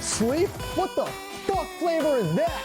sleep? What the fuck flavor is that?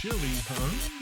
Chili, huh?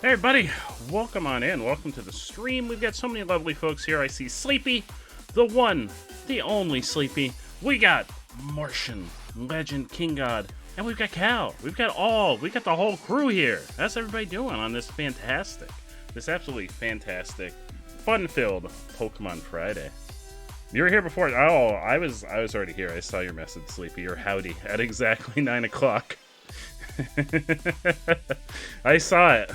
Hey everybody, welcome on in. Welcome to the stream. We've got so many lovely folks here. I see Sleepy, the one, the only Sleepy. We got Martian, Legend, King God, and we've got Cal. We got the whole crew here. How's everybody doing on this absolutely fantastic, fun-filled Pokemon Friday? You were here before. Oh, I was already here. I saw your message, Sleepy. Your howdy at exactly 9 o'clock. I saw it.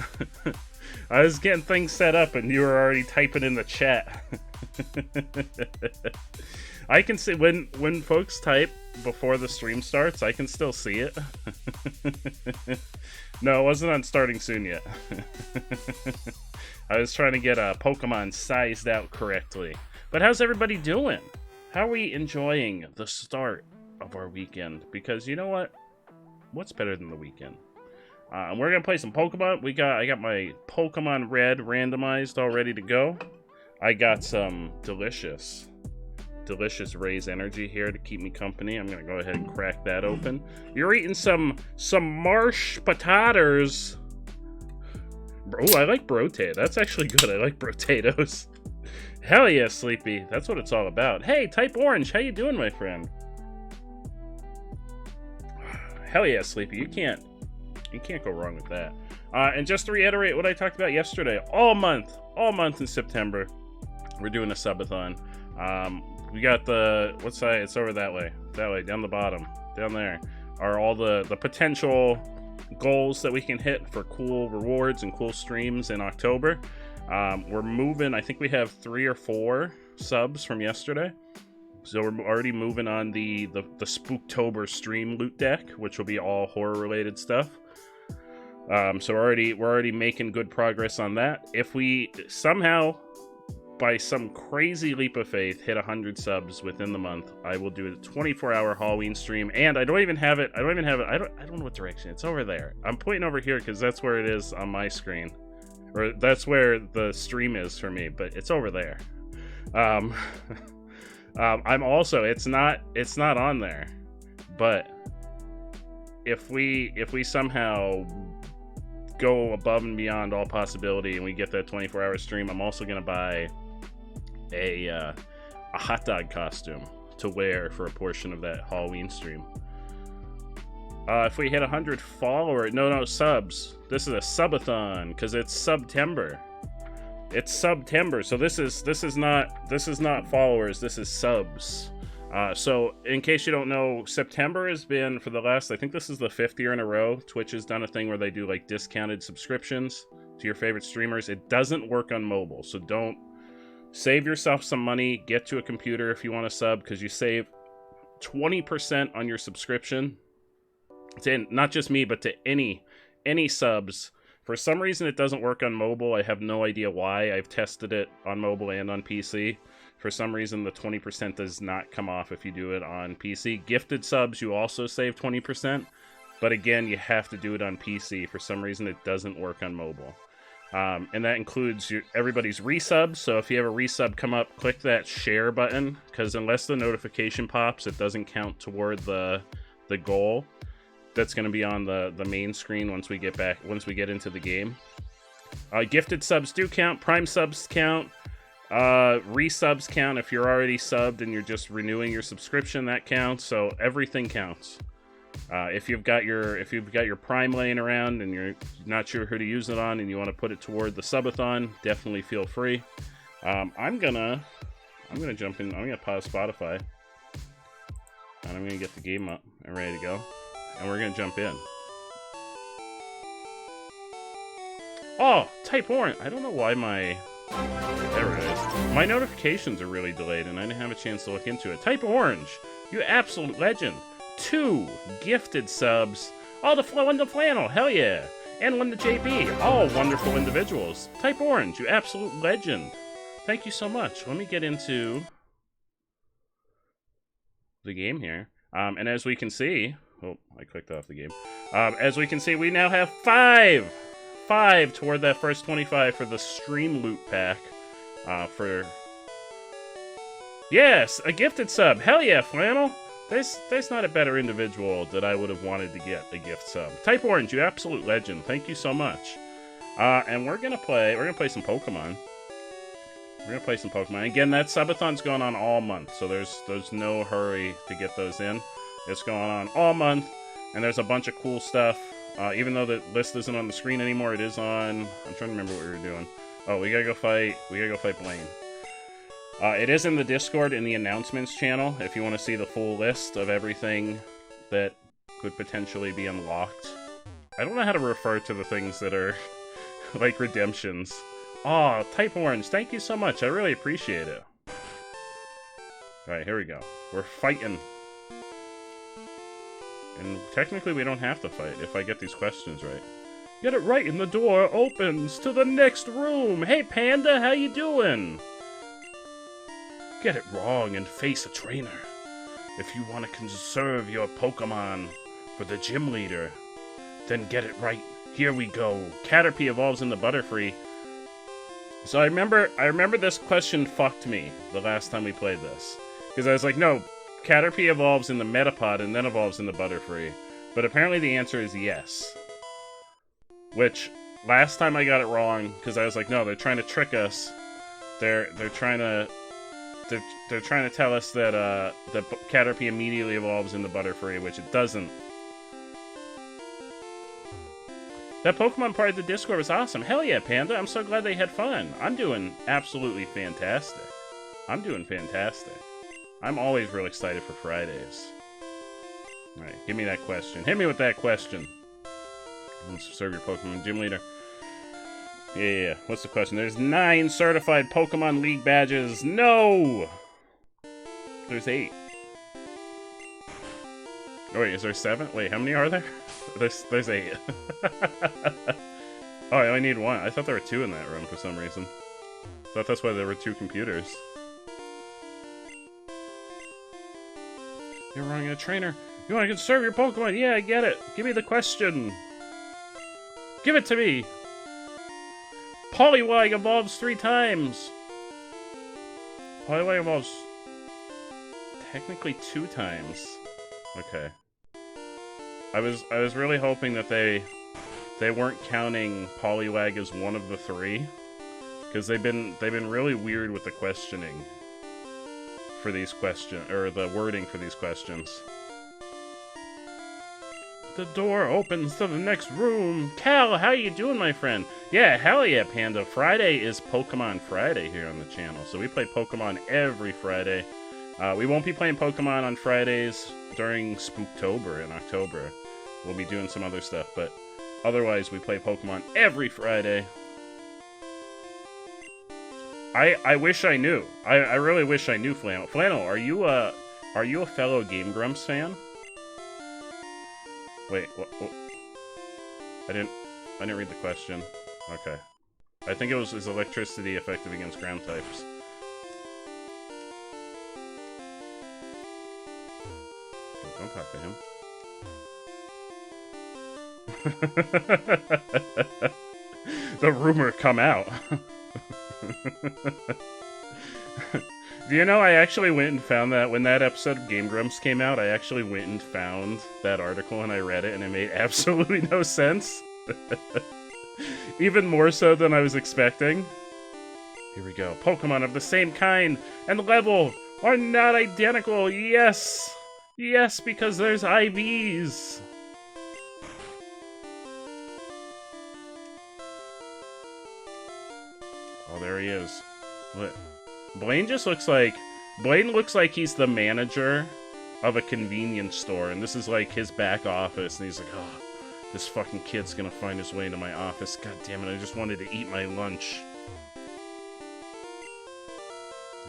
I was getting things set up and you were already typing in the chat. I can see when folks type before the stream starts, I can still see it. No, it wasn't on starting soon yet. I was trying to get a Pokemon sized out correctly. But how's everybody doing? How are we enjoying the start of our weekend? Because you know what? What's better than the weekend? We're gonna play some Pokemon. I got my Pokemon Red Randomized all ready to go. I got some delicious Raise Energy here to keep me company. I'm gonna go ahead and crack that open. You're eating some marsh potatoes. Oh, I like brotate. That's actually good. I like potatoes. Hell yeah, Sleepy. That's what it's all about. Hey, Type Orange, how you doing, my friend? Hell yeah, Sleepy. You can't go wrong with that. And just to reiterate what I talked about yesterday, all month in September, we're doing a subathon. We got what side? It's over that way, down the bottom, down there, are all the potential goals that we can hit for cool rewards and cool streams in October. We're moving. I think we have 3 or 4 subs from yesterday. So we're already moving on the Spooktober stream loot deck, which will be all horror-related stuff. So we're already making good progress on that. If we somehow, by some crazy leap of faith, hit 100 subs within the month, I will do a 24-hour Halloween stream. And I don't even have it. I don't know what direction. It's over there. I'm pointing over here because that's where it is on my screen, or that's where the stream is for me. But it's over there. I'm also, it's not on there, but if we somehow go above and beyond all possibility and we get that 24-hour stream, I'm also gonna buy a hot dog costume to wear for a portion of that Halloween stream. If we hit 100 subs, this is a subathon because it's September. It's September, so this is not followers. This is subs. So in case you don't know, September has been for the last, I think this is the 5th year in a row. Twitch has done a thing where they do like discounted subscriptions to your favorite streamers. It doesn't work on mobile, so don't save yourself some money. Get to a computer if you want to sub, because you save 20% on your subscription. To not just me, but to any subs. For some reason, it doesn't work on mobile. I have no idea why. I've tested it on mobile and on PC. For some reason, the 20% does not come off if you do it on PC. Gifted subs, you also save 20%. But again, you have to do it on PC. For some reason, it doesn't work on mobile. And that includes everybody's resubs. So if you have a resub come up, click that share button. Because unless the notification pops, it doesn't count toward the goal. That's going to be on the main screen once we get into the game. Gifted subs do count. Prime subs count. Resubs count. If you're already subbed and you're just renewing your subscription, that counts. So everything counts. If you've got your Prime laying around and you're not sure who to use it on and you want to put it toward the subathon, definitely feel free. I'm gonna jump in. I'm gonna pause Spotify and I'm gonna get the game up and ready to go. And we're gonna jump in. Oh, Type Orange. I don't know why there it is. My notifications are really delayed and I didn't have a chance to look into it. Type Orange, you absolute legend. 2 gifted subs. Oh, the Flow and the Flannel, hell yeah. And one to JB, all wonderful individuals. Type Orange, you absolute legend. Thank you so much. Let me get into the game here. And as we can see, oh, I clicked off the game. As we can see, we now have 5 toward that first 25 for the stream loot pack. Yes, a gifted sub. Hell yeah, Flannel. There's not a better individual that I would have wanted to get a gift sub. Type Orange, you absolute legend. Thank you so much. And we're gonna play some Pokemon. We're gonna play some Pokemon. Again, that subathon's going on all month, so there's no hurry to get those in. It's going on all month, and there's a bunch of cool stuff. Even though the list isn't on the screen anymore, it is on. I'm trying to remember what we were doing. Oh, we gotta go fight Blaine. It is in the Discord in the announcements channel if you want to see the full list of everything that could potentially be unlocked. I don't know how to refer to the things that are like redemptions. Aw, Type Orange, thank you so much. I really appreciate it. Alright, here we go. We're fighting. And technically we don't have to fight if I get these questions right. Get it right and the door opens to the next room. Hey Panda, how you doing? Get it wrong and face a trainer. If you want to conserve your Pokemon for the gym leader, then get it right. Here we go. Caterpie evolves into Butterfree. So I remember this question fucked me the last time we played this. Because I was like, no, Caterpie evolves in the Metapod and then evolves into Butterfree. But apparently the answer is yes. Which, last time I got it wrong, because I was like, no, they're trying to trick us. They're trying to tell us that the Caterpie immediately evolves into Butterfree, which it doesn't. That Pokemon part of the Discord was awesome. Hell yeah, Panda. I'm so glad they had fun. I'm doing absolutely fantastic. I'm doing fantastic. I'm always real excited for Fridays. Alright, give me that question. Hit me with that question. Let's serve your Pokemon Gym Leader. Yeah. What's the question? There's 9 certified Pokemon League badges. No! There's 8. Oh, wait, is there 7? Wait, how many are there? There's 8. Oh, I only need 1. I thought there were 2 in that room for some reason. I thought that's why there were 2 computers. You're running a trainer. You want to conserve your Pokemon? Yeah, I get it. Give me the question. Give it to me. Poliwag evolves 3 times. Poliwag evolves technically 2 times. Okay. I was really hoping that they weren't counting Poliwag as one of the 3, because they've been really weird with the questioning for these questions, or the wording for these questions. The door opens to the next room. Cal, how you doing, my friend? Yeah, hell yeah, Panda. Friday is Pokemon Friday here on the channel, so we play Pokemon every Friday. We won't be playing Pokemon on Fridays during Spooktober in October. We'll be doing some other stuff, but otherwise we play Pokemon every Friday. I wish I knew. I really wish I knew, Flannel. Flannel, are you a fellow Game Grumps fan? Wait, what? I didn't read the question. Okay. I think it was, is electricity effective against ground types? Don't talk to him. The rumor come out. Do you know, I actually went and found that when that episode of Game Grumps came out, I actually went and found that article and I read it and it made absolutely no sense. Even more so than I was expecting. Here we go. Pokemon of the same kind and level are not identical. Yes! Yes, because there's IVs. Oh, there he is. What? Blaine looks like he's the manager of a convenience store, and this is like his back office, and he's like, oh, this fucking kid's gonna find his way into my office. God damn it, I just wanted to eat my lunch.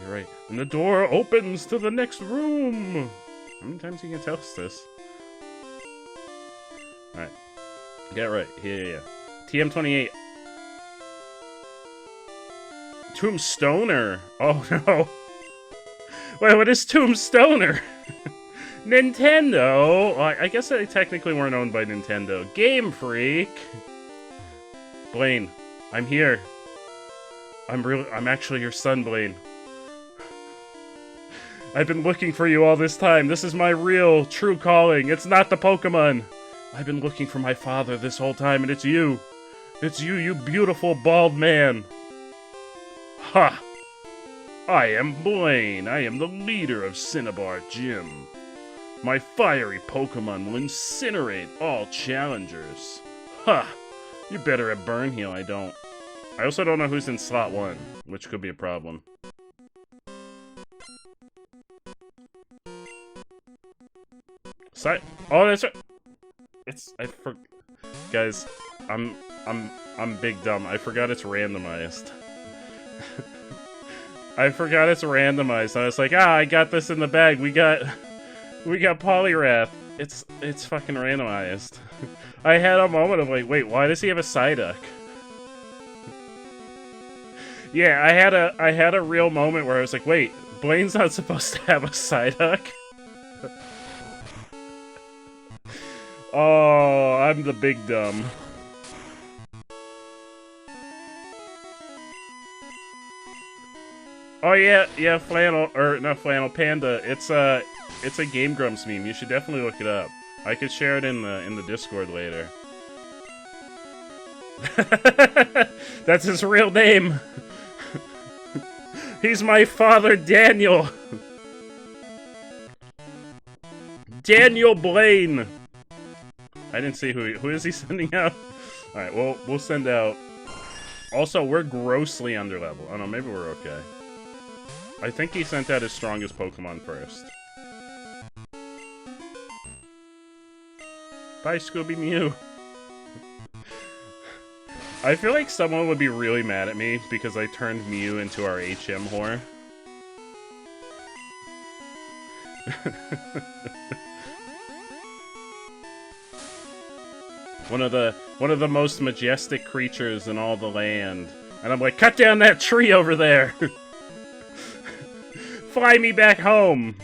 You're right. And the door opens to the next room. How many times are you gonna tell us this? Alright. Get right. Yeah. TM28. Tombstoner. Oh no. Wait, what is Tombstoner? Nintendo. I guess they technically weren't owned by Nintendo. Game Freak. Blaine, I'm here. I'm actually your son, Blaine. I've been looking for you all this time. This is my real, true calling. It's not the Pokemon. I've been looking for my father this whole time, and it's you. It's you, you beautiful bald man! Ha! I am Blaine. I am the leader of Cinnabar Gym. My fiery Pokemon will incinerate all challengers. Ha! You better have Burn Heal, I don't. I also don't know who's in slot 1, which could be a problem. Oh, that's right. Guys, I'm big dumb. I forgot it's randomized. I forgot it's randomized. I was like, I got this in the bag. We got Poliwrath. It's fucking randomized. I had a moment of like, wait, why does he have a Psyduck? Yeah, I had a real moment where I was like, wait, Blaine's not supposed to have a Psyduck? Oh, I'm the big dumb. Oh yeah, Flannel, or not Flannel, Panda. It's a Game Grumps meme. You should definitely look it up. I could share it in the Discord later. That's his real name. He's my father, Daniel. Daniel Blaine. I didn't see who is he sending out. All right, well we'll send out. Also, we're grossly underleveled. Oh no, maybe we're okay. I think he sent out his strongest Pokemon first. Bye, Scooby Mew. I feel like someone would be really mad at me because I turned Mew into our HM whore. One of the most majestic creatures in all the land. And I'm like, cut down that tree over there! Fly me back home!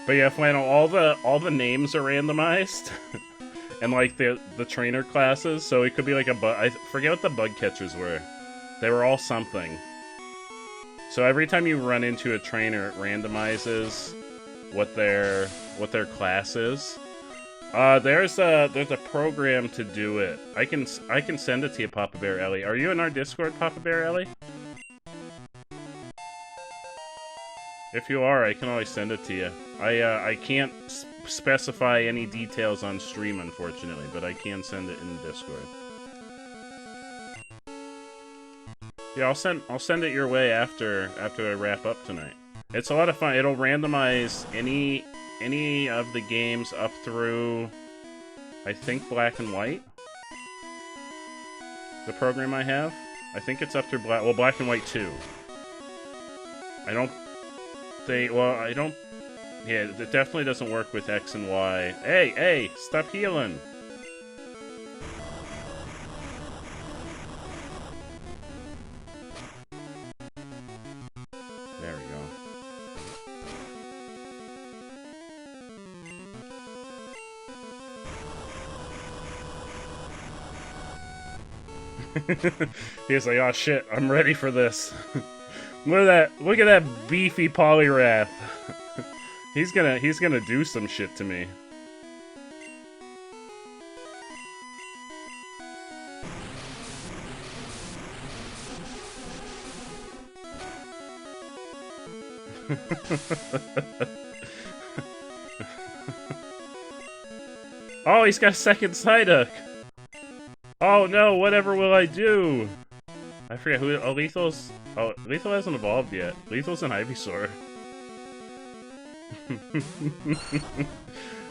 But yeah, Flannel, all the names are randomized. And like the trainer classes, so it could be like a bug. I forget what the bug catchers were. They were all something. So every time you run into a trainer, it randomizes what their class is. There's a program to do it. I can send it to you, Papa Bear Ellie. Are you in our Discord, Papa Bear Ellie? If you are, I can always send it to you. I can't specify any details on stream, unfortunately, but I can send it in Discord. Yeah, I'll send it your way after I wrap up tonight. It's a lot of fun. It'll randomize any of the games up through, I think, Black and White. The program I have, I think it's up through Black and White 2. Yeah, it definitely doesn't work with X and Y. Hey, stop healing! There we go. He's like, oh shit, I'm ready for this. Look at that beefy Poliwrath. He's gonna do some shit to me. Oh, he's got a second Psyduck. Oh no, whatever will I do? I forget who. Oh, Lethal's. Oh, Lethal hasn't evolved yet. Lethal's an Ivysaur.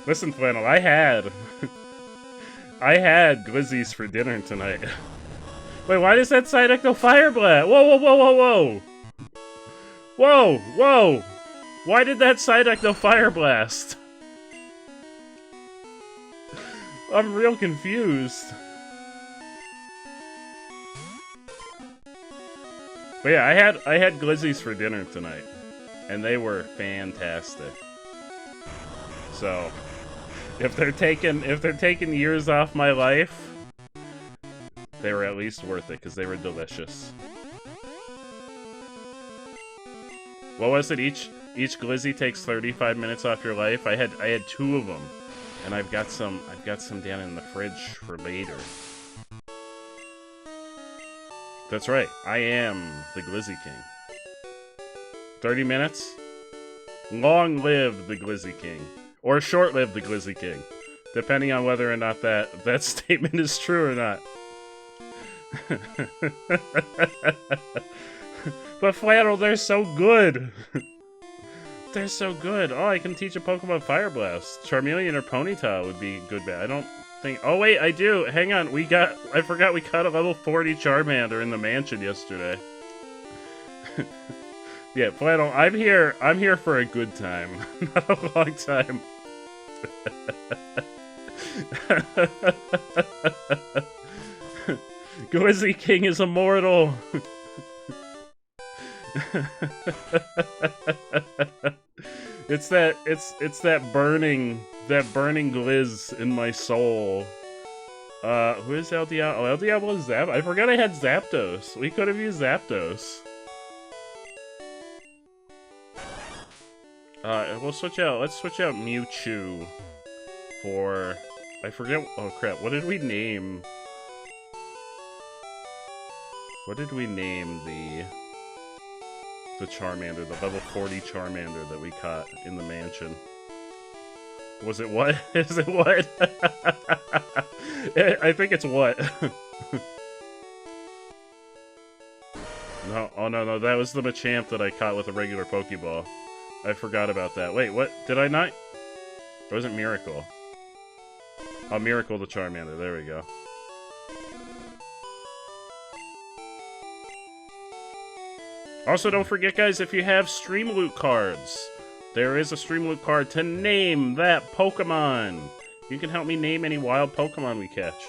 Listen, Flannel, I had glizzies for dinner tonight. Wait, why does that Psyduck go Fire Blast? Whoa! Whoa! Why did that Psyduck go Fire Blast? I'm real confused. But yeah, I had glizzies for dinner tonight, and they were fantastic. So, if they're taking years off my life, they were at least worth it because they were delicious. What was it? Each glizzy takes 35 minutes off your life. I had 2 of them, and I've got some down in the fridge for later. That's right. I am the Glizzy King. 30 minutes? Long live the Glizzy King. Or short live the Glizzy King. Depending on whether or not that statement is true or not. But Flannel, they're so good! They're so good. Oh, I can teach a Pokemon Fire Blast. Charmeleon or Ponyta would be good bet. I don't think... Oh, wait, I do. Hang on. I forgot we caught a level 40 Charmander in the mansion yesterday. Yeah, Flannel, I'm here for a good time. Not a long time. Glizzy King is immortal. It's that burning glizz in my soul. Who is El Diablo? Oh, El Diablo is Zap. I forgot I had Zapdos. We could have used Zapdos. We'll switch out. Let's switch out Mewtwo for. I forget. Oh crap! What did we name? What did we name the Charmander, the level 40 Charmander that we caught in the mansion? Was it what? Is it what? I think it's what. No, oh no, that was the Machamp that I caught with a regular Pokeball. I forgot about that. Wait, what? Did I not? Or was it Miracle? Oh, Miracle the Charmander. There we go. Also, don't forget, guys, if you have Stream Loot cards, there is a Stream Loot card to name that Pokemon. You can help me name any wild Pokemon we catch.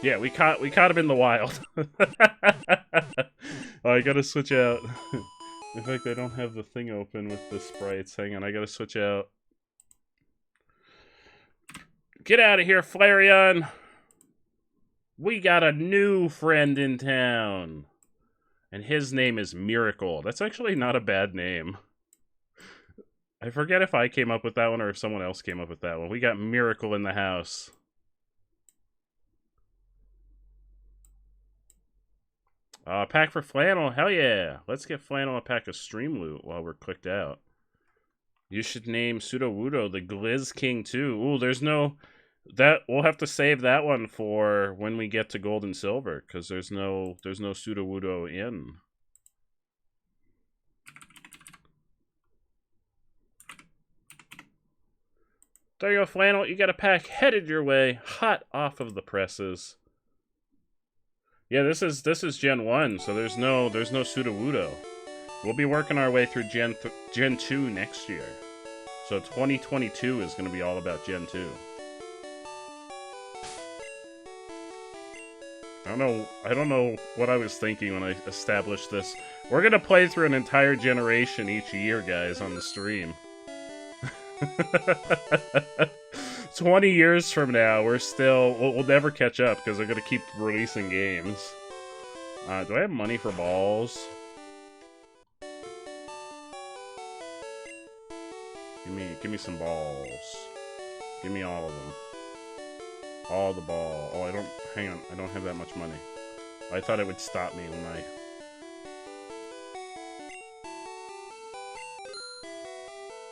Yeah, we caught him in the wild. Oh, I gotta switch out. In fact, I don't have the thing open with the sprites. Hang on, I gotta switch out. Get out of here, Flareon! We got a new friend in town. And his name is Miracle. That's actually not a bad name. I forget if I came up with that one or if someone else came up with that one. We got Miracle in the house. Pack for Flannel. Hell yeah. Let's get Flannel a pack of Stream Loot while we're clicked out. You should name Sudowoodo the Glizz King too. Ooh, there's no... We'll have to save that one for when we get to Gold and Silver, because there's no Sudowoodo in. There you go, Flannel. You got a pack headed your way, hot off of the presses. Yeah, this is Gen 1, so there's no Sudowoodo. We'll be working our way through Gen 2 next year. So 2022 is going to be all about Gen 2. I don't know what I was thinking when I established this. We're gonna play through an entire generation each year, guys, on the stream. 20 years from now, we'll never catch up because they're gonna keep releasing games. Do I have money for balls? Give me some balls. Give me all of them. All the ball. Oh, hang on. I don't have that much money. I thought it would stop me when I...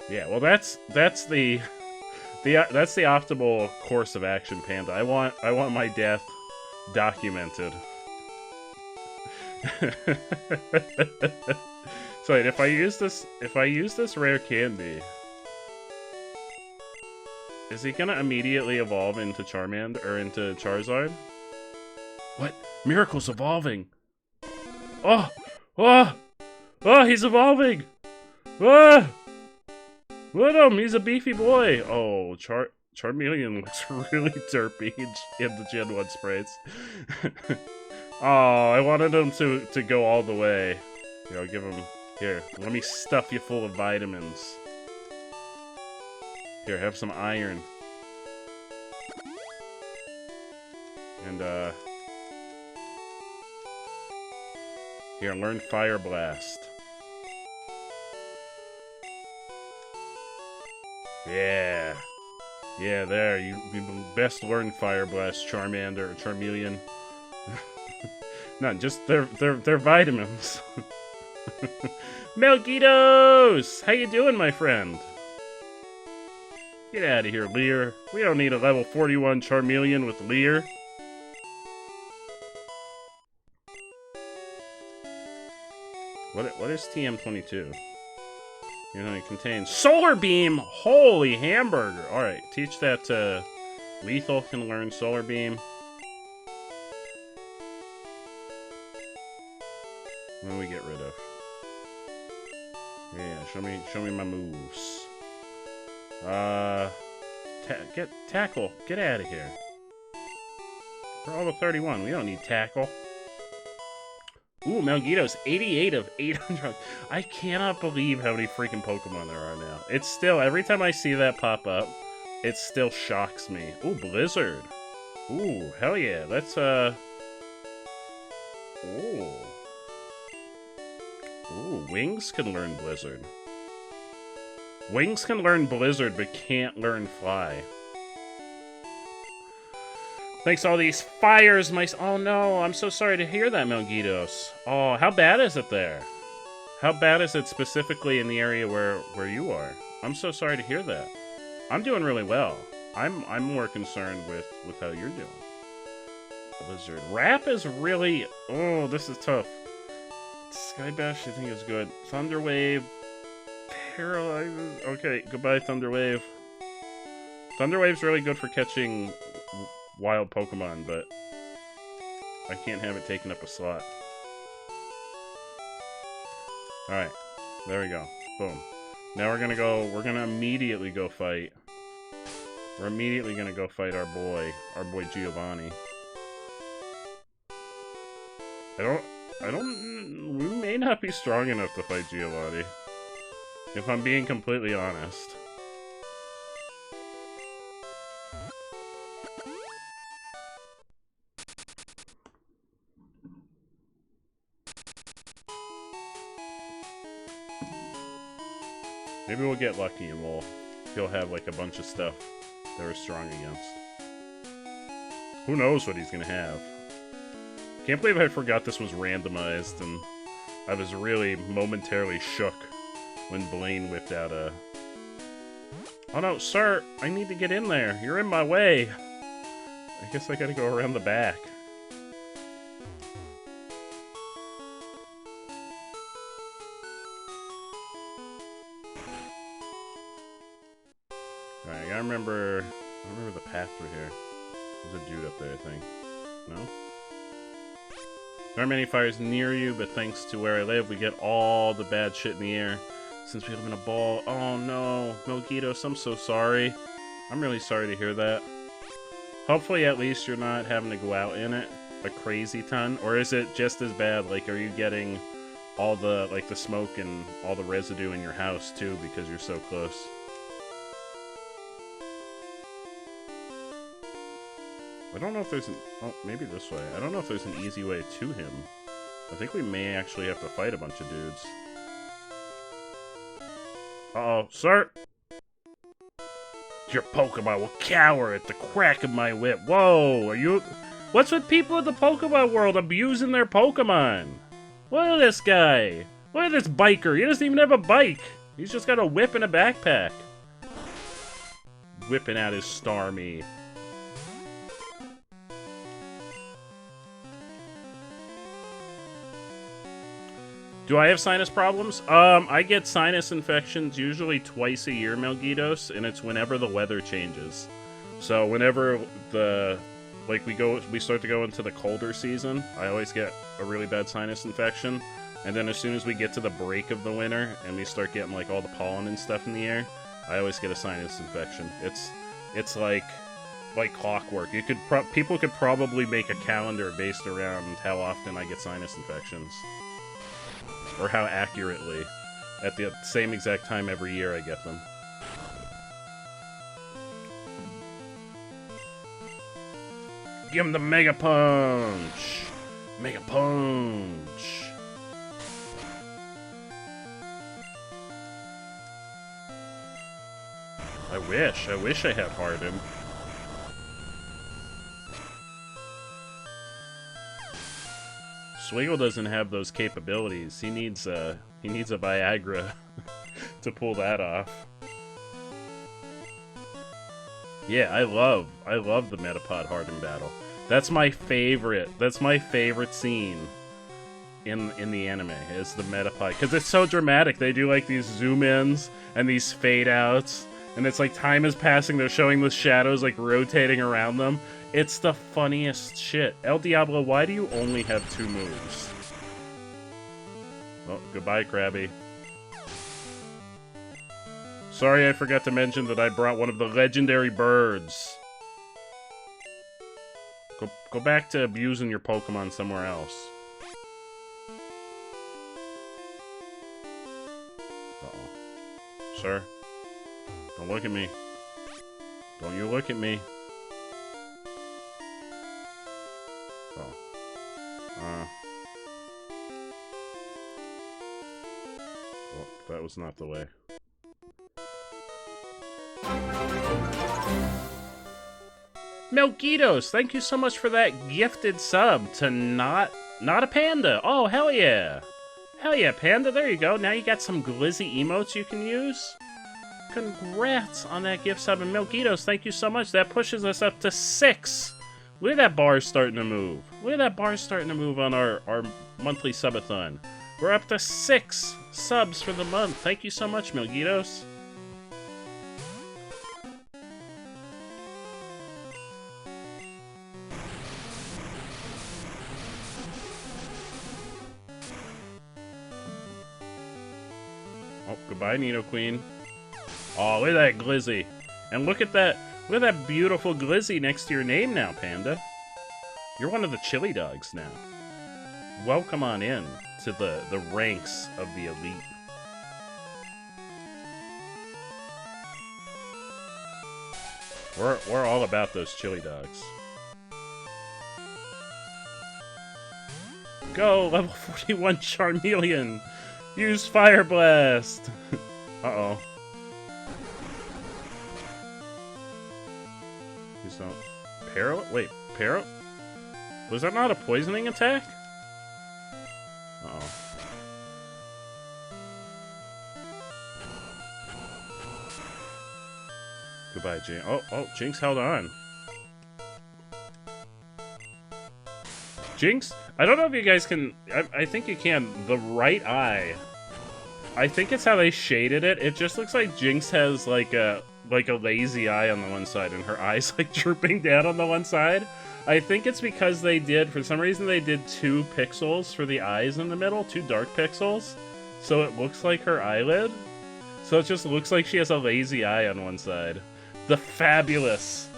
Yeah, well, that's the optimal course of action, Panda. I want my death documented. So wait, if I use this rare candy, is he gonna immediately evolve into Charmander or into Charizard? What? Miracle's evolving! Oh! Oh! Oh, he's evolving! Ah! Look at him! He's a beefy boy! Oh, Charmeleon looks really derpy in the Gen 1 sprites. Oh, I wanted him to go all the way. Here, I'll give him... Here, let me stuff you full of vitamins. Here, have some iron. And, here, learn Fire Blast. Yeah. Yeah, there. You best learn Fire Blast, Charmander, or Charmeleon. No, just they're vitamins. Melgitos! How you doing, my friend? Get out of here, Leer. We don't need a level 41 Charmeleon with Leer. What is TM22? You know, it contains Solar Beam! Holy hamburger! Alright, teach that to Lethal can learn Solar Beam. What do we get rid of? Yeah, show me my moves. Tackle. Get out of here. We're level 31. We don't need tackle. Ooh, Melgitos, 88 of 800. I cannot believe how many freaking Pokemon there are now. It's still, every time I see that pop up, it still shocks me. Ooh, Blizzard. Ooh, hell yeah. Let's, Ooh. Ooh, Wings can learn Blizzard. Wings can learn Blizzard, but can't learn Fly. Thanks to all these fires, my... Oh no, I'm so sorry to hear that, Melgitos. Oh, how bad is it there? How bad is it specifically in the area where you are? I'm so sorry to hear that. I'm doing really well. I'm more concerned with how you're doing. Blizzard. Rap is really... Oh, this is tough. Skybash, I think is good. Thunderwave. Paralyzes. Okay, goodbye, Thunderwave. Thunderwave's really good for catching wild Pokemon, but I can't have it taking up a slot. Alright, there we go. Boom. Now we're gonna immediately go fight. We're immediately gonna go fight our boy Giovanni. We may not be strong enough to fight Giovanni. If I'm being completely honest. Maybe we'll get lucky and he'll have like a bunch of stuff that we're strong against. Who knows what he's gonna have? Can't believe I forgot this was randomized, and I was really momentarily shook when Blaine whipped out a... Oh no, sir! I need to get in there! You're in my way! I guess I gotta go around the back. Alright, I remember the path through here. There's a dude up there, I think. No? There aren't many fires near you, but thanks to where I live, we get all the bad shit in the air. Since we live in a ball... Oh no, Melgitos, I'm so sorry. I'm really sorry to hear that. Hopefully at least you're not having to go out in it a crazy ton. Or is it just as bad? Like, are you getting all the, like, the smoke and all the residue in your house, too, because you're so close? I don't know if there's an... Oh, maybe this way. I don't know if there's an easy way to him. I think we may actually have to fight a bunch of dudes. Uh-oh, sir! Your Pokemon will cower at the crack of my whip. Whoa, are you... What's with people in the Pokemon world abusing their Pokemon? Look at this guy. Look at this biker. He doesn't even have a bike. He's just got a whip and a backpack. Whipping out his Starmie. Do I have sinus problems? I get sinus infections usually twice a year, Melgitos, and it's whenever the weather changes. So whenever we start to go into the colder season, I always get a really bad sinus infection. And then as soon as we get to the break of the winter and we start getting like all the pollen and stuff in the air, I always get a sinus infection. It's like clockwork. People could probably make a calendar based around how often I get sinus infections. Or how accurately. At the same exact time every year I get them. Give him the Mega Punch! Mega Punch! I wish I had Harden. Swiggle doesn't have those capabilities. He needs a Viagra to pull that off. Yeah, I love the Metapod Harden battle. That's my favorite. That's my favorite scene in the anime is the Metapod, because it's so dramatic. They do like these zoom ins and these fade outs, and it's like time is passing. They're showing the shadows like rotating around them. It's the funniest shit. El Diablo, why do you only have 2 moves? Well, goodbye, Krabby. Sorry I forgot to mention that I brought one of the legendary birds. Go back to abusing your Pokemon somewhere else. Uh-oh. Sir, don't look at me. Don't you look at me. Well, that was not the way. Melgitos, thank you so much for that gifted sub to not a panda. Oh, hell yeah. Hell yeah, panda. There you go. Now you got some glizzy emotes you can use. Congrats on that gift sub. And Melgitos, thank you so much. That pushes us up to 6. Look at that bar starting to move. Look at that bar starting to move on our monthly subathon. We're up to 6 subs for the month. Thank you so much, Melgitos. Oh, goodbye, Nidoqueen. Oh, look at that glizzy. And look at that beautiful glizzy next to your name now, Panda. You're one of the chili dogs now. Welcome on in to the ranks of the elite. We're all about those chili dogs. Go, level 41 Charmeleon. Use Fire Blast. Uh-oh. Please don't. Peril? Wait, Peril? Was that not a poisoning attack? Uh-oh. Goodbye, Jinx. Oh, Jinx held on. Jinx? I don't know if you guys can... I think you can. The right eye. I think it's how they shaded it. It just looks like Jinx has like a lazy eye on the one side and her eyes like drooping down on the one side. I think it's because for some reason they did 2 pixels for the eyes in the middle, 2 dark pixels. So it looks like her eyelid. So it just looks like she has a lazy eye on one side. The fabulous,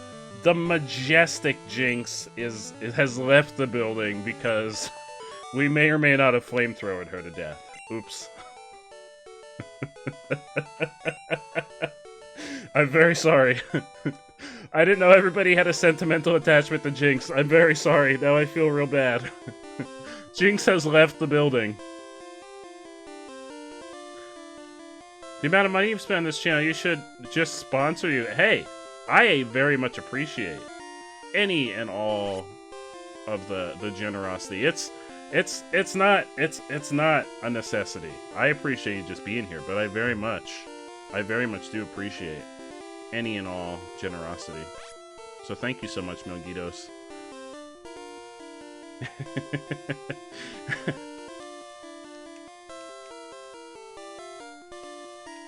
the majestic Jinx has left the building because we may or may not have flamethrowered her to death. Oops. I'm very sorry. I didn't know everybody had a sentimental attachment to Jinx. I'm very sorry. Now I feel real bad. Jinx has left the building. The amount of money you've spent on this channel, you should just sponsor you. Hey, I very much appreciate any and all of the generosity. It's not a necessity. I appreciate you just being here, but I very much do appreciate any and all generosity. So thank you so much, Melgitos.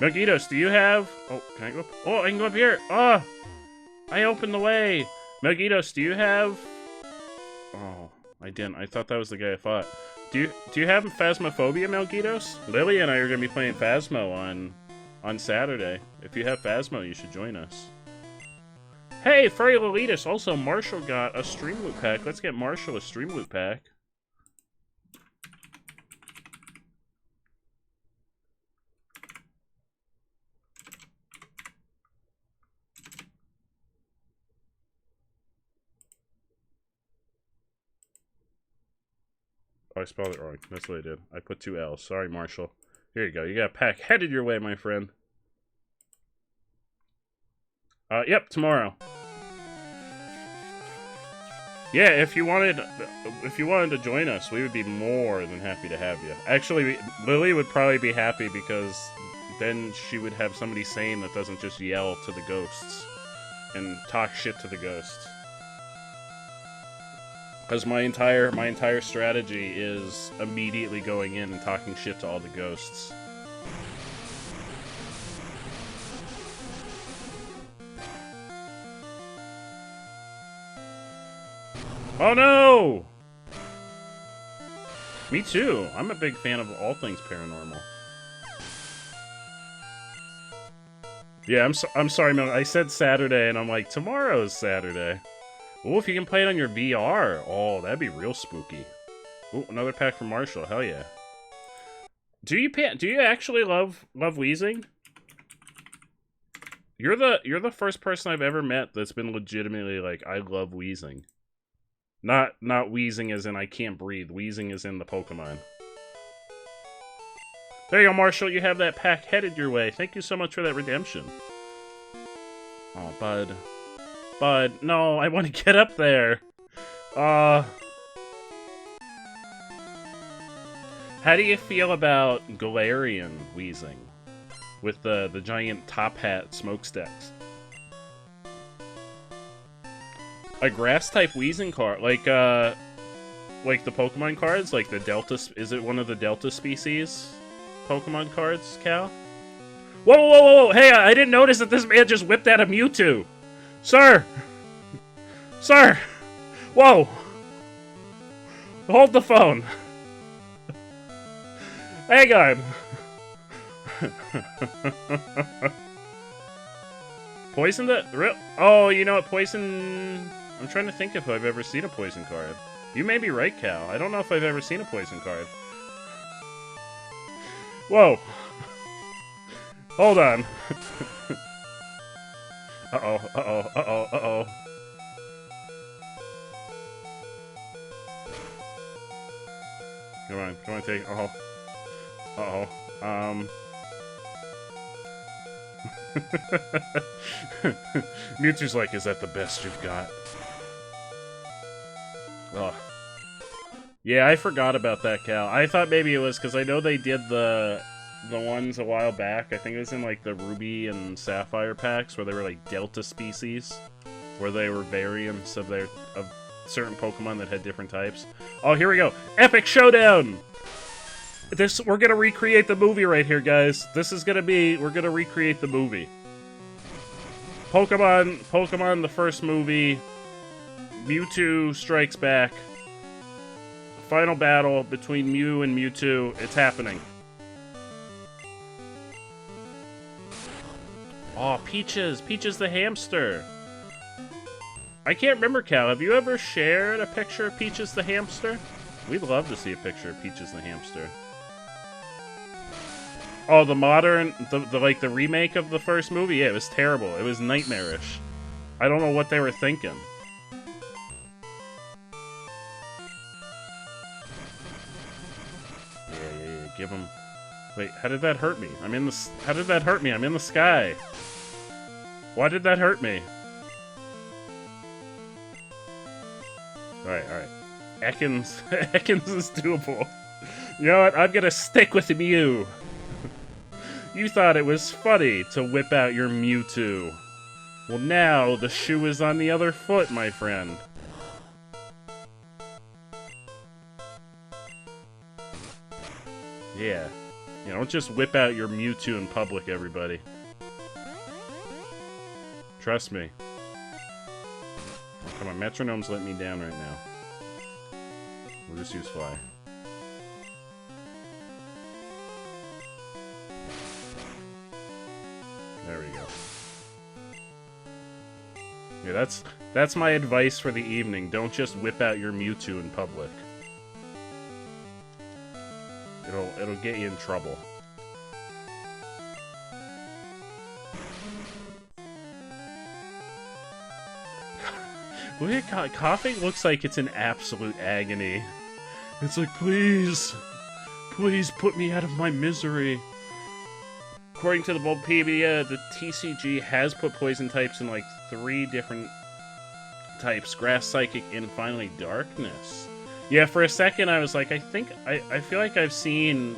Melgitos, do you have... Oh, can I go up? Oh, I can go up here! Oh! I opened the way! Melgitos, do you have... Oh, I didn't. I thought that was the guy I fought. Do you have Phasmophobia, Melgitos? Lily and I are going to be playing Phasmo on Saturday. If you have Phasmo, you should join us. Hey, Furry Lolitas! Also, Marshall got a Stream Loot Pack. Let's get Marshall a Stream Loot Pack. I spelled it wrong. That's what I did. I put 2 L's. Sorry, Marshall. Here you go. You got a pack headed your way, my friend. Yep, tomorrow. Yeah, if you wanted to join us, we would be more than happy to have you. Actually, Lily would probably be happy because then she would have somebody sane that doesn't just yell to the ghosts and talk shit to the ghosts. Because my entire strategy is immediately going in and talking shit to all the ghosts. Oh no! Me too. I'm a big fan of all things paranormal. Yeah, I'm sorry, man. I said Saturday, and I'm like, tomorrow's Saturday. Oh, if you can play it on your VR. Oh, that'd be real spooky. Oh, another pack from Marshall. Hell yeah. Do you actually love wheezing? You're the first person I've ever met that's been legitimately like, I love wheezing. Not wheezing as in I can't breathe. Wheezing as in the Pokemon. There you go, Marshall. You have that pack headed your way. Thank you so much for that redemption. Oh, bud. Bud, no, I want to get up there. How do you feel about Galarian wheezing? With the giant top hat smokestacks? A grass-type wheezing card, like the Pokemon cards, like the Delta, is it one of the Delta species Pokemon cards, Cal? Whoa, whoa, whoa, whoa, hey, I didn't notice that this man just whipped out a Mewtwo. Sir! Sir! Whoa! Hold the phone. Hang on. Poisoned it? Oh, you know what? Poison... I'm trying to think if I've ever seen a poison card. You may be right, Cal. I don't know if I've ever seen a poison card. Whoa. Hold on. Uh-oh, uh-oh, uh-oh, uh-oh. Come on, take... Uh-oh. Uh-oh. Mewtwo's like, is that the best you've got? Ugh. Yeah, I forgot about that, Cal. I thought maybe it was because I know they did the ones a while back. I think it was in like the Ruby and Sapphire packs where they were like Delta species, where they were variants of certain Pokemon that had different types. Oh, here we go. Epic Showdown! We're gonna recreate the movie right here, guys. We're gonna recreate the movie. Pokemon, the first movie. Mewtwo strikes back. Final battle between Mew and Mewtwo. It's happening. Oh, Peaches the hamster. I can't remember, Cal. Have you ever shared a picture of Peaches the hamster? We'd love to see a picture of Peaches the hamster. Oh, the modern, the remake of the first movie? Yeah, it was terrible. It was nightmarish. I don't know what they were thinking. Yeah, give him... Wait, how did that hurt me? How did that hurt me? I'm in the sky. Why did that hurt me? Alright. Ekans is doable. You know what? I'm gonna stick with Mew. You thought it was funny to whip out your Mewtwo. Well, now the shoe is on the other foot, my friend. Yeah. You know, don't just whip out your Mewtwo in public, everybody. Trust me. Oh, come on, Metronome's letting me down right now. We'll just use Fly. There we go. Yeah, that's my advice for the evening. Don't just whip out your Mewtwo in public. It'll get you in trouble. Look at coughing looks like it's in absolute agony. It's like, please put me out of my misery. According to the Bulbapedia, the TCG has put poison types in like 3 different types: grass, psychic, and finally darkness. Yeah, for a second I was like, I feel like I've seen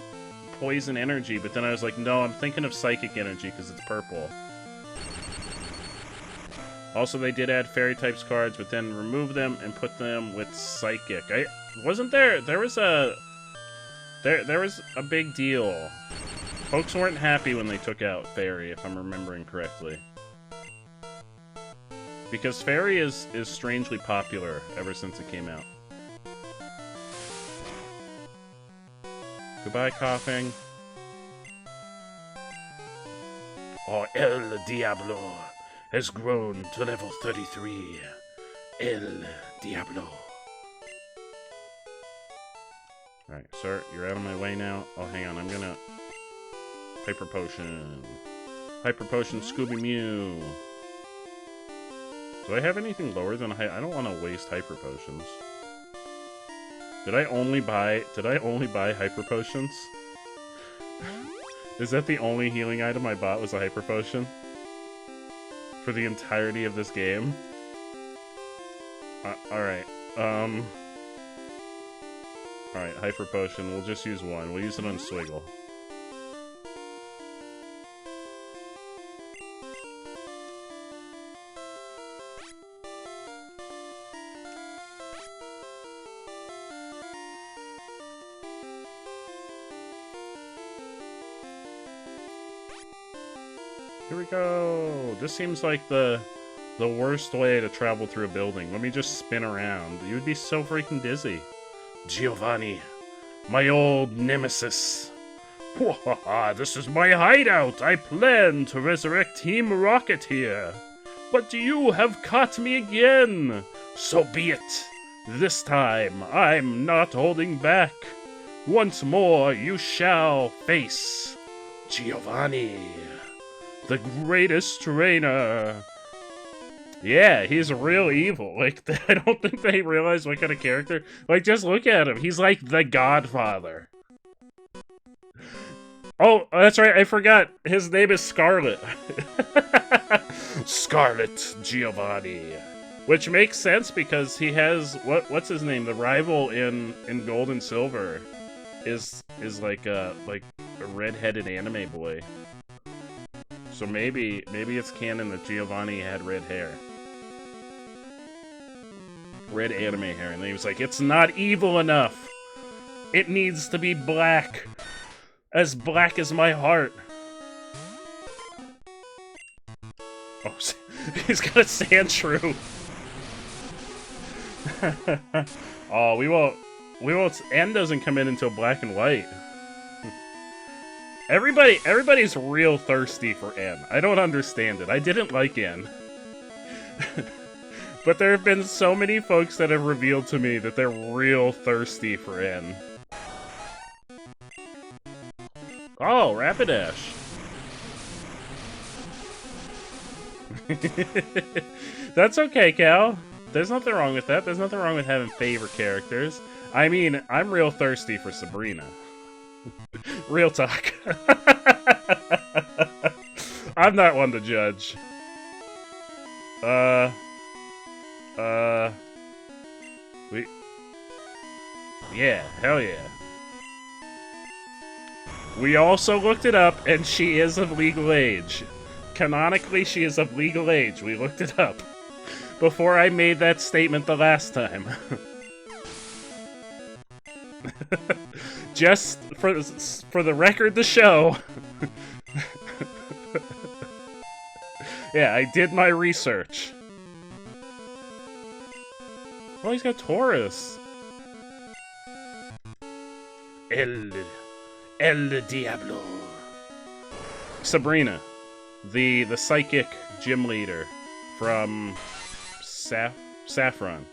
poison energy, but then I was like, no, I'm thinking of psychic energy because it's purple. Also, they did add fairy types cards, but then remove them and put them with psychic. There was a big deal. Folks weren't happy when they took out fairy, if I'm remembering correctly. Because fairy is strangely popular ever since it came out. Goodbye, coughing. Oh, El Diablo has grown to level 33. El Diablo. Alright, sir, you're out of my way now. Oh, hang on, I'm gonna... Hyper Potion. Hyper Potion Scooby Mew. Do I have anything lower than I don't want to waste Hyper Potions. Did I only buy Hyper Potions? Is that the only healing item I bought was a Hyper Potion? For the entirety of this game? Alright. Alright, Hyper Potion. We'll just use one. We'll use it on Swiggle. Here we go! This seems like the worst way to travel through a building. Let me just spin around. You would be so freaking dizzy. Giovanni, my old nemesis. This is my hideout. I plan to resurrect Team Rocket here. But you have caught me again. So be it. This time, I'm not holding back. Once more, you shall face Giovanni, the greatest trainer. Yeah, he's real evil. Like, I don't think they realize what kind of character. Like, just look at him. He's like the Godfather. Oh, that's right. I forgot. His name is Scarlet. Scarlet Giovanni. Which makes sense because he has what's his name? The rival in Gold and Silver is like a red-headed anime boy. So maybe it's canon that Giovanni had red hair. Red anime hair, and then he was like, it's not evil enough. It needs to be black. As black as my heart. Oh, he's got a sand shrew. Oh, we won't. N doesn't come in until black and white. Everybody's real thirsty for N. I don't understand it. I didn't like N. But there have been so many folks that have revealed to me that they're real thirsty for N. Oh, Rapidash. That's okay, Cal. There's nothing wrong with that. There's nothing wrong with having favorite characters. I mean, I'm real thirsty for Sabrina. Real talk. I'm not one to judge. Yeah, hell yeah. We also looked it up, and she is of legal age. Canonically, she is of legal age. We looked it up before I made that statement the last time. Just for the record to show. Yeah, I did my research. Oh, he's got Taurus. El Diablo. Sabrina, the psychic gym leader from Saffron.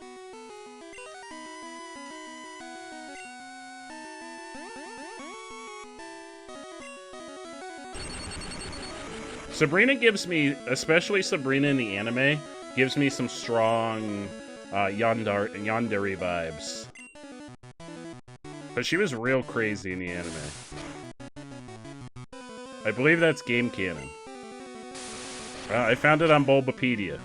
Sabrina gives me, especially Sabrina in the anime, gives me some strong yandere vibes. But she was real crazy in the anime. I believe that's game canon. I found it on Bulbapedia.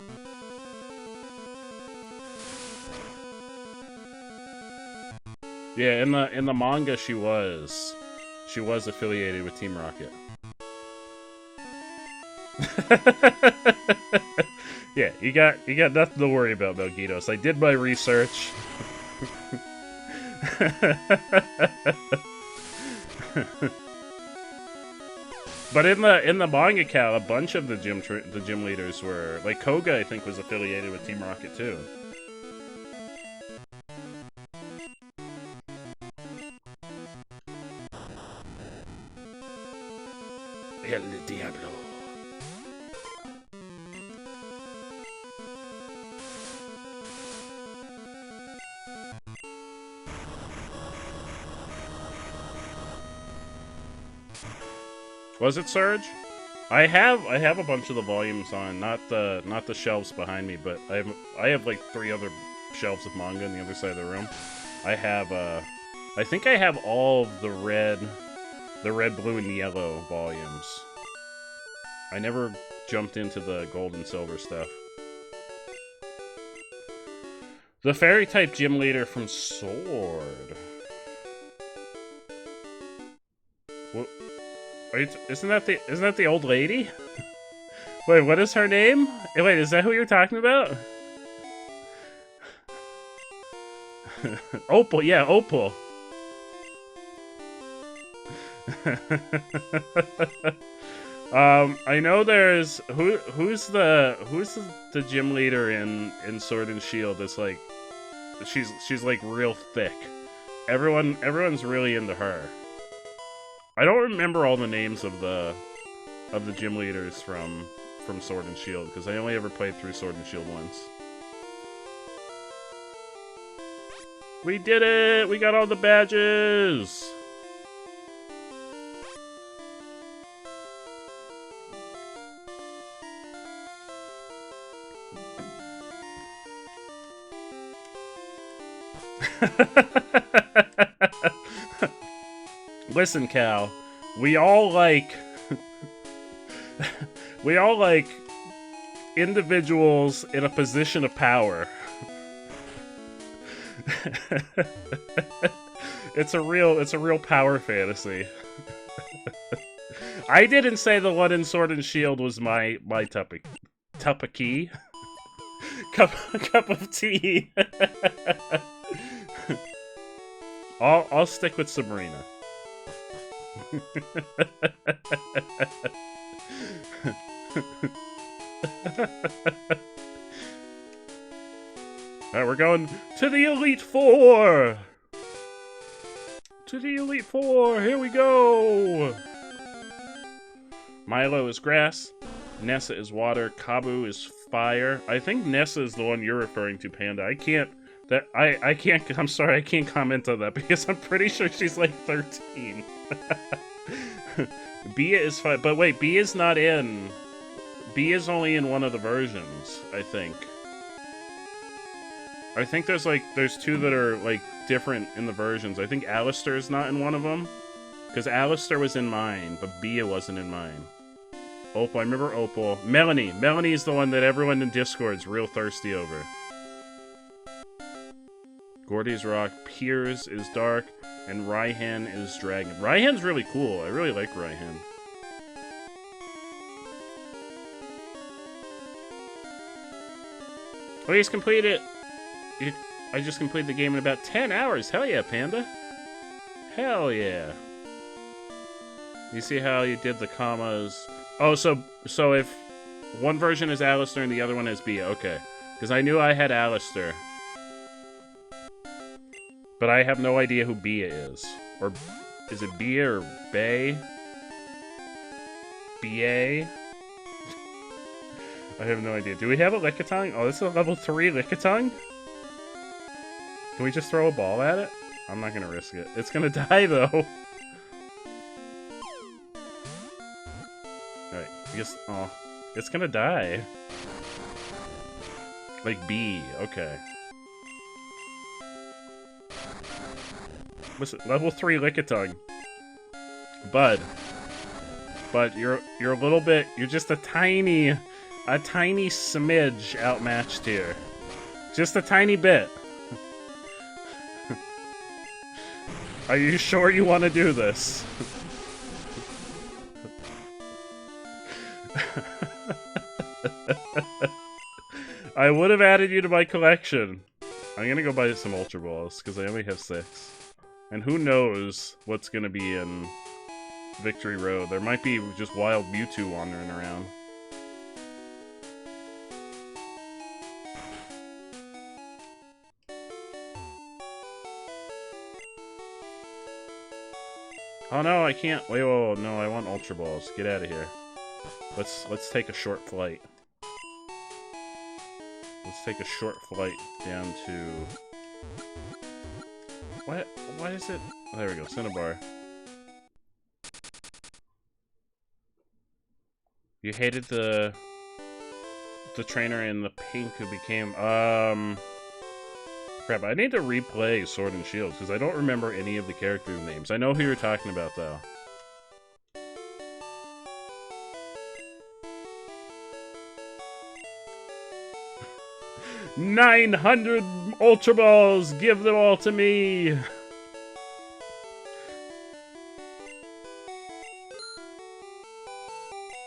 Yeah, in the manga she was affiliated with Team Rocket. Yeah, you got nothing to worry about, Melgitos. I did my research. But in the manga, Cal, a bunch of the gym leaders were like Koga. I think was affiliated with Team Rocket too. El Diablo. Was it Surge? I have a bunch of the volumes on, not the shelves behind me, but I have like 3 other shelves of manga on the other side of the room. I think I have all of the red, blue, and yellow volumes. I never jumped into the gold and silver stuff. The fairy type gym leader from Sword. What? Isn't that the old lady? Wait, what is her name? Wait, is that who you're talking about? Opal, yeah, Opal. I know there's who's the gym leader in Sword and Shield that's like she's like real thick. Everyone's really into her. I don't remember all the names of the gym leaders from Sword and Shield because I only ever played through Sword and Shield once. We did it! We got all the badges! Listen, Cal, we all like individuals in a position of power. It's a real power fantasy. I didn't say the one in Sword and Shield was my cup of tea. I'll stick with Sabrina. Alright, we're going to the Elite Four! To the Elite Four, here we go! Milo is grass, Nessa is water, Kabu is fire. I think Nessa is the one you're referring to, Panda. I can't I'm sorry, I can't comment on that because I'm pretty sure she's like 13. Bia is fine, but wait, Bia's not in. Bia's only in one of the versions, I think. I think there's 2 that are like different in the versions. I think Alistair's not in one of them because Alistair was in mine, but Bia wasn't in mine. Opal, I remember Opal. Melanie is the one that everyone in Discord's real thirsty over. Gordy's rock, Piers is dark, and Raihan is dragon. Raihan's really cool. I really like Raihan. Oh, he's completed it. I just completed the game in about 10 hours. Hell yeah, Panda. Hell yeah. You see how you did the commas? Oh, so if one version is Alistair and the other one is Bia. Okay. Because I knew I had Alistair. But I have no idea who Bia is. Or is it Bia or Bay? B.A.? I have no idea. Do we have a Lickitung? Oh, this is a level 3 Lickitung? Can we just throw a ball at it? I'm not gonna risk it. It's gonna die, though. Alright, I guess... Oh, it's gonna die. Like B, okay. what's it? Level 3 Lickitung. Bud. But you're a little bit, you're just a tiny smidge outmatched here. Just a tiny bit. Are you sure you want to do this? I would have added you to my collection. I'm gonna go buy some Ultra Balls, because I only have 6. And who knows what's gonna be in Victory Road. There might be just wild Mewtwo wandering around. Oh no, I can't. Wait, whoa, no, I want Ultra Balls. Get out of here. Let's take a short flight. Let's take a short flight down to... What is it? Oh, there we go, Cinnabar. You hated the trainer in the pink who became, crap, I need to replay Sword and Shield, because I don't remember any of the characters' names. I know who you're talking about, though. 900 Ultra Balls! Give them all to me!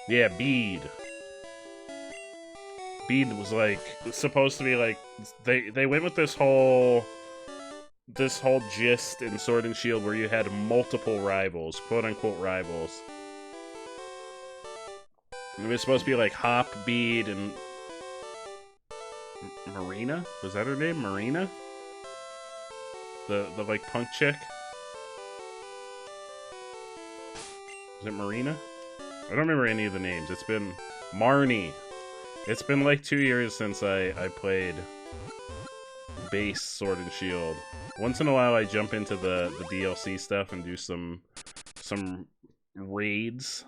Yeah, Bead. Bead was like supposed to be like they went with this whole gist in Sword and Shield where you had multiple rivals, quote unquote rivals. It was supposed to be like Hop, Bead, and Marina? Was that her name? Marina? The like punk chick? Is it Marina? I don't remember any of the names. It's been Marnie. It's been like 2 years since I played base Sword and Shield. Once in a while I jump into the DLC stuff and do some raids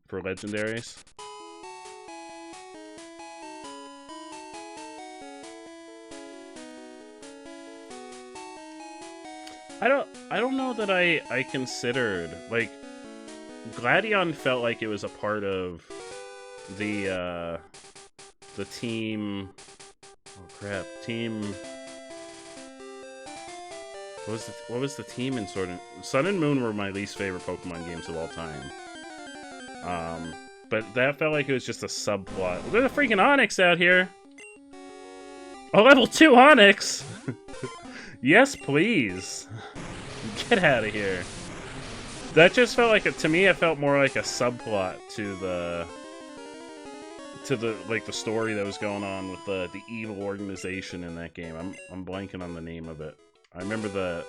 for legendaries. I don't know that I considered, like, Gladion felt like it was a part of the team. Oh crap! Team. What was the team in Sun and Moon were my least favorite Pokemon games of all time. But that felt like it was just a subplot. There's a freaking Onix out here. A level 2 Onix. Yes, please. Get out of here. That just felt like to me. It felt more like a subplot to the like the story that was going on with the evil organization in that game. I'm blanking on the name of it. I remember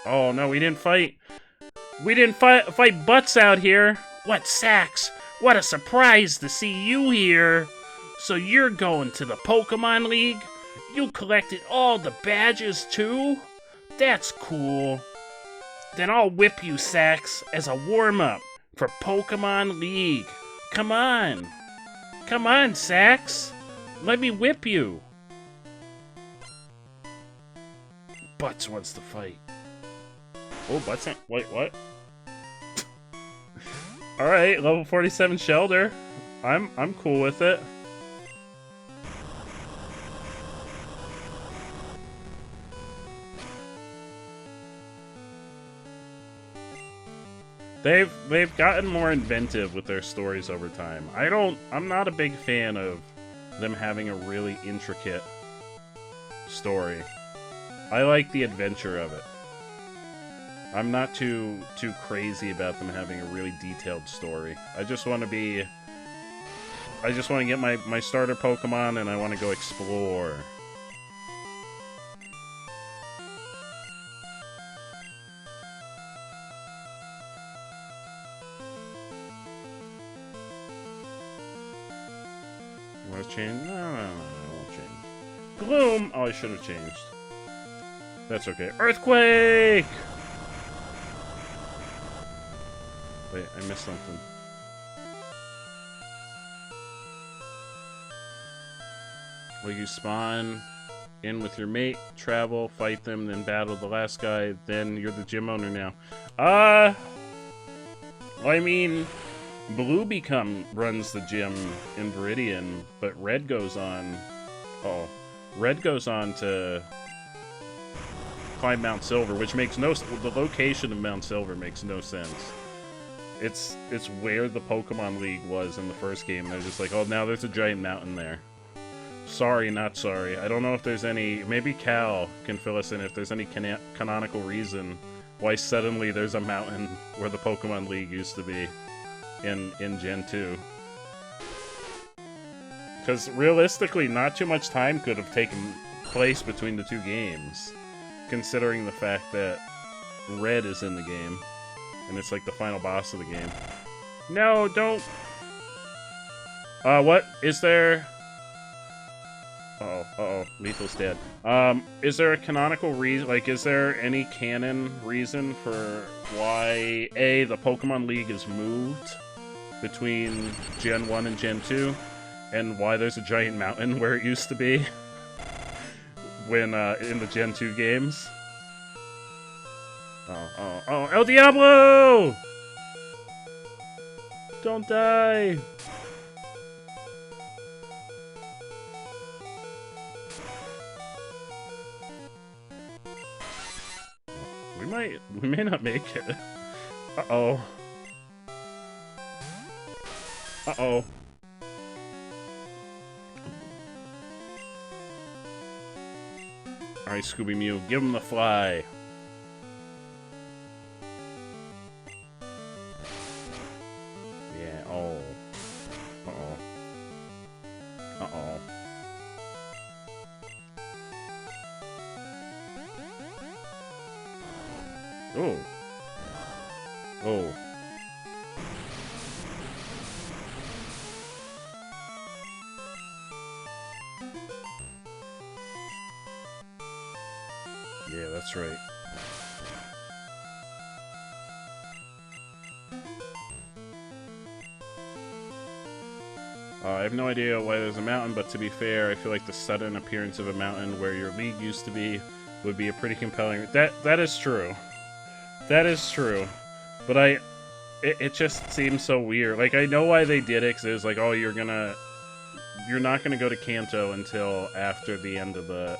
oh no, we didn't fight. We didn't fight butts out here. What, Sax? What a surprise to see you here. So you're going to the Pokemon League? You collected all the badges too? That's cool. Then I'll whip you, Sax, as a warm-up for Pokemon League. Come on. Come on, Sax. Let me whip you. Butts wants to fight. Oh, Butts... Wait, what? Alright, level 47 Shelter. I'm cool with it. They've gotten more inventive with their stories over time. I'm not a big fan of them having a really intricate story. I like the adventure of it. I'm not too crazy about them having a really detailed story. I just want to get my starter Pokemon and I want to go explore. Change? No, I won't change. Gloom! Oh, I should have changed. That's okay. Earthquake! Wait, I missed something. Will you spawn in with your mate, travel, fight them, then battle the last guy, then you're the gym owner now. I mean, Blue runs the gym in Viridian, but Red goes on... Oh, Red goes on to climb Mount Silver, which makes no... The location of Mount Silver makes no sense. It's where the Pokemon League was in the first game. They're just like, oh, now there's a giant mountain there. Sorry, not sorry. I don't know if there's any... Maybe Cal can fill us in if there's any canonical reason why suddenly there's a mountain where the Pokemon League used to be in Gen 2. Because realistically, not too much time could have taken place between the two games, considering the fact that Red is in the game, and it's like the final boss of the game. No, don't... what? Is there... Uh-oh, Lethal's dead. Is there a canonical reason, like, is there any canon reason for why, A, the Pokemon League is moved between Gen 1 and Gen 2, and why there's a giant mountain where it used to be when, in the Gen 2 games? Oh, El Diablo! Don't die! We may not make it. Uh-oh. Uh-oh. Alright, Scooby Mew, give him the fly. Yeah, oh. Uh-oh. Uh-oh. Oh. Oh. Yeah, that's right. I have no idea why there's a mountain, but to be fair, I feel like the sudden appearance of a mountain where your league used to be would be a pretty compelling... That is true. That is true. But it just seems so weird. Like, I know why they did it, because it was like, oh, you're not gonna go to Kanto until after the end of the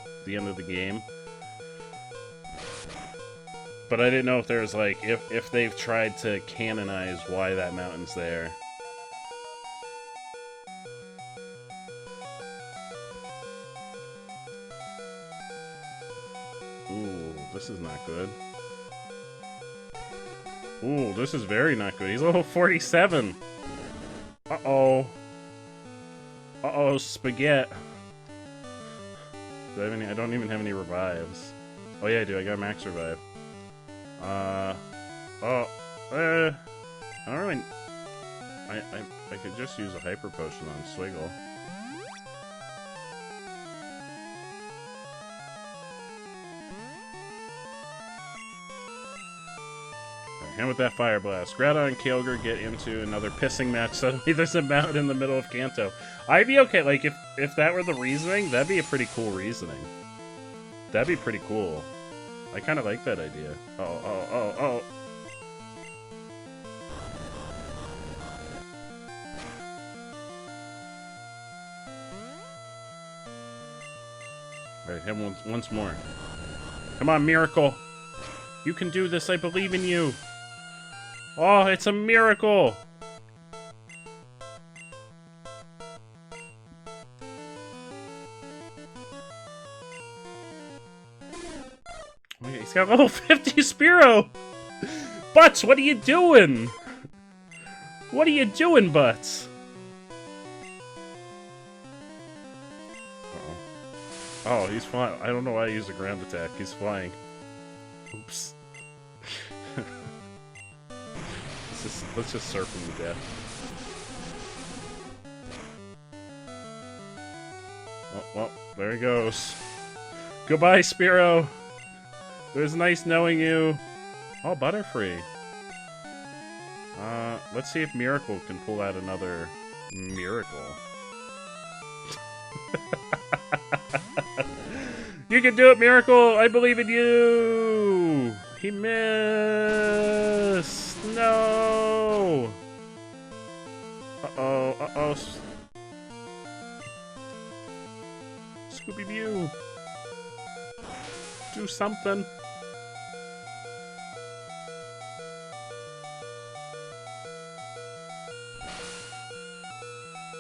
game. But I didn't know if there was, like, if they've tried to canonize why that mountain's there. Ooh, this is not good. Ooh, this is very not good. He's level 47. Uh-oh. Uh-oh, spaghetti. Do I have any? I don't even have any revives. Oh yeah, I do. I got max revive. I don't really... I could just use a hyper potion on Swiggle. And with that Fire Blast, Greta and Kyogre get into another pissing match. Suddenly there's a mountain in the middle of Kanto. I'd be okay, like, if that were the reasoning, that'd be a pretty cool reasoning. That'd be pretty cool. I kind of like that idea. Oh. Alright, hit him once more. Come on, Miracle! You can do this, I believe in you! Oh, it's a miracle! Oh, yeah, he's got level 50 Spearow! Butts, what are you doing? What are you doing, Butts? Uh-oh. Oh, he's flying. I don't know why I used a ground attack. He's flying. Oops. Let's just surf him to death. Oh, well, there he goes. Goodbye, Spearow. It was nice knowing you. Oh, Butterfree. Let's see if Miracle can pull out another miracle. You can do it, Miracle! I believe in you! He missed! No! Uh-oh, uh-oh. Scooby-Doo! Do something.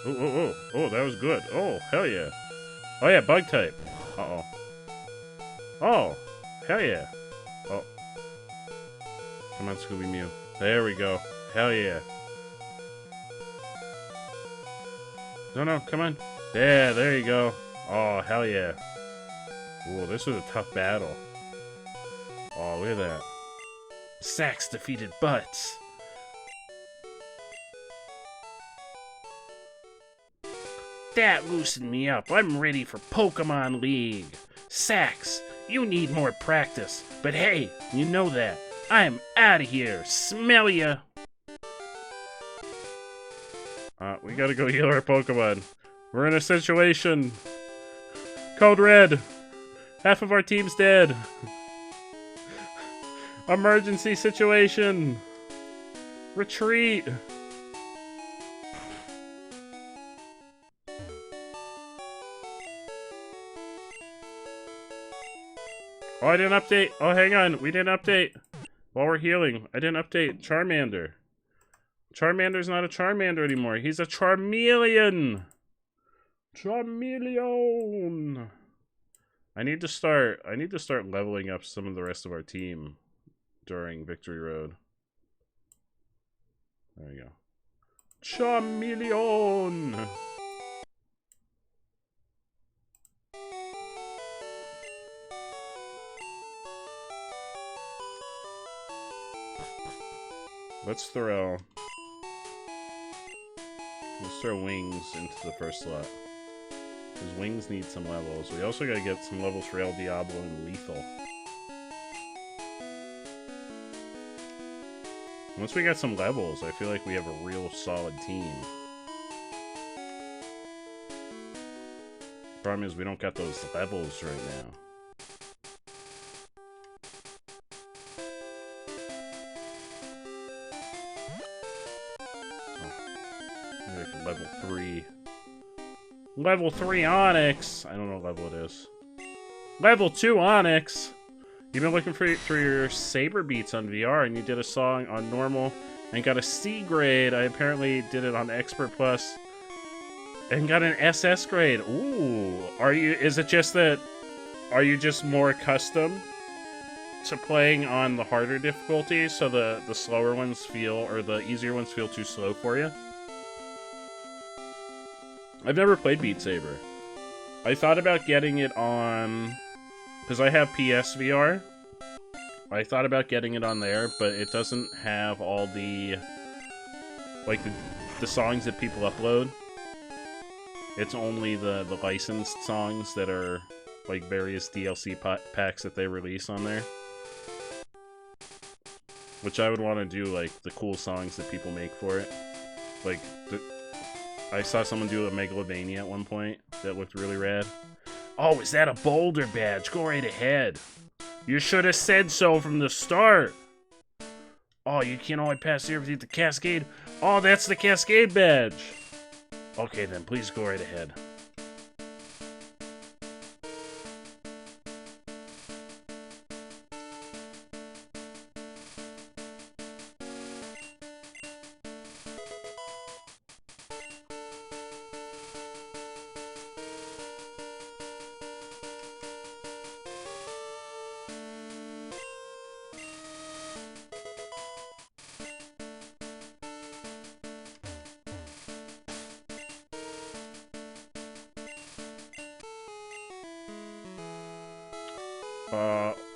Oh, that was good. Oh, hell yeah. Oh yeah, bug type. Uh-oh. Oh, hell yeah. Oh. Come on, Scooby-Mew. There we go. Hell yeah. No, come on. There you go. Oh, hell yeah. Ooh, this was a tough battle. Oh, look at that. Sax defeated Butts. That loosened me up. I'm ready for Pokemon League. Sax, you need more practice. But hey, you know that. I'm out of here. Smell ya. We gotta go heal our Pokemon. We're in a situation. Code Red. Half of our team's dead. Emergency situation. Retreat. Oh, I didn't update. Oh, hang on. We didn't update. While we're healing, I didn't update Charmander. Charmander's not a Charmander anymore. He's a Charmeleon. Charmeleon. I need to start leveling up some of the rest of our team during Victory Road. There we go. Charmeleon. Let's throw Wings into the first slot. Because Wings need some levels. We also gotta get some levels for El Diablo and Lethal. Once we got some levels, I feel like we have a real solid team. Problem is we don't got those levels right now. Level 3. Level 3 Onyx! I don't know what level it is. Level 2 Onyx! You've been looking for your Saber beats on VR, and you did a song on normal and got a C grade. I apparently did it on Expert Plus and got an SS grade. Ooh. Are you just more accustomed to playing on the harder difficulty, so the slower ones feel, or the easier ones feel too slow for you? I've never played Beat Saber. I thought about getting it on, because I have PSVR. I thought about getting it on there, but it doesn't have all the, like, the songs that people upload. It's only the licensed songs that are, like, various DLC packs that they release on there. Which I would want to do, like, the cool songs that people make for it. Like, I saw someone do a Megalovania at one point that looked really rad. Oh, is that a Boulder badge? Go right ahead. You should have said so from the start. Oh, you can only pass here with the Cascade. Oh, that's the Cascade badge. Okay, then please go right ahead.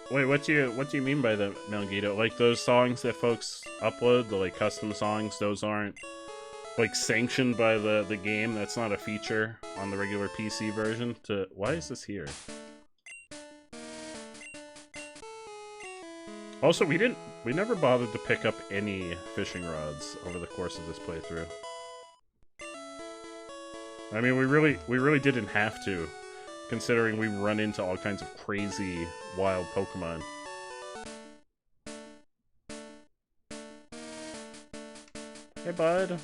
Wait, what do you mean by that, Melgito? Like, those songs that folks upload, the, like, custom songs, those aren't, like, sanctioned by the game? That's not a feature on the regular PC version to... Why is this here? Also, we never bothered to pick up any fishing rods over the course of this playthrough. I mean, we really didn't have to, considering we run into all kinds of crazy, wild Pokemon. Hey, bud.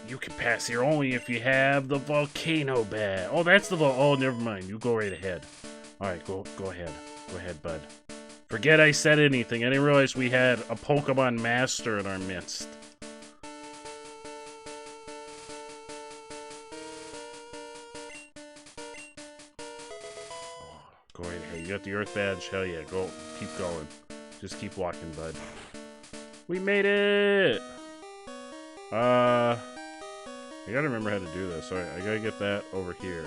You can pass here only if you have the volcano bat. Oh, that's the oh, never mind. You go right ahead. Alright, go ahead. Go ahead, bud. Forget I said anything. I didn't realize we had a Pokemon Master in our midst. Oh, go right ahead. You got the Earth Badge. Hell yeah. Go. Keep going. Just keep walking, bud. We made it! I gotta remember how to do this. Alright, I gotta get that over here.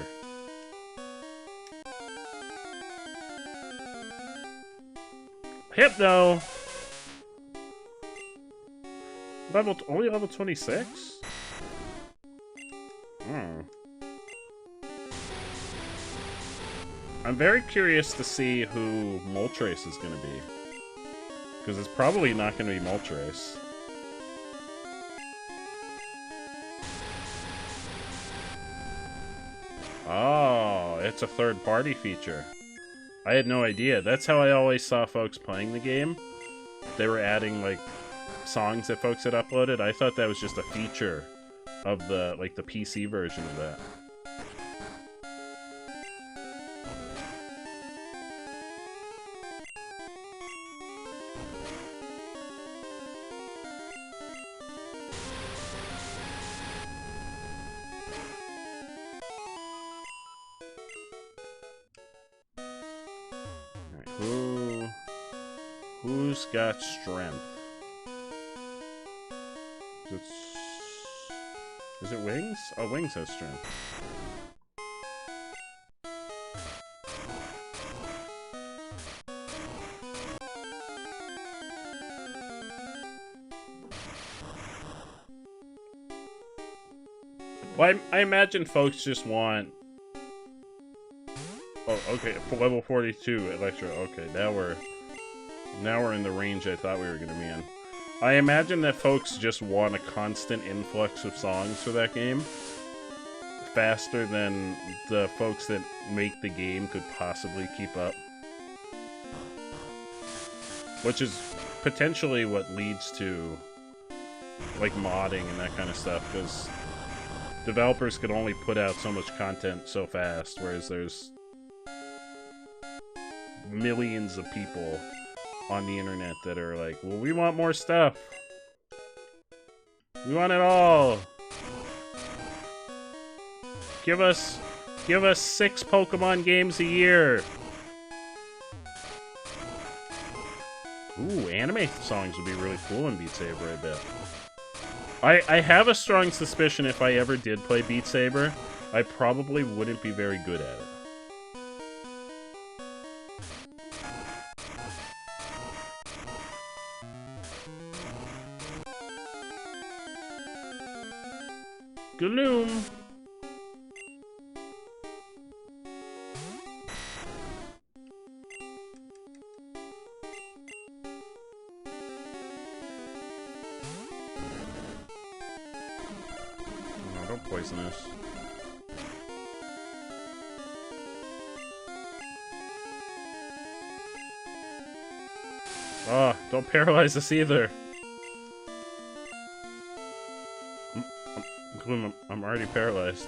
Hypno! Only level 26? I'm very curious to see who Moltres is gonna be. Because it's probably not gonna be Moltres. Oh, it's a third-party feature. I had no idea. That's how I always saw folks playing the game. They were adding, like, songs that folks had uploaded. I thought that was just a feature of the, like, the PC version of that. Who's got strength? Is it Wings? Oh, Wings has strength. Well, I imagine folks just want... Oh, okay, for level 42 Electro. Okay, now we're in the range I thought we were going to be in. I imagine that folks just want a constant influx of songs for that game. Faster than the folks that make the game could possibly keep up. Which is potentially what leads to, like, modding and that kind of stuff, because developers can only put out so much content so fast, whereas there's millions of people on the internet that are like, well, we want more stuff. We want it all. Give us 6 Pokemon games a year. Ooh, anime songs would be really cool in Beat Saber, I bet. I have a strong suspicion if I ever did play Beat Saber, I probably wouldn't be very good at it. Gloom. No, don't poison us. Oh, don't paralyze us either. I'm already paralyzed.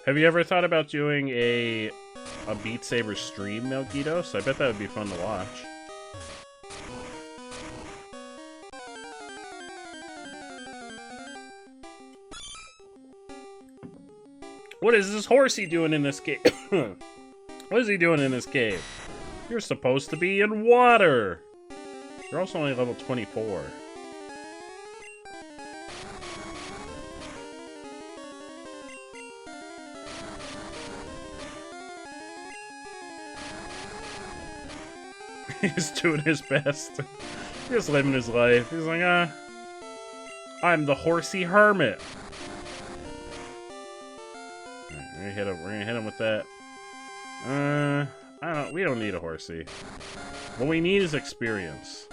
Have you ever thought about doing a Beat Saber stream, Melgitos? I bet that would be fun to watch. What is this horsey doing in this cave? What is he doing in this cave? You're supposed to be in water! You're also only level 24. He's doing his best. He's living his life. He's like, I'm the horsey hermit. Alright, we're gonna hit him with that. We don't need a horsey. What we need is experience.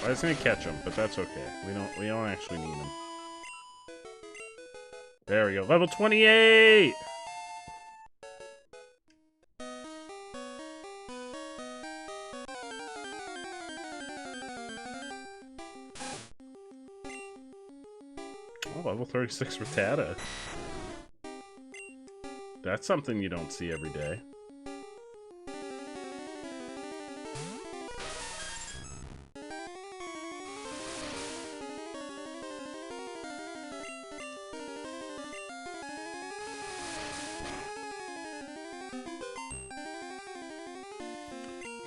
I was gonna catch him, but that's okay. We don't actually need him. There we go. Level 28! Oh, level 36 Rattata. That's something you don't see every day.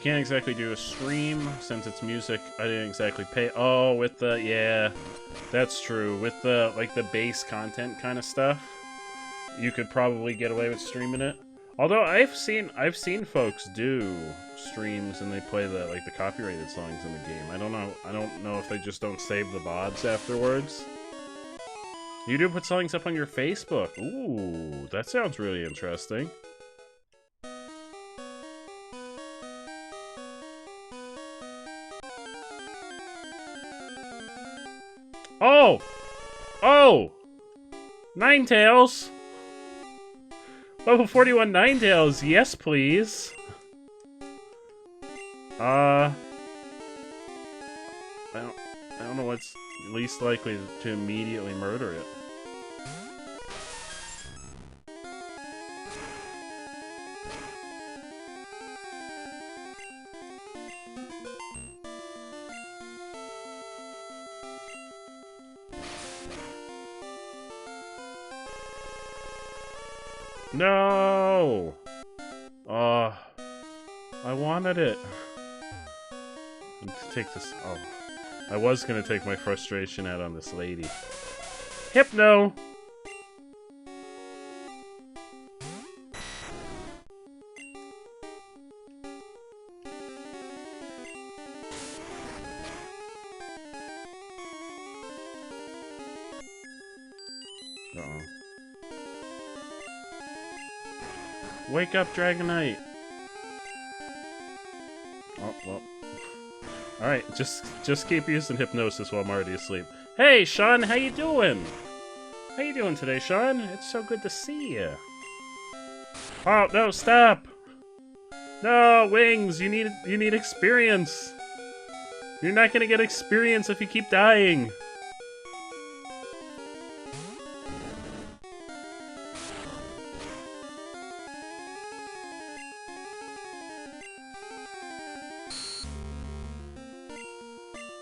Can't exactly do a stream since it's music. I didn't exactly pay. Oh, with the, yeah, that's true. With the, like, the base content kind of stuff, you could probably get away with streaming it. Although I've seen folks do streams and they play the, like, the copyrighted songs in the game. I don't know if they just don't save the VODs afterwards. You do put songs up on your Facebook. Ooh, that sounds really interesting. Oh! Oh! Ninetales! Level 41 Ninetales, yes please! I don't know what's least likely to immediately murder it. No! I wanted it. I'm gonna take this. Oh, I was gonna take my frustration out on this lady. Hypno! Uh-oh. Wake up, Dragonite! Oh, well. Alright, just keep using hypnosis while I'm already asleep. Hey, Sean, how you doing? How you doing today, Sean? It's so good to see you. Oh, no, stop! No, Wings, you need experience! You're not gonna get experience if you keep dying!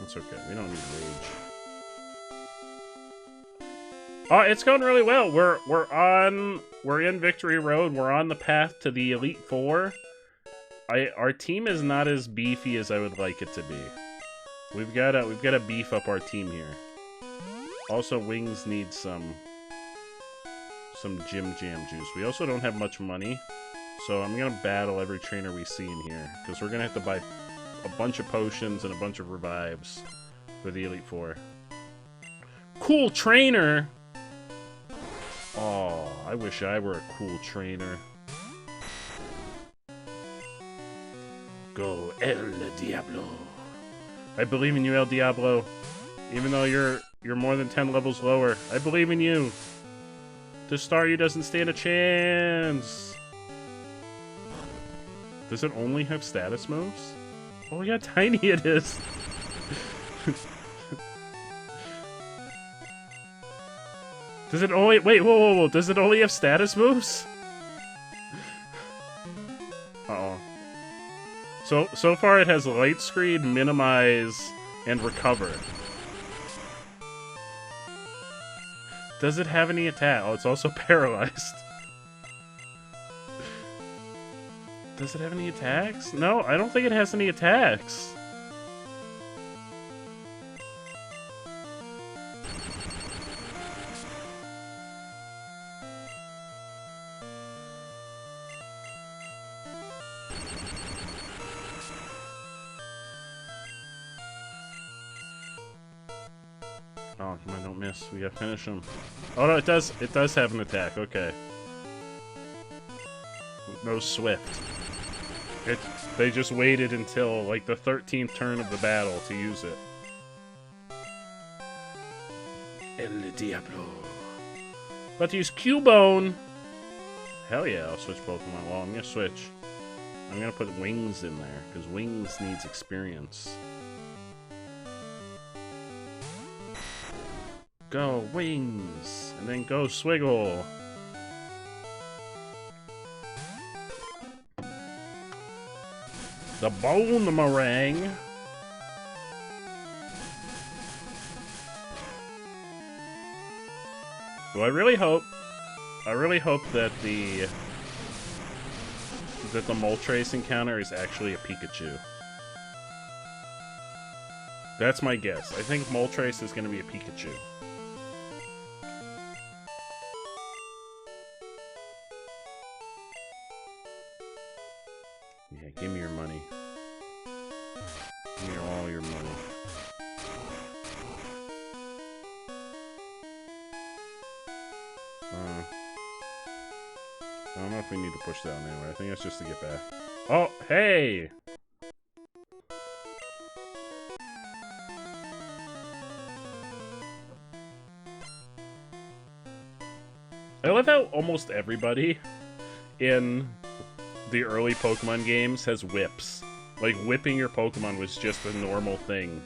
It's okay. We don't need rage. Oh, it's going really well. We're in Victory Road. We're on the path to the Elite Four. Our team is not as beefy as I would like it to be. We've got to beef up our team here. Also, Wings needs some Gym Jam juice. We also don't have much money, so I'm gonna battle every trainer we see in here because we're gonna have to buy a bunch of potions and a bunch of revives for the Elite Four. Cool trainer! Oh, I wish I were a cool trainer. Go, El Diablo. I believe in you, El Diablo. Even though you're more than 10 levels lower. I believe in you. The Staryu doesn't stand a chance. Does it only have status moves? Oh, look how tiny it is. Does it only... Wait, whoa. Does it only have status moves? Uh-oh. So far it has Light Screen, Minimize, and Recover. Does it have any attack? Oh, it's also paralyzed. Does it have any attacks? No, I don't think it has any attacks. Oh, come on, don't miss. We gotta finish him. Oh no, it does have an attack, okay. No Swift. They just waited until, like, the 13th turn of the battle to use it. El Diablo. About to use Cubone. Hell yeah, I'll switch Pokemon. Well, I'm gonna switch. I'm gonna put Wings in there, because Wings needs experience. Go Wings! And then go Swiggle! The Bone Meringue! Well, I really hope that the Moltres encounter is actually a Pikachu. That's my guess. I think Moltres is going to be a Pikachu. Yeah, give me your money. Give me all your money. I don't know if we need to push that one anyway. I think that's just to get back. Oh, hey! I love how almost everybody in the early Pokemon games has whips. Like, whipping your Pokemon was just a normal thing.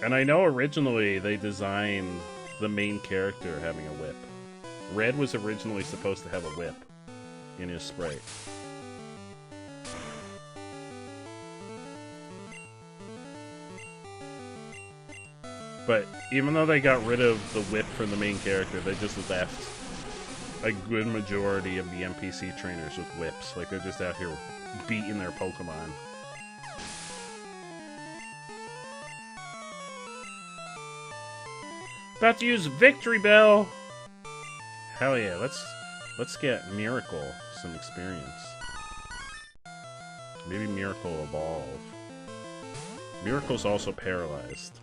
And I know originally they designed the main character having a whip. Red was originally supposed to have a whip in his sprite. But even though they got rid of the whip from the main character, they just left a good majority of the NPC trainers with whips. Like, they're just out here beating their Pokemon. About to use Victory Bell! Hell yeah, let's get Miracle some experience. Maybe Miracle evolve. Miracle's also paralyzed.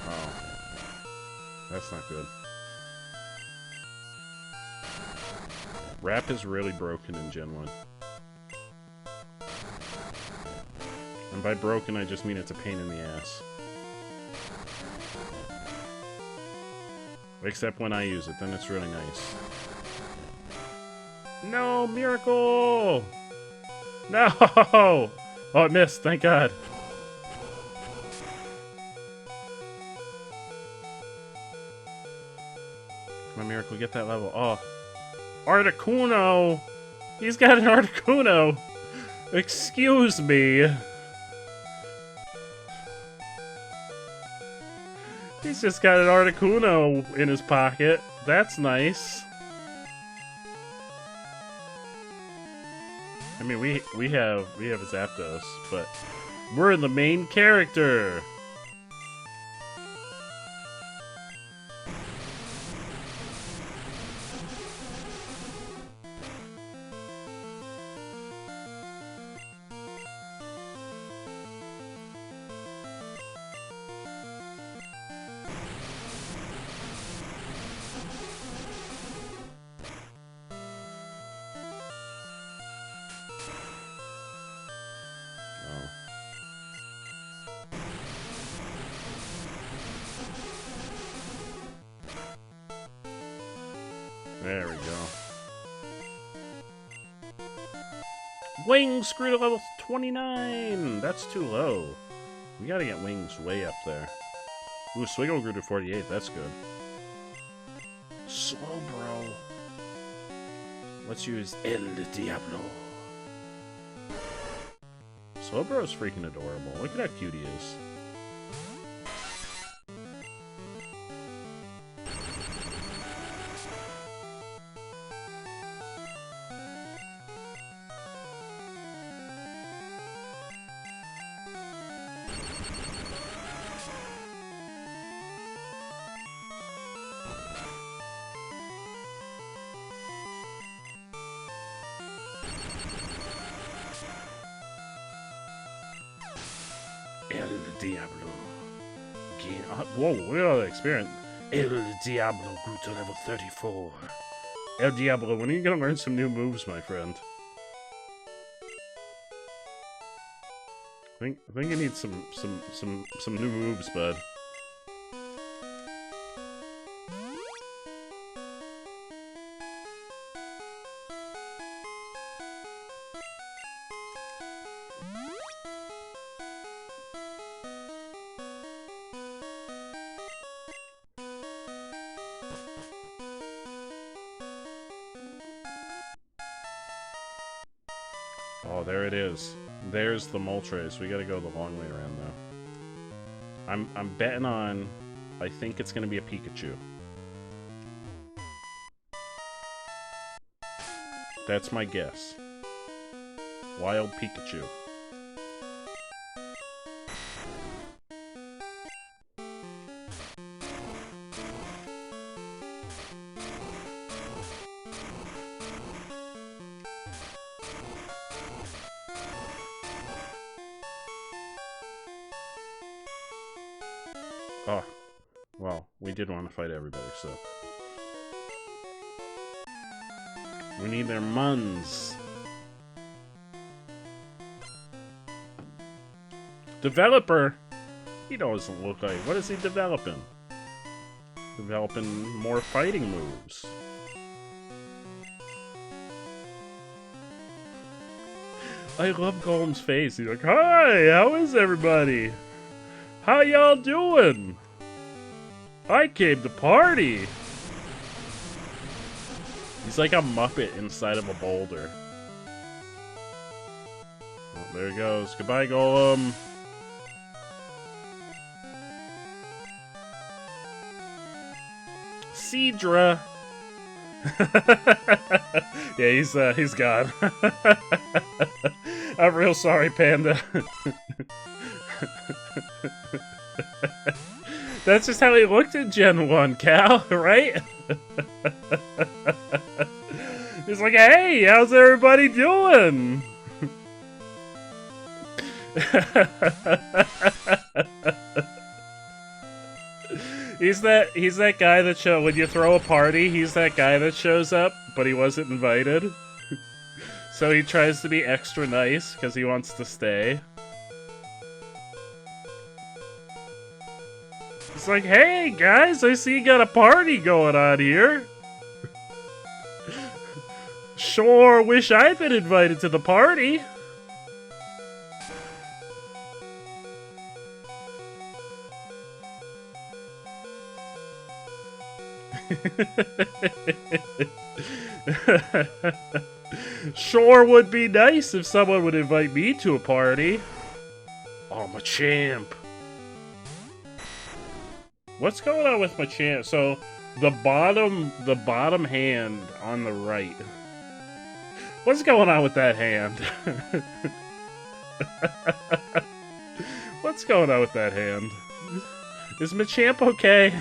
Oh. That's not good. Wrap is really broken in Gen 1. And by broken, I just mean it's a pain in the ass. Except when I use it, then it's really nice. No, Miracle! No! Oh, it missed, thank God. Come on, Miracle, get that level. Oh. Articuno! He's got an Articuno! Excuse me! He's just got an Articuno in his pocket. That's nice. I mean, we have Zapdos, but we're the main character! There we go. Wings grew to level 29! That's too low. We gotta get Wings way up there. Ooh, Swiggle grew to 48. That's good. Slowbro. Let's use El Diablo. Slowbro's freaking adorable. Look at how cute he is. El Diablo. Gain. Whoa, look at all that experience. El Diablo grew to level 34. El Diablo, when are you gonna learn some new moves, my friend? I think you need some new moves, bud. Oh, there it is. There's the Moltres. We gotta go the long way around, though. I'm betting on... I think it's gonna be a Pikachu. That's my guess. Wild Pikachu. Oh, well, we did want to fight everybody, so... We need their muns. Developer? He doesn't look like... What is he developing? Developing more fighting moves. I love Golem's face. He's like, hi, how is everybody? How y'all doing? I came to party. He's like a Muppet inside of a boulder. Oh, there he goes. Goodbye, Golem. Seadra. Yeah, he's gone. I'm real sorry, Panda. That's just how he looked in Gen 1, Cal, right? He's like, hey, how's everybody doing? He's that guy that when you throw a party, he's that guy that shows up, but he wasn't invited. So he tries to be extra nice because he wants to stay. It's like, hey guys, I see you got a party going on here. Sure wish I'd been invited to the party. Sure would be nice if someone would invite me to a party. Oh, I'm a champ. What's going on with my champ? So the bottom hand on the right. What's going on with that hand? What's going on with that hand? Is Machamp okay?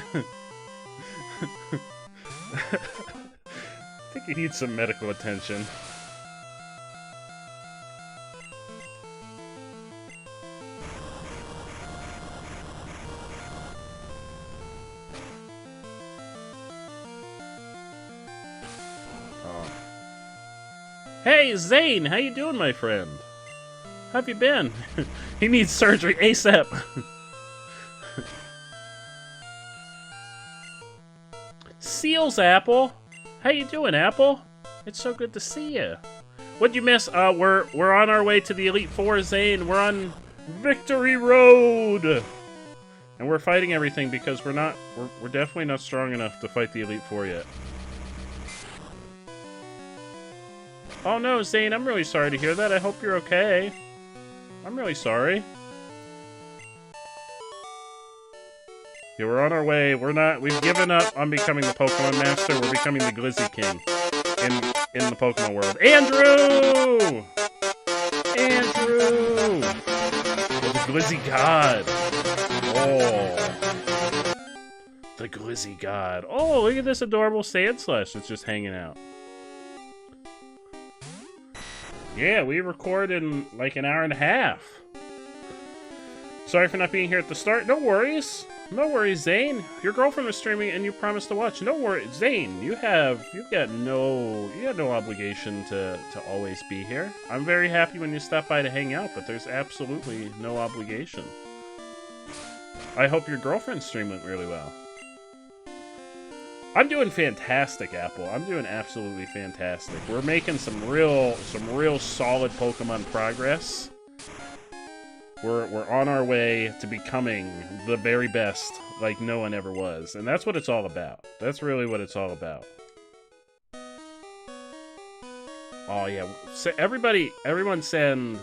I think he needs some medical attention. Hey, Zane! How you doing, my friend? How have you been? He needs surgery ASAP! Seals, Apple! How you doing, Apple? It's so good to see you. What'd you miss? We're on our way to the Elite Four, Zane. We're on Victory Road! And we're fighting everything because we're definitely not strong enough to fight the Elite Four yet. Oh no, Zane, I'm really sorry to hear that. I hope you're okay. I'm really sorry. Yeah, we're on our way. We've given up on becoming the Pokemon Master. We're becoming the Glizzy King in the Pokemon world. Andrew! Andrew! Oh, the Glizzy God. Oh. The Glizzy God. Oh, look at this adorable Sandslash that's just hanging out. Yeah, we record in like an hour and a half. Sorry for not being here at the start. No worries. No worries, Zane. Your girlfriend was streaming and you promised to watch. No worries, Zane. You've got no obligation to always be here. I'm very happy when you stop by to hang out, but there's absolutely no obligation. I hope your girlfriend's stream went really well. I'm doing fantastic, Apple. I'm doing absolutely fantastic. We're making some real solid Pokemon progress. We're on our way to becoming the very best, like no one ever was. And that's what it's all about. That's really what it's all about. Oh yeah, so everyone send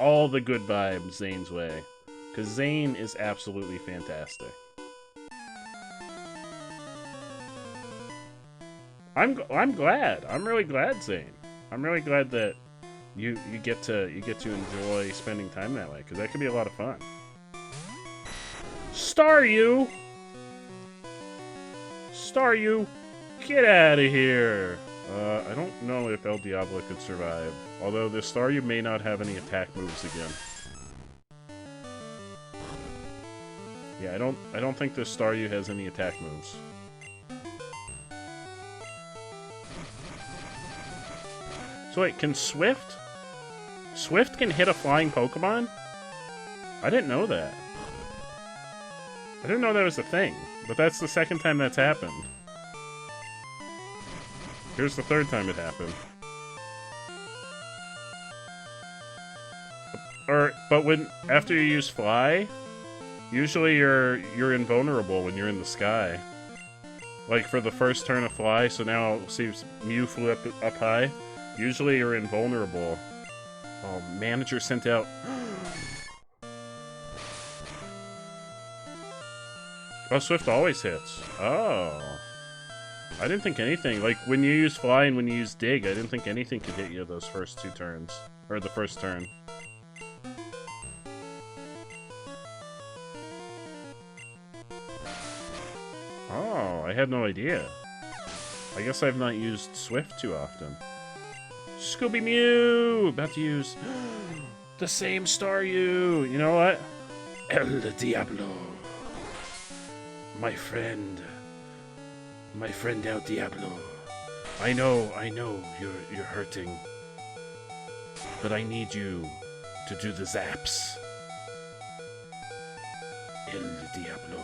all the good vibes Zane's way. Because Zane is absolutely fantastic. I'm glad. I'm really glad, Zane. I'm really glad that you get to enjoy spending time that way, because that could be a lot of fun. Staryu, get out of here. I don't know if El Diablo could survive, although the Staryu may not have any attack moves again. Yeah, I don't think this Staryu has any attack moves. So wait, can Swift can hit a flying Pokemon? I didn't know that. I didn't know that was a thing, but that's the second time that's happened. Here's the third time it happened. But after you use Fly, usually you're invulnerable when you're in the sky. Like for the first turn of Fly, so now see Mew flew up high. Usually you're invulnerable. Oh, manager sent out. Oh, Swift always hits. Oh. I didn't think anything. Like when you use Fly and when you use Dig, I didn't think anything could hit you those first two turns. Or the first turn. Oh, I had no idea. I guess I've not used Swift too often. Scooby Mew! About to use the same Staryu. You know what? El Diablo. My friend El Diablo. I know you're hurting. But I need you to do the zaps. El Diablo.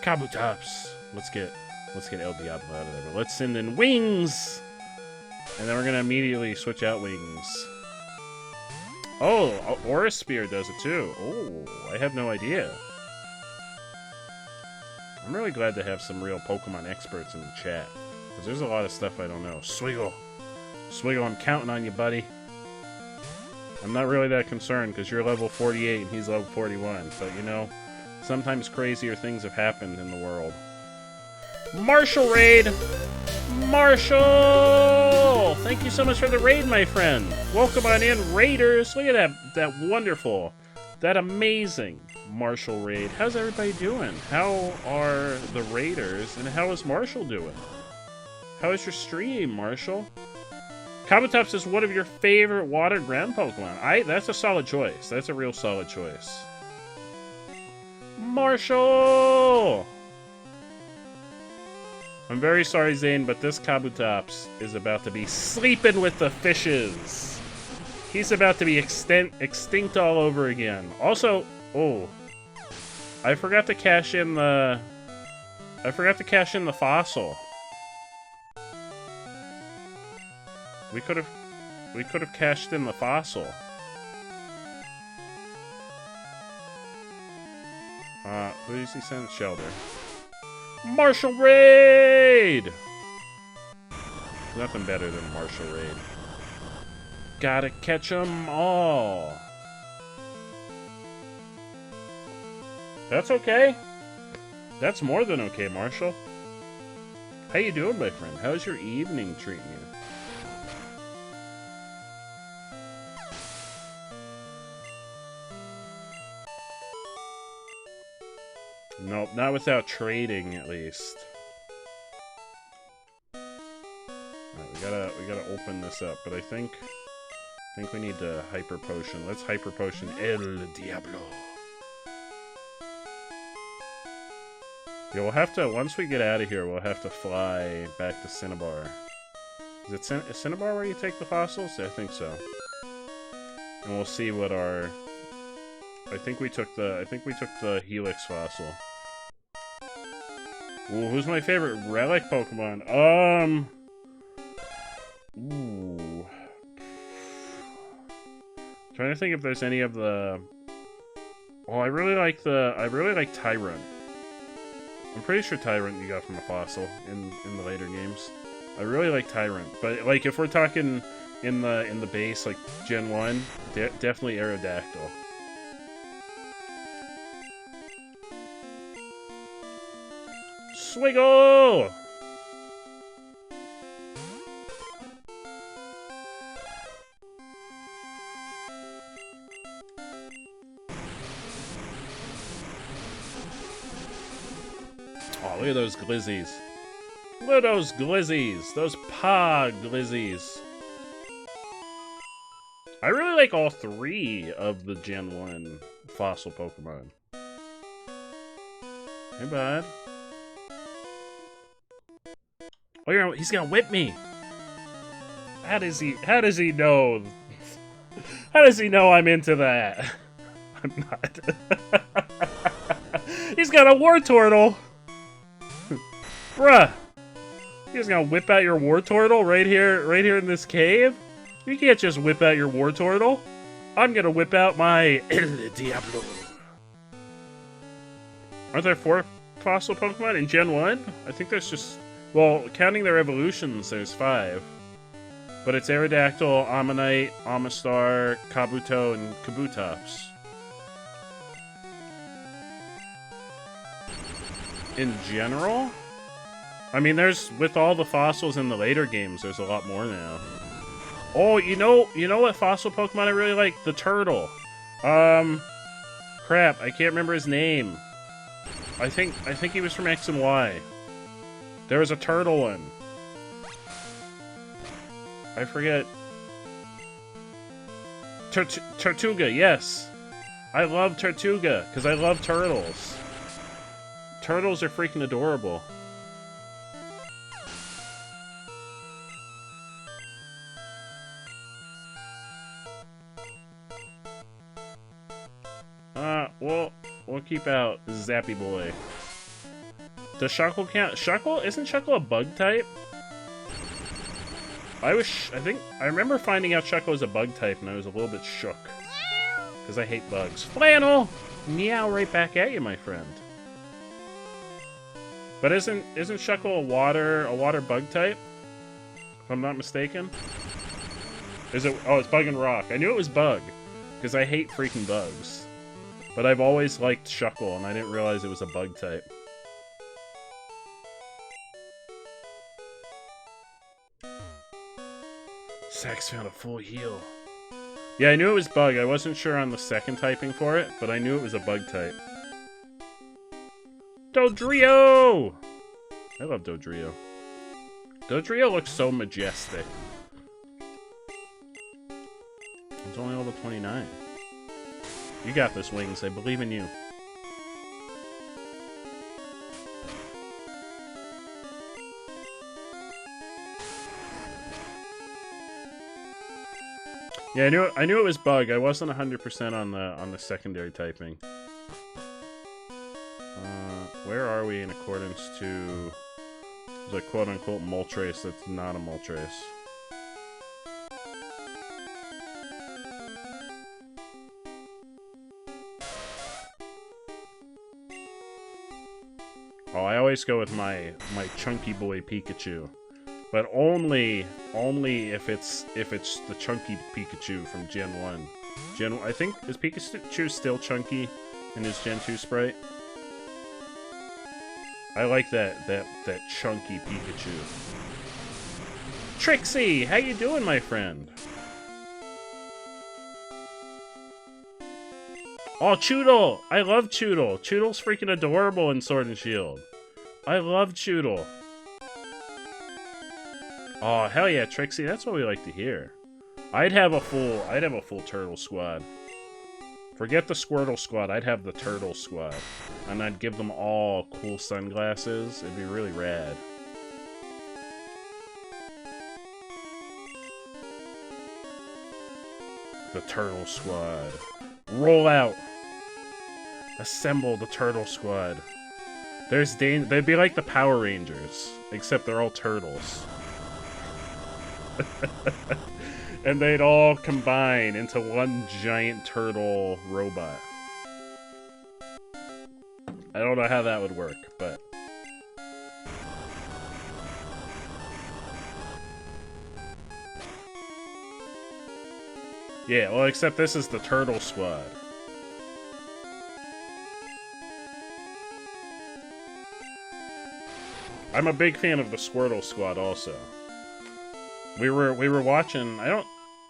Kabutops. Let's get El Diablo out of there. But let's send in Wings! And then we're gonna immediately switch out Wings. Oh, Aura Spear does it too. Oh, I had no idea. I'm really glad to have some real Pokemon experts in the chat. Because there's a lot of stuff I don't know. Swiggle, I'm counting on you, buddy. I'm not really that concerned because you're level 48 and he's level 41. But you know, sometimes crazier things have happened in the world. Marshall raid! Marshall! Thank you so much for the raid, my friend. Welcome on in, Raiders. Look at that wonderful, that amazing Marshall raid. How's everybody doing? How are the Raiders, and how is Marshall doing? How is your stream, Marshall? Kabutops is one of your favorite water ground Pokemon. That's a solid choice. That's a real solid choice. Marshall! I'm very sorry, Zane, but this Kabutops is about to be sleeping with the fishes. He's about to be extinct all over again. Also, oh, I forgot to cash in the fossil. We could have cashed in the fossil. Who does he send? Shelter. Marshall raid! Nothing better than Marshall raid. Gotta catch 'em all. That's okay. That's more than okay, Marshall. How you doing, my friend? How's your evening treating you? Nope, not without trading, at least. Alright, we gotta open this up, but I think think we need to hyper potion. Let's hyper potion El Diablo. Yeah, we'll have to, once we get out of here, we'll have to fly back to Cinnabar. Is Cinnabar where you take the fossils? I think so. And we'll see what our... I think we took the Helix fossil. Ooh, who's my favorite relic Pokemon? Ooh. Trying to think if there's any of the... Oh, I really like Tyrant. I'm pretty sure Tyrant you got from a fossil in the later games. I really like Tyrant, but like if we're talking in the base, like Gen 1, definitely Aerodactyl. Swiggle! Oh, look at those glizzies. Look at those glizzies. Those pog glizzies. I really like all three of the Gen 1 fossil Pokemon. Hey, bud. Oh, he's gonna whip me. How does he know? How does he know I'm into that? I'm not. He's got a Wartortle. Bruh. You guys gonna whip out your Wartortle right here in this cave? You can't just whip out your Wartortle. I'm gonna whip out my El Diablo. Aren't there 4 fossil Pokemon in Gen 1? I think there's just... Well, counting their evolutions, there's 5. But it's Aerodactyl, Ammonite, Amistar, Kabuto, and Kabutops. In general? I mean, with all the fossils in the later games, there's a lot more now. Oh, you know what fossil Pokemon I really like? The turtle. Crap, I can't remember his name. I think he was from X and Y. There was a turtle one. I forget. Tortuga, yes. I love Tortuga, because I love turtles. Turtles are freaking adorable. We'll keep out Zappy Boy. Does Shuckle count? Isn't Shuckle a bug type? I remember finding out Shuckle was a bug type and I was a little bit shook. Because I hate bugs. Flannel! Meow right back at you, my friend. But isn't Shuckle a water bug type? If I'm not mistaken? Is it? Oh, it's bug and rock. I knew it was bug. Because I hate freaking bugs. But I've always liked Shuckle and I didn't realize it was a bug type. Sax found a full heal. Yeah, I knew it was bug. I wasn't sure on the second typing for it, but I knew it was a bug type. Dodrio! I love Dodrio. Dodrio looks so majestic. It's only level 29. You got this, Wings. I believe in you. Yeah, I knew it was bug. I wasn't 100% on the secondary typing. Where are we in accordance to the quote-unquote Moltres that's not a Moltres? Oh, I always go with my chunky boy Pikachu. But only if it's the chunky Pikachu from Gen 1. I think, is Pikachu still chunky in his Gen 2 sprite? I like that chunky Pikachu. Trixie, how you doing, my friend? Oh, Choodle! I love Choodle. Choodle's freaking adorable in Sword and Shield. I love Choodle. Oh, hell yeah, Trixie. That's what we like to hear. I'd have a full turtle squad. Forget the Squirtle squad, I'd have the turtle squad. And I'd give them all cool sunglasses. It'd be really rad. The turtle squad. Roll out. Assemble the turtle squad. They'd be like the Power Rangers, except they're all turtles. And they'd all combine into one giant turtle robot. I don't know how that would work, but... Yeah, well, except this is the Turtle Squad. I'm a big fan of the Squirtle Squad also. We were watching.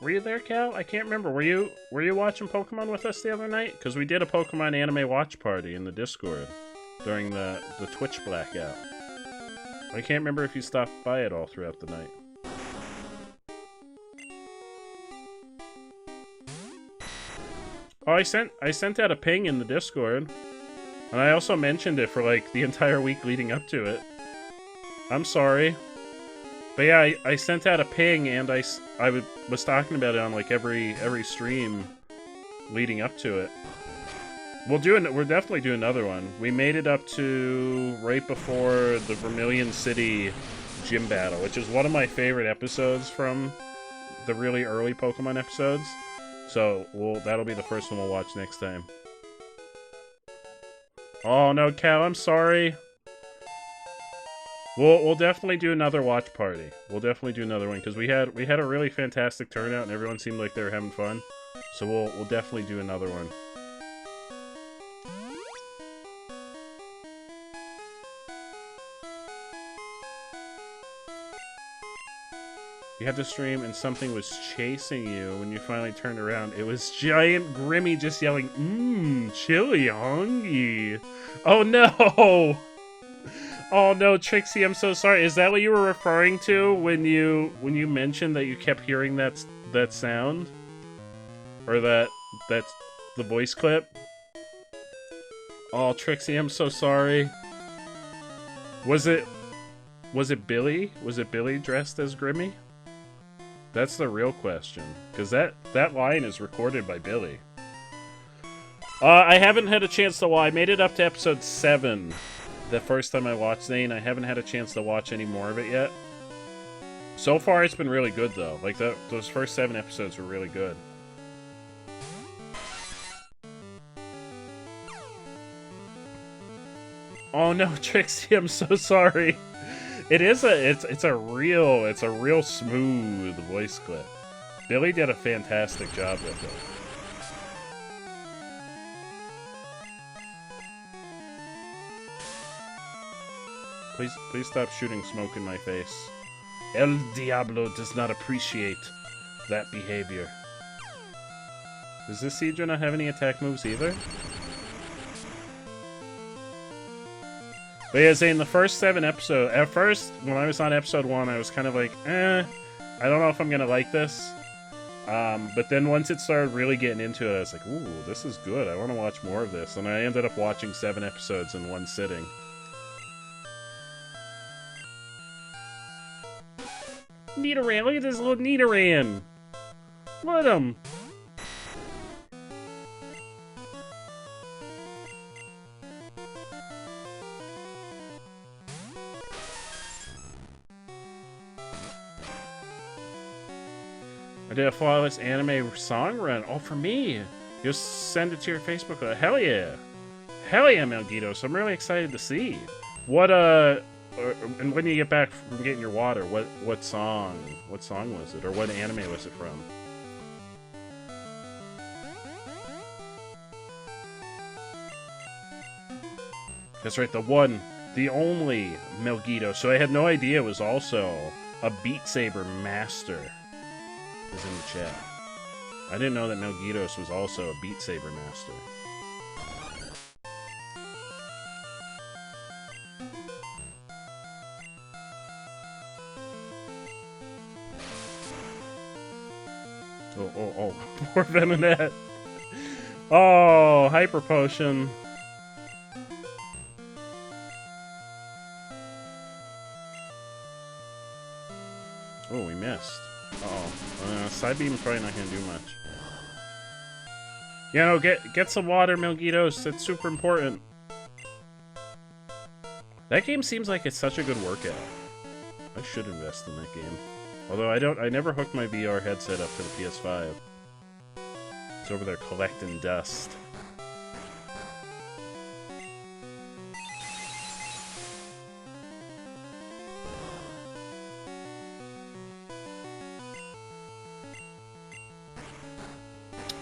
Were you there, Cal? I can't remember. Were you watching Pokemon with us the other night? Because we did a Pokemon anime watch party in the Discord during the Twitch blackout. I can't remember if you stopped by it all throughout the night. Oh, I sent out a ping in the Discord, and I also mentioned it for like the entire week leading up to it. I'm sorry. But yeah, I sent out a ping, and I was talking about it on like every stream leading up to it. We're definitely doing another one. We made it up to right before the Vermilion City gym battle, which is one of my favorite episodes from the really early Pokemon episodes. So that'll be the first one we'll watch next time. Oh no, Cal, I'm sorry. We'll definitely do another watch party. We'll definitely do another one because we had a really fantastic turnout and everyone seemed like they were having fun. So we'll definitely do another one. You had to stream and something was chasing you when you finally turned around. It was giant Grimmy just yelling, chili hungry. Oh no! Oh no, Trixie, I'm so sorry. Is that what you were referring to when you mentioned that you kept hearing that sound? Or that's the voice clip? Oh, Trixie, I'm so sorry. Was it Billy? Was it Billy dressed as Grimmy? That's the real question, because that line is recorded by Billy. I haven't had a chance to watch. I made it up to episode 7 the first time I watched Zane. I haven't had a chance to watch any more of it yet. So far, it's been really good, though. Like, those first 7 episodes were really good. Oh no, Trixie, I'm so sorry. It's a real smooth voice clip. Billy did a fantastic job with it. Please stop shooting smoke in my face. El Diablo does not appreciate that behavior. Does this Seadra not have any attack moves either? But yeah, Zane, the first 7 episodes... At first, when I was on episode 1, I was kind of like, I don't know if I'm gonna like this. But then once it started really getting into it, I was like, ooh, this is good. I want to watch more of this. And I ended up watching 7 episodes in one sitting. Nidoran, look at this little Nidoran! Look at him! I did a flawless anime song run. Oh, for me! Just send it to your Facebook. Hell yeah! Hell yeah, Melgitos. I'm really excited to see. What, and when you get back from getting your water, what song was it? Or what anime was it from? That's right, the only Melgito. So I had no idea it was also a Beat Saber master. Is in the chat. I didn't know that Melgitos was also a Beat Saber master. oh. Poor Venonat. Oh, Hyper Potion. Oh, we missed. Uh-oh. Side Beam's probably not gonna do much. You know, get some water, Milgitos. It's super important. That game seems like it's such a good workout. I should invest in that game. Although I never hooked my VR headset up to the PS5. It's over there collecting dust.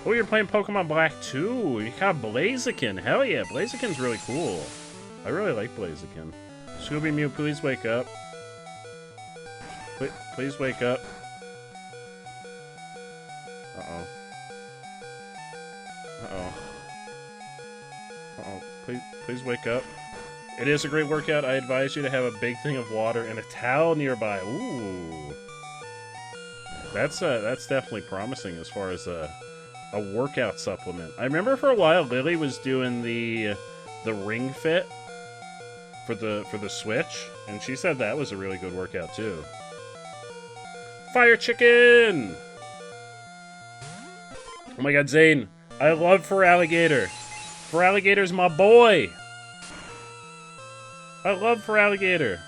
Oh, you're playing Pokemon Black 2. You got Blaziken. Hell yeah, Blaziken's really cool. I really like Blaziken. Scooby Mew, please wake up. Please wake up. Uh-oh. Uh-oh. Uh-oh. Please wake up. It is a great workout. I advise you to have a big thing of water and a towel nearby. Ooh. That's definitely promising as far as a workout supplement. I remember for a while Lily was doing the Ring Fit for the Switch, and she said that was a really good workout too. Fire Chicken! Oh my god, Zane, I love Feraligatr. Feraligator's my boy! I love Feraligatr.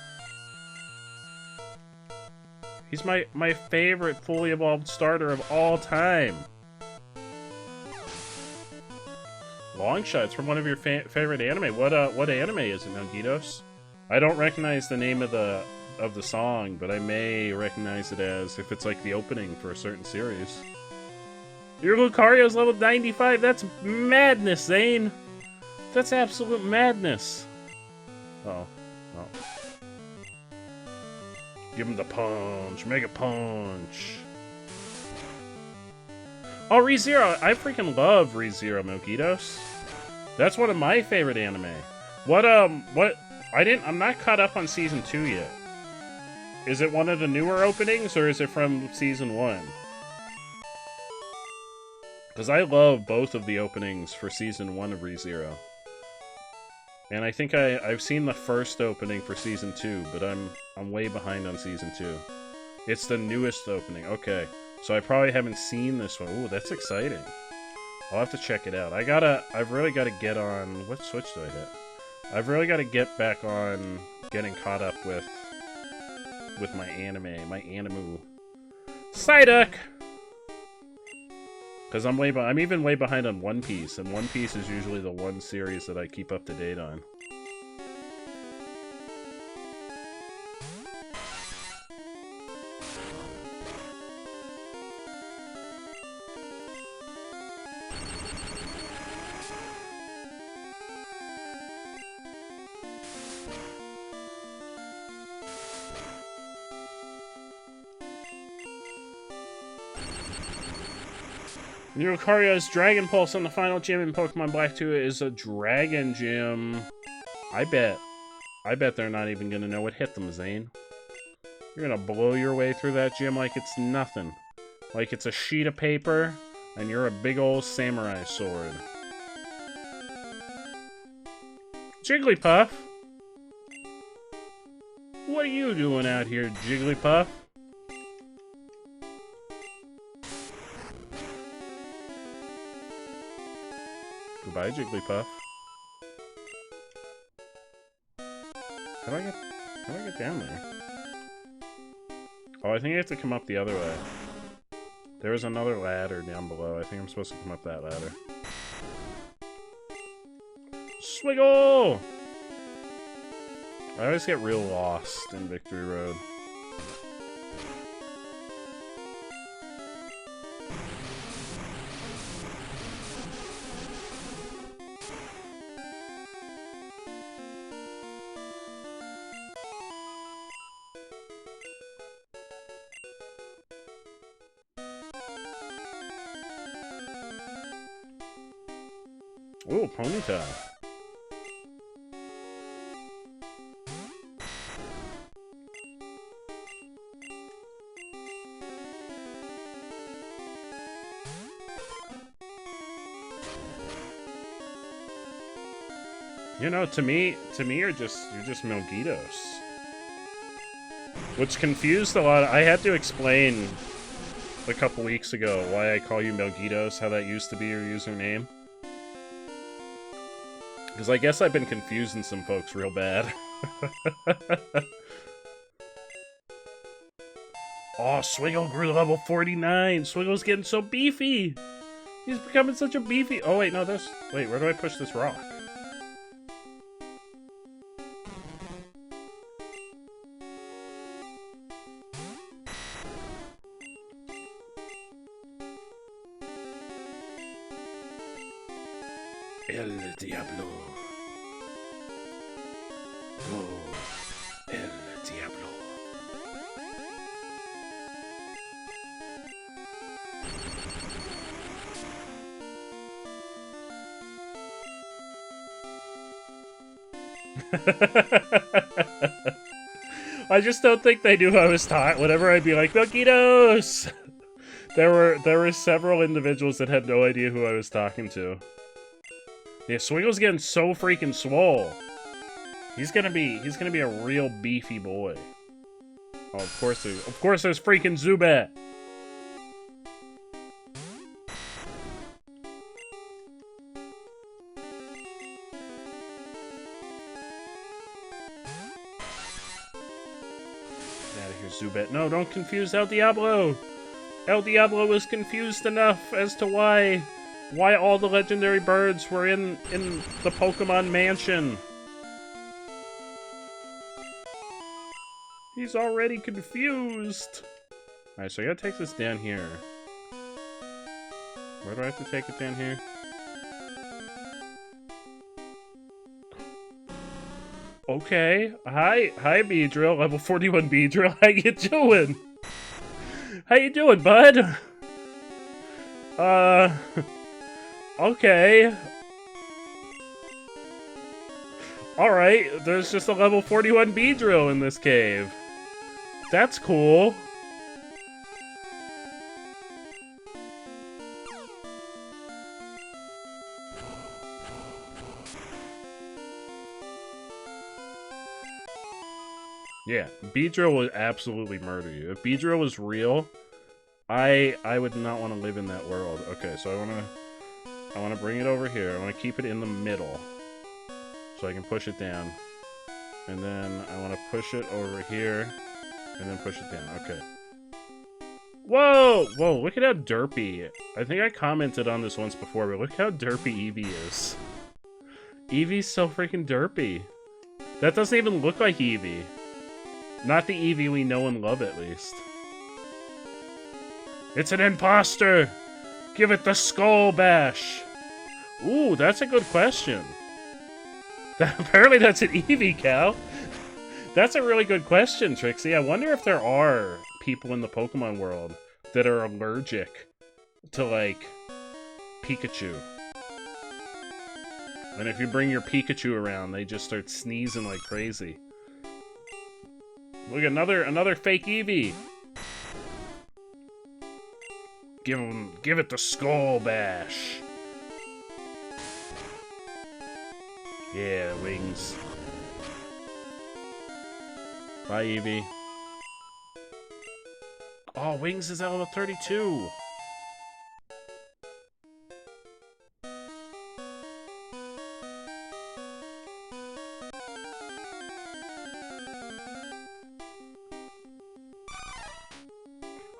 He's my favorite fully evolved starter of all time. Long shots from one of your favorite anime. What anime is it, Melgitos? I don't recognize the name of the song, but I may recognize it as if it's like the opening for a certain series. Your Lucario's level 95. That's madness, Zane. That's absolute madness. Oh. Give him the punch. Mega punch. Oh, ReZero. I freaking love ReZero, Mokitos. That's one of my favorite anime. I'm not caught up on season 2 yet. Is it one of the newer openings, or is it from season 1? Because I love both of the openings for season 1 of ReZero. And I think I've seen the first opening for season 2, but I'm way behind on season 2. It's the newest opening. Okay. So I probably haven't seen this one. Ooh, that's exciting. I'll have to check it out. I've really got to get on... What Switch do I hit? I've really got to get back on getting caught up with my anime, my animu. Psyduck! Because I'm even way behind on One Piece, and One Piece is usually the one series that I keep up to date on. Lucario's Dragon Pulse on the final gym in Pokemon Black 2 is a Dragon Gym. I bet they're not even gonna know what hit them, Zane. You're gonna blow your way through that gym like it's nothing. Like it's a sheet of paper, and you're a big old samurai sword. Jigglypuff? What are you doing out here, Jigglypuff? Goodbye, Jigglypuff. How do I get down there? Oh, I think I have to come up the other way. There was another ladder down below. I think I'm supposed to come up that ladder. Swiggle! I always get real lost in Victory Road. Ooh, Ponyta. You know, to me, you're just Melgitos. Which confused a lot. I had to explain a couple weeks ago why I call you Melgitos, how that used to be your username. Because I guess I've been confusing some folks real bad. Oh, Swiggle grew to level 49. Swiggle's getting so beefy. He's becoming such a beefy... Oh, wait, no, this... Wait, where do I push this rock? El Diablo. Oh, El Diablo. I just don't think they knew I was taught. Whenever I'd be like, Melgitos! There were several individuals that had no idea who I was talking to. Yeah, Swiggle's getting so freaking swole. He's gonna be a real beefy boy. Oh, of course there's freaking Zubat. Get out of here, Zubat. No, don't confuse El Diablo. El Diablo was confused enough as to why all the legendary birds were in the Pokemon Mansion. He's already confused. Alright, so I gotta take this down here. Where do I have to take it down here? Okay. Hi, Beedrill. Level 41 Beedrill. How you doing? How you doing, bud? Okay. Alright, there's just a level 41 Beedrill in this cave. That's cool. Yeah, Beedrill would absolutely murder you. If Beedrill was real, I would not want to live in that world. Okay, so I want to bring it over here. I want to keep it in the middle so I can push it down. And then I want to push it over here and then push it down. Okay. Whoa! Whoa, look at how derpy. I think I commented on this once before, but look how derpy Eevee is. Eevee's so freaking derpy. That doesn't even look like Eevee. Not the Eevee we know and love, at least. It's an imposter! Give it the skull bash! Ooh, that's a good question. Apparently that's an Eevee cow. That's a really good question, Trixie. I wonder if there are people in the Pokemon world that are allergic to, like, Pikachu. And if you bring your Pikachu around, they just start sneezing like crazy. Look, another fake Eevee. Give it the skull bash. Yeah, wings. Bye, Eevee. Oh, Wings is at level 32.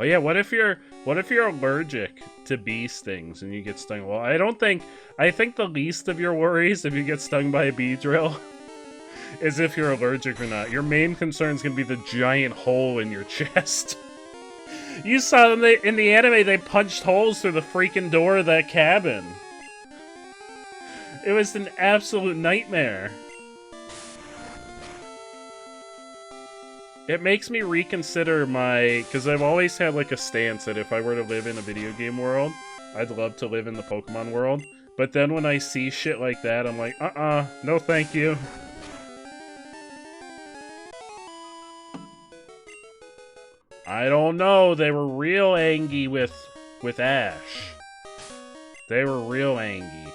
Oh yeah, what if you're allergic to bee stings and you get stung? Well, I think the least of your worries if you get stung by a Beedrill is if you're allergic or not. Your main concern is gonna be the giant hole in your chest. You saw them in the anime, they punched holes through the freaking door of that cabin. It was an absolute nightmare. It makes me reconsider because I've always had like a stance that if I were to live in a video game world, I'd love to live in the Pokemon world. But then when I see shit like that, I'm like, no thank you. I don't know, they were real angry with Ash. They were real angry.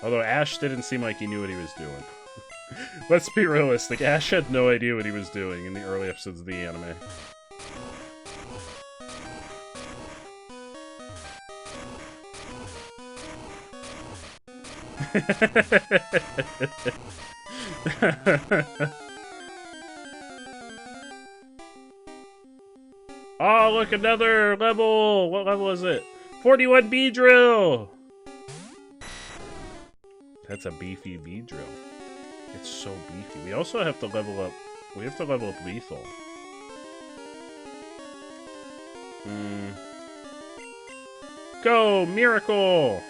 Although Ash didn't seem like he knew what he was doing. Let's be realistic, Ash had no idea what he was doing in the early episodes of the anime. Oh, look, another level! What level is it? 41 B drill! That's a beefy B drill. It's so beefy. We also have to level up. We have to level up lethal. Go, miracle!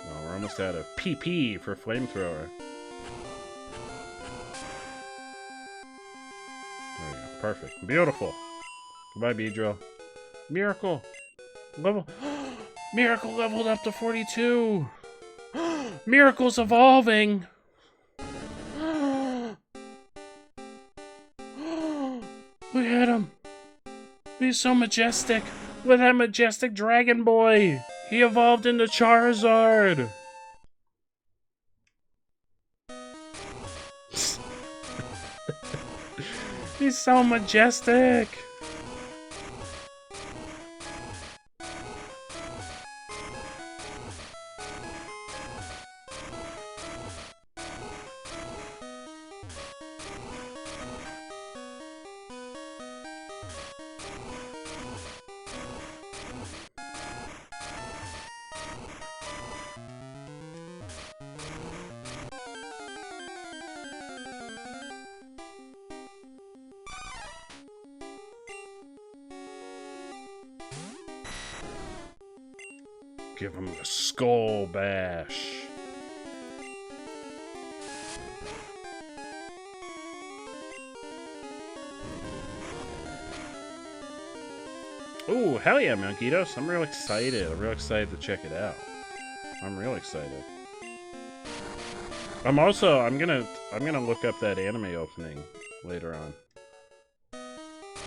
Well, we're almost out of PP for flamethrower. There we go. Perfect. Beautiful. Goodbye, Beedrill. Miracle! Level... Miracle leveled up to 42! Miracle's evolving! Look at him! He's so majestic! With that majestic dragon boy! He evolved into Charizard! He's so majestic! Give him the skull bash. Ooh, hell yeah, Monkitos. I'm real excited. I'm real excited to check it out. I'm real excited. I'm gonna look up that anime opening later on.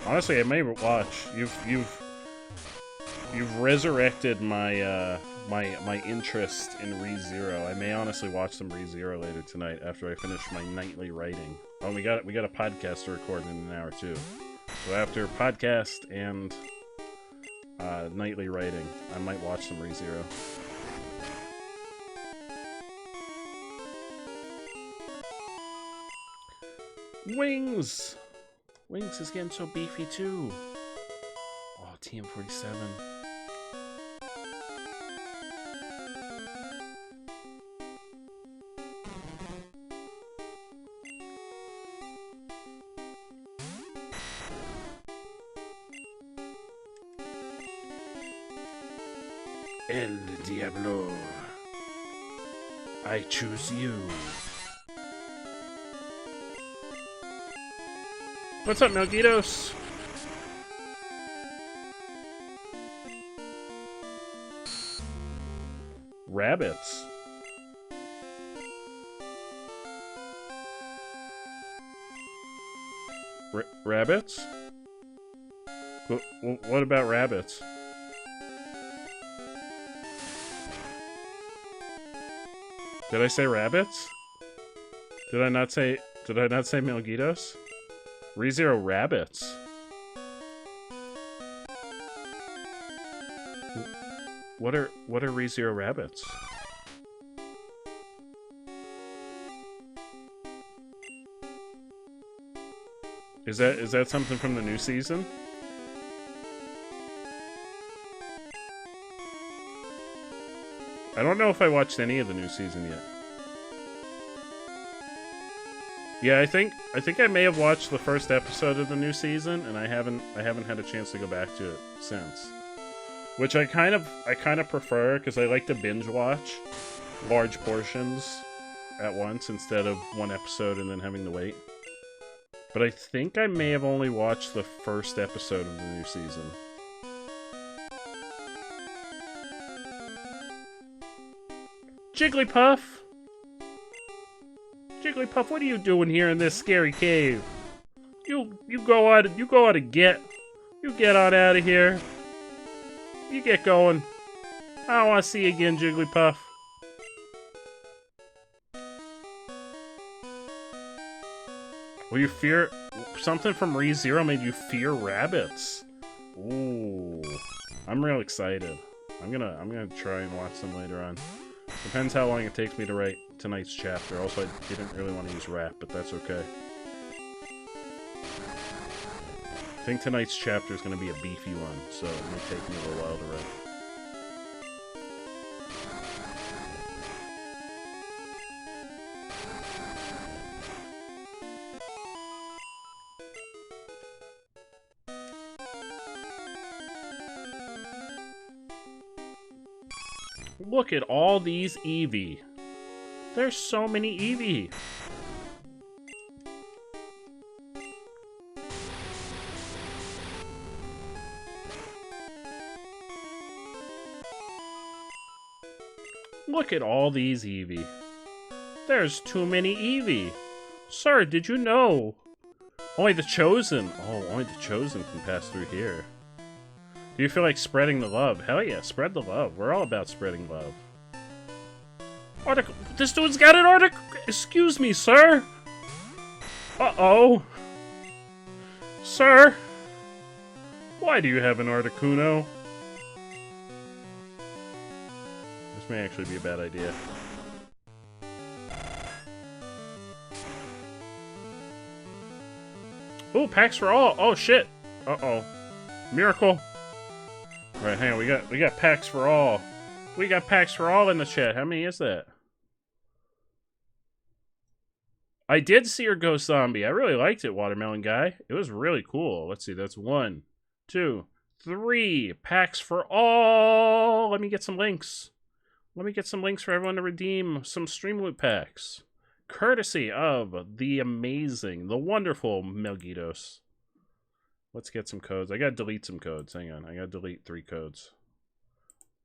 Honestly, I may watch. You've resurrected my my interest in ReZero. I may honestly watch some ReZero later tonight after I finish my nightly writing. Oh, we got a podcast to record in an hour too. So after podcast and nightly writing, I might watch some ReZero. Wings! Wings is getting so beefy too. Oh, TM47. El Diablo. I choose you. What's up, Melgitos? Rabbits. Rabbits? What about rabbits? Did I say rabbits? Did I not say Melgitos? ReZero rabbits. What are ReZero rabbits? Is that something from the new season? I don't know if I watched any of the new season yet. Yeah, I think I may have watched the first episode of the new season, and I haven't had a chance to go back to it since. Which I kind of prefer, because I like to binge watch large portions at once instead of one episode and then having to wait. But I think I may have only watched the first episode of the new season. Jigglypuff! Jigglypuff, what are you doing here in this scary cave? You go out and get You get on out of here. You get going. I don't want to see you again, Jigglypuff. Will you fear... Something from ReZero made you fear rabbits. Ooh. I'm real excited. I'm gonna try and watch them later on. Depends how long it takes me to write tonight's chapter. Also, I didn't really want to use rap, but that's okay. I think tonight's chapter is going to be a beefy one, so it might take me a little while to write. Look at all these Eevee. There's so many Eevee. Look at all these Eevee. There's too many Eevee. Sir, did you know? Only the Chosen. Oh, only the Chosen can pass through here. Do you feel like spreading the love? Hell yeah, spread the love. We're all about spreading love. This dude's got an article. Excuse me, sir. Uh-oh. Sir. Why do you have an Articuno? This may actually be a bad idea. Ooh, packs for all. Oh, shit. Uh-oh. Miracle. Right, hang on, we got packs for all. We got packs for all in the chat. How many is that? I did see your Ghost Zombie. I really liked it, Watermelon Guy. It was really cool. Let's see, that's 1, 2, 3 packs for all. Let me get some links. Let me get some links for everyone to redeem some Stream Loot packs. Courtesy of the amazing, the wonderful Melgitos. Let's get some codes. I gotta delete some codes. Hang on. I gotta delete 3 codes.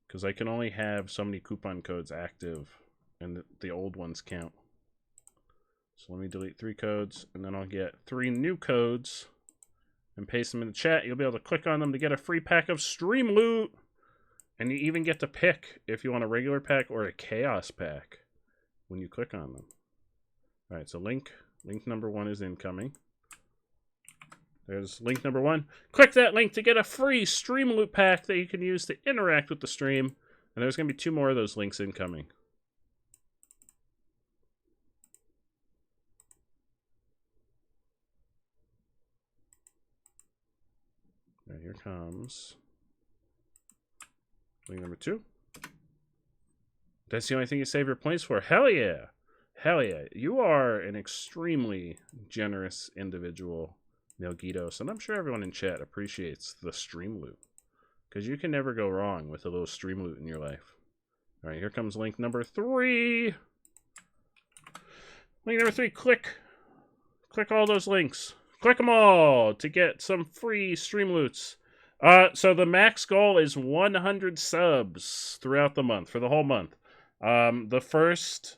Because I can only have so many coupon codes active. And the old ones count. So let me delete 3 codes. And then I'll get 3 new codes. And paste them in the chat. You'll be able to click on them to get a free pack of Stream Loot. And you even get to pick if you want a regular pack or a Chaos pack. When you click on them. Alright, so link number 1 is incoming. There's link number 1. Click that link to get a free Stream Loot pack that you can use to interact with the stream. And there's going to be 2 more of those links incoming. Right, here comes link number 2. That's the only thing you save your points for. Hell yeah. Hell yeah. You are an extremely generous individual, Melgitos, and I'm sure everyone in chat appreciates the Stream Loot. Because you can never go wrong with a little Stream Loot in your life. Alright, here comes link number 3. Link number 3, click all those links. Click them all to get some free Stream Loots. So the max goal is 100 subs throughout the month, for the whole month. The first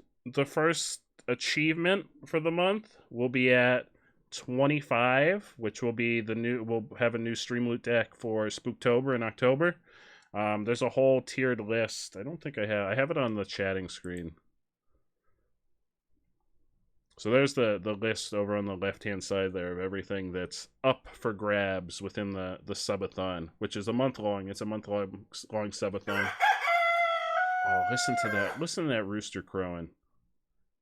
achievement for the month will be at 25, which will be the new. We'll have a new Stream Loot deck for Spooktober in October. There's a whole tiered list. I don't think I have it on the chatting screen. So there's the list over on the left-hand side there of everything that's up for grabs within the subathon, which is a month long. It's a month-long subathon. Oh, listen to that. Listen to that rooster crowing.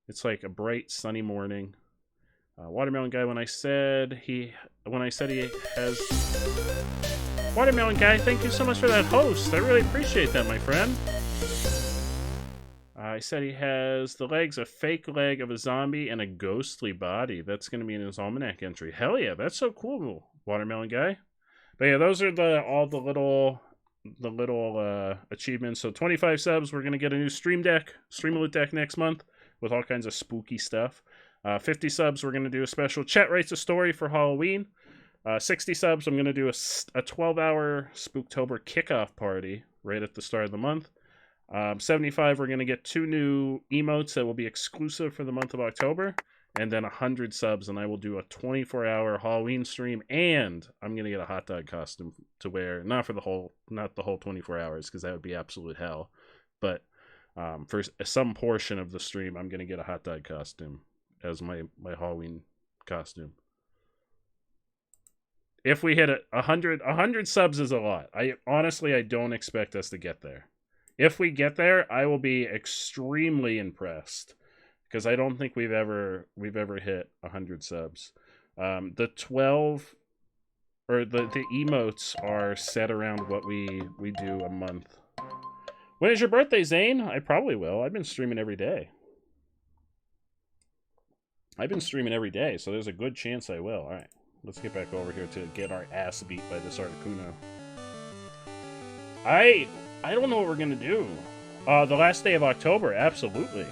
It's like a bright, sunny morning. Watermelon Guy, when I said he has... Watermelon Guy, thank you so much for that host. I really appreciate that, my friend. I said he has the legs, a fake leg of a zombie, and a ghostly body. That's going to be in his almanac entry. Hell yeah, that's so cool, Watermelon Guy. But yeah, those are all the little achievements. So 25 subs, we're going to get a new Stream Loot deck next month with all kinds of spooky stuff. 50 subs, we're going to do a special Chat Writes a Story for Halloween. 60 subs, I'm going to do a 12-hour Spooktober kickoff party right at the start of the month. 75, we're going to get 2 new emotes that will be exclusive for the month of October. and then 100 subs, and I will do a 24-hour Halloween stream, and I'm gonna get a hot dog costume to wear, not the whole 24 hours, because that would be absolute hell, but for some portion of the stream, I'm gonna get a hot dog costume as my Halloween costume. If we hit 100 subs is a lot. I don't expect us to get there. If we get there, I will be extremely impressed, because I don't think we've ever hit 100 subs. The 12 or the emotes are set around what we do a month. When is your birthday, Zane? I probably will. I've been streaming every day. So there's a good chance I will. All right. Let's get back over here to get our ass beat by this Articuno. I don't know what we're gonna do. The last day of October, absolutely.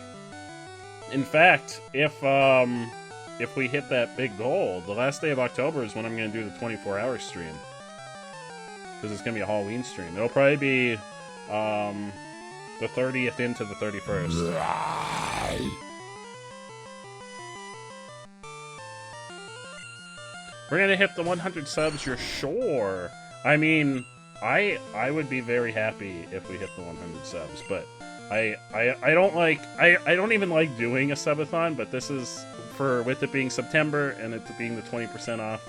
In fact, if we hit that big goal, the last day of October is when I'm gonna do the 24-hour stream, because it's gonna be a Halloween stream. It'll probably be the 30th into the 31st. We're gonna hit the 100 subs, you're sure? I mean, I would be very happy if we hit the 100 subs, but I don't even like doing a subathon, but this is with it being September and it being the 20% off.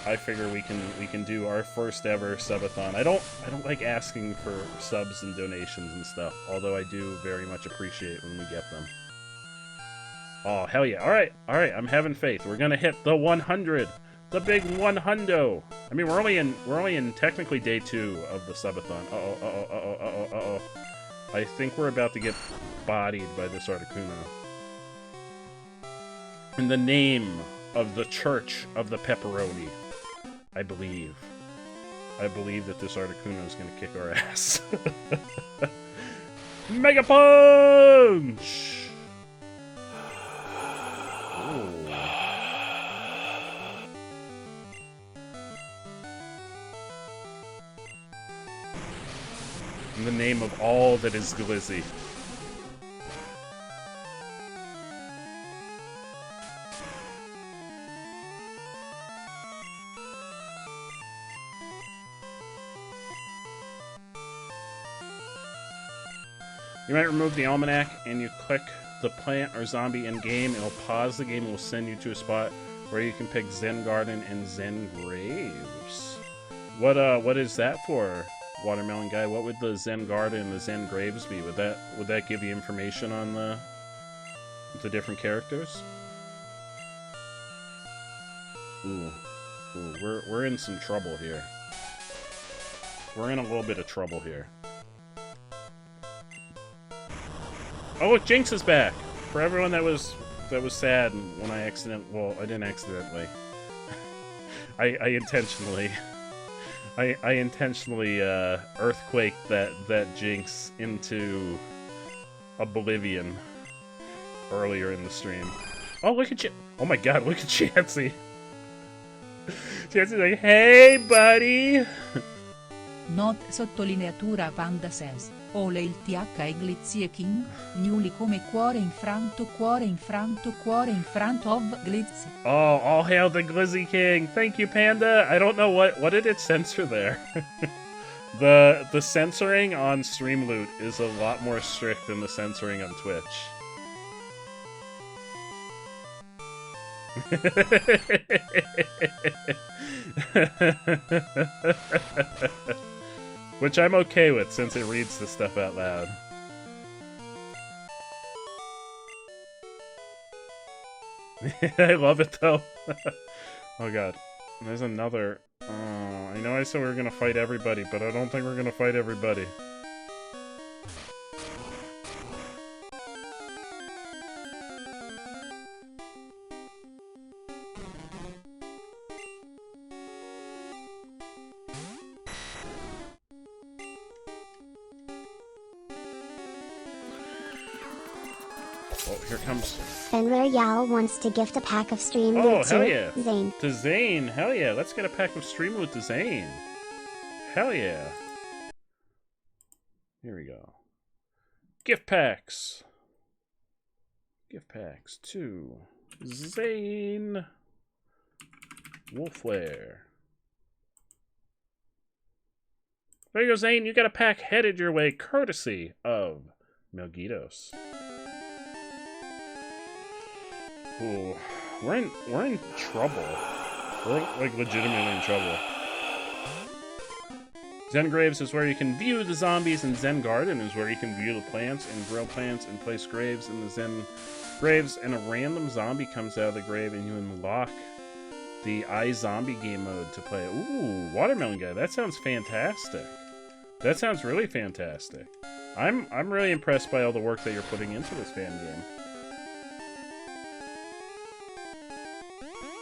I figure we can do our first ever subathon. I don't like asking for subs and donations and stuff, although I do very much appreciate when we get them. Oh hell yeah! All right, I'm having faith. We're gonna hit the 100. The big 100. I mean, we're only in technically day 2 of the subathon. Uh-oh. I think we're about to get bodied by this Articuno. In the name of the Church of the Pepperoni, I believe that this Articuno is going to kick our ass. Mega Punch! Ooh. In the name of all that is glizzy. You might remove the almanac and you click the plant or zombie in game. It'll pause the game and will send you to a spot where you can pick Zen Garden and Zen Graves. What is that for, Watermelon Guy? What would the Zen Garden and the Zen Graves be? Would that give you information on the different characters? Ooh, we're in some trouble here. We're in a little bit of trouble here. Oh look, Jinx is back! For everyone that was sad when I I didn't accidentally. I intentionally earthquaked that Jinx into oblivion earlier in the stream. Oh look at you! Oh my god, look at Chansey! Chansey's like, hey buddy! Not sottolineatura Panda says, Ole il TH e Glizzy King, newly come cuore infranto of Glizzy. Oh, all hail the Glizzy King! Thank you, Panda! I don't know what did it censor there? The censoring on Stream Loot is a lot more strict than the censoring on Twitch. Which I'm okay with, since it reads the stuff out loud. I love it, though. Oh god. There's another... Oh, I know I said we were gonna fight everybody, but I don't think we're gonna fight everybody. Oh, here comes... Fenrir Yao wants to gift a pack of Stream Loot Oh, hell to yeah! Zane. To Zane, hell yeah! Let's get a pack of Stream Loot to Zane. Hell yeah! Here we go. Gift packs. Gift packs. 2, Zane. Wolfware. There you go, Zane. You got a pack headed your way, courtesy of Melgitos. Ooh, we're in trouble. We're like legitimately in trouble. Zen Graves is where you can view the zombies, and Zen Garden is where you can view the plants and grow plants and place graves in the Zen Graves. And a random zombie comes out of the grave, and you unlock the iZombie game mode to play. Ooh, Watermelon Guy. That sounds fantastic. That sounds really fantastic. I'm really impressed by all the work that you're putting into this fan game.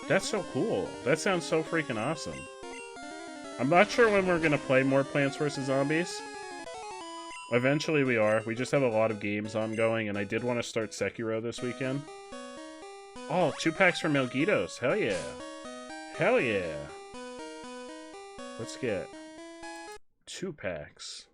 That's so cool. That sounds so freaking awesome. I'm not sure when we're gonna play more Plants vs. Zombies. Eventually we are. We just have a lot of games ongoing, and I did want to start Sekiro this weekend. Oh, 2 packs for Melgitos. Hell yeah. Hell yeah. Let's get 2 packs.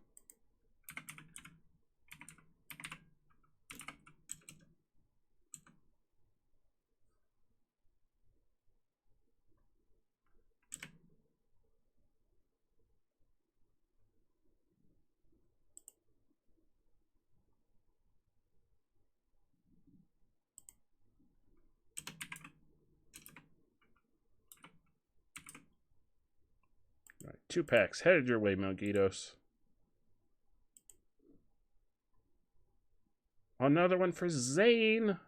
All right, 2 packs headed your way, Melgitos. Another one for Zane.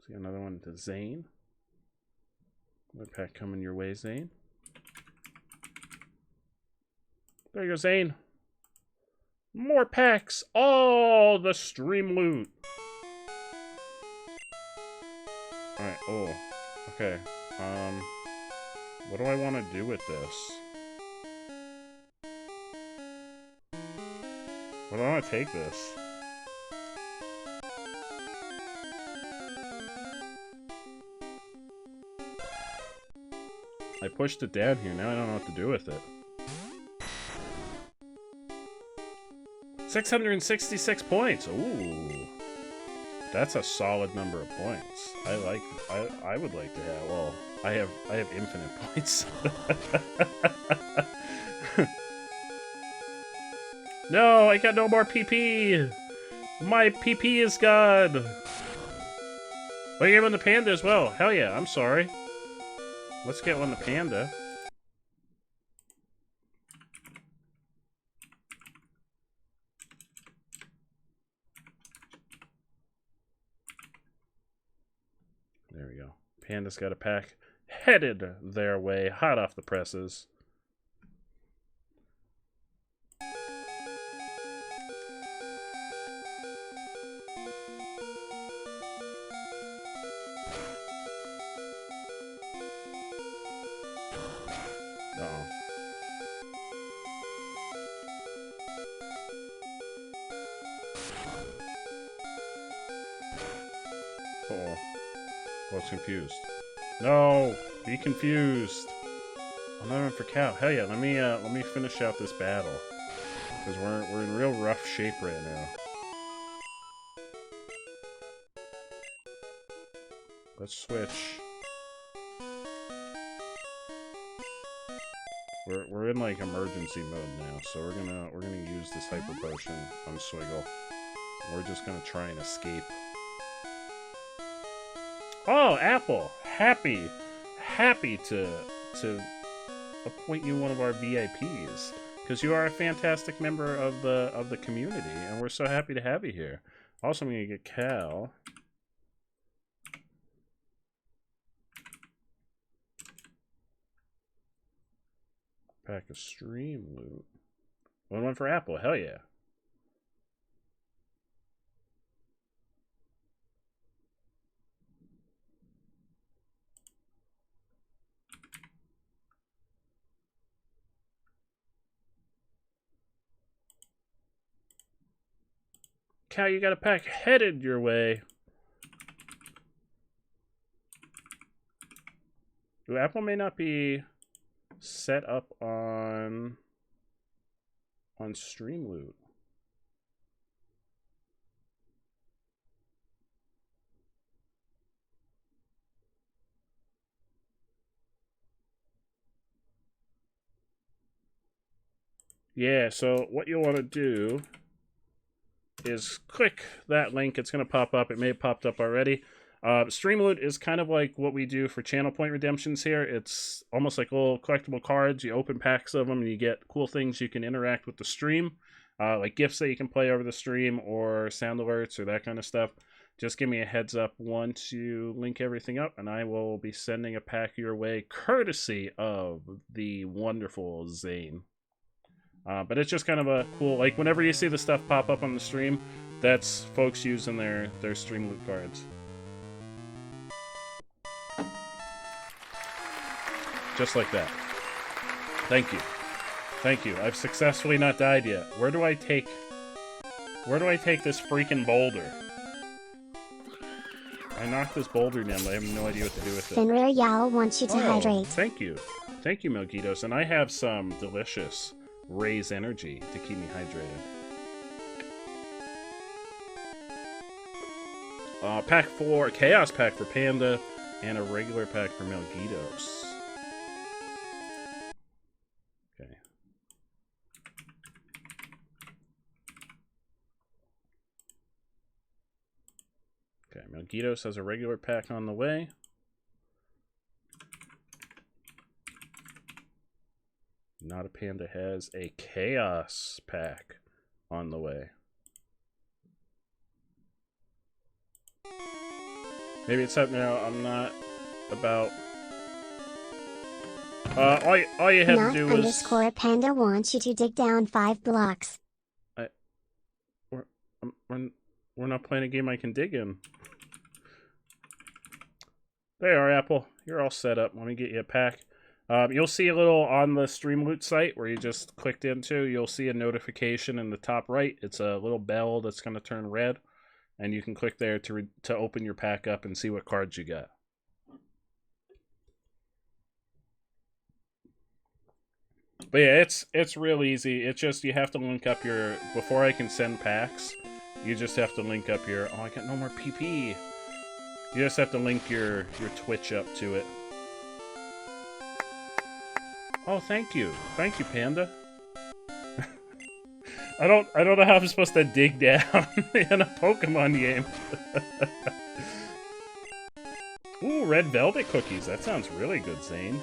See, another one to Zane. Another pack coming your way, Zane. There you go, Zane. More packs. Oh, the stream loot. Alright, oh. Okay. What do I want to do with this? Where do I want to take this? I pushed it down here, now I don't know what to do with it. 666 points! Ooh. That's a solid number of points. I would like to have, well, I have infinite points. No, I got no more PP! My PP is gone! Oh, you gave one to Panda as well. Hell yeah, I'm sorry. Let's get one to Panda. There we go. Panda's got a pack headed their way, hot off the presses. Uh-oh. Uh-oh. I was confused. No! Be confused! Another one for Cow. Hell yeah, let me finish out this battle. Because we're in real rough shape right now. Let's switch. We're in like emergency mode now, so we're gonna use this hyper potion on Swiggle. We're just gonna try and escape. Oh, Apple! Happy to appoint you one of our VIPs, because you are a fantastic member of the community, and we're so happy to have you here. Also, I'm gonna get Cal. Pack of stream loot. One for Apple. Hell yeah. Cal, you got a pack headed your way. Ooh, Apple may not be set up on stream loot. Yeah, so what you'll want to do is click that link. It's going to pop up. It may have popped up already. Streamloot is kind of like what we do for channel point redemptions here. It's almost like little collectible cards. You open packs of them and you get cool things you can interact with the stream. Like gifts that you can play over the stream or sound alerts or that kind of stuff. Just give me a heads up once you link everything up, and I will be sending a pack your way courtesy of the wonderful Zane. But it's just kind of a cool, like whenever you see the stuff pop up on the stream, that's folks using their Streamloot cards. Just like that. Thank you. Thank you. I've successfully not died yet. Where do I take this freaking boulder? I knocked this boulder down, but I have no idea what to do with it. Fenrir Yao wants you to hydrate. Thank you. Thank you, Melgitos. And I have some delicious Raise energy to keep me hydrated. Pack 4, Chaos Pack for Panda, and a regular pack for Melgitos. Okay. Okay, Melgitos has a regular pack on the way. Not a Panda has a Chaos Pack on the way. Maybe it's up now. I'm not about... all you have to do is... Underscore Panda wants you to dig down 5 blocks. We're not playing a game I can dig in. There you are, Apple. You're all set up. Let me get you a pack. You'll see a little on the Streamloot site where you just clicked into. You'll see a notification in the top right. It's a little bell that's going to turn red. And you can click there to open your pack up and see what cards you got. But yeah, it's real easy. It's just you have to link up your... Before I can send packs, you just have to link up your... Oh, I got no more PP. You just have to link your Twitch up to it. Oh, thank you. Thank you, Panda. I don't know how I'm supposed to dig down in a Pokemon game. Ooh, red velvet cookies. That sounds really good, Zane.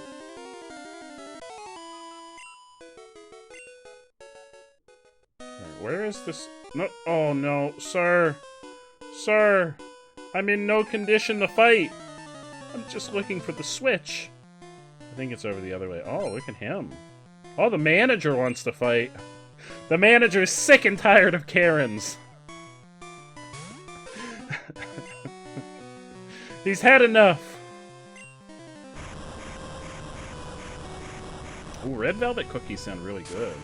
Where is this? No. Oh, no. Sir. Sir. I'm in no condition to fight. I'm just looking for the switch. I think it's over the other way. Oh, look at him. Oh, the manager wants to fight. The manager is sick and tired of Karens. He's had enough. Ooh, red velvet cookies sound really good.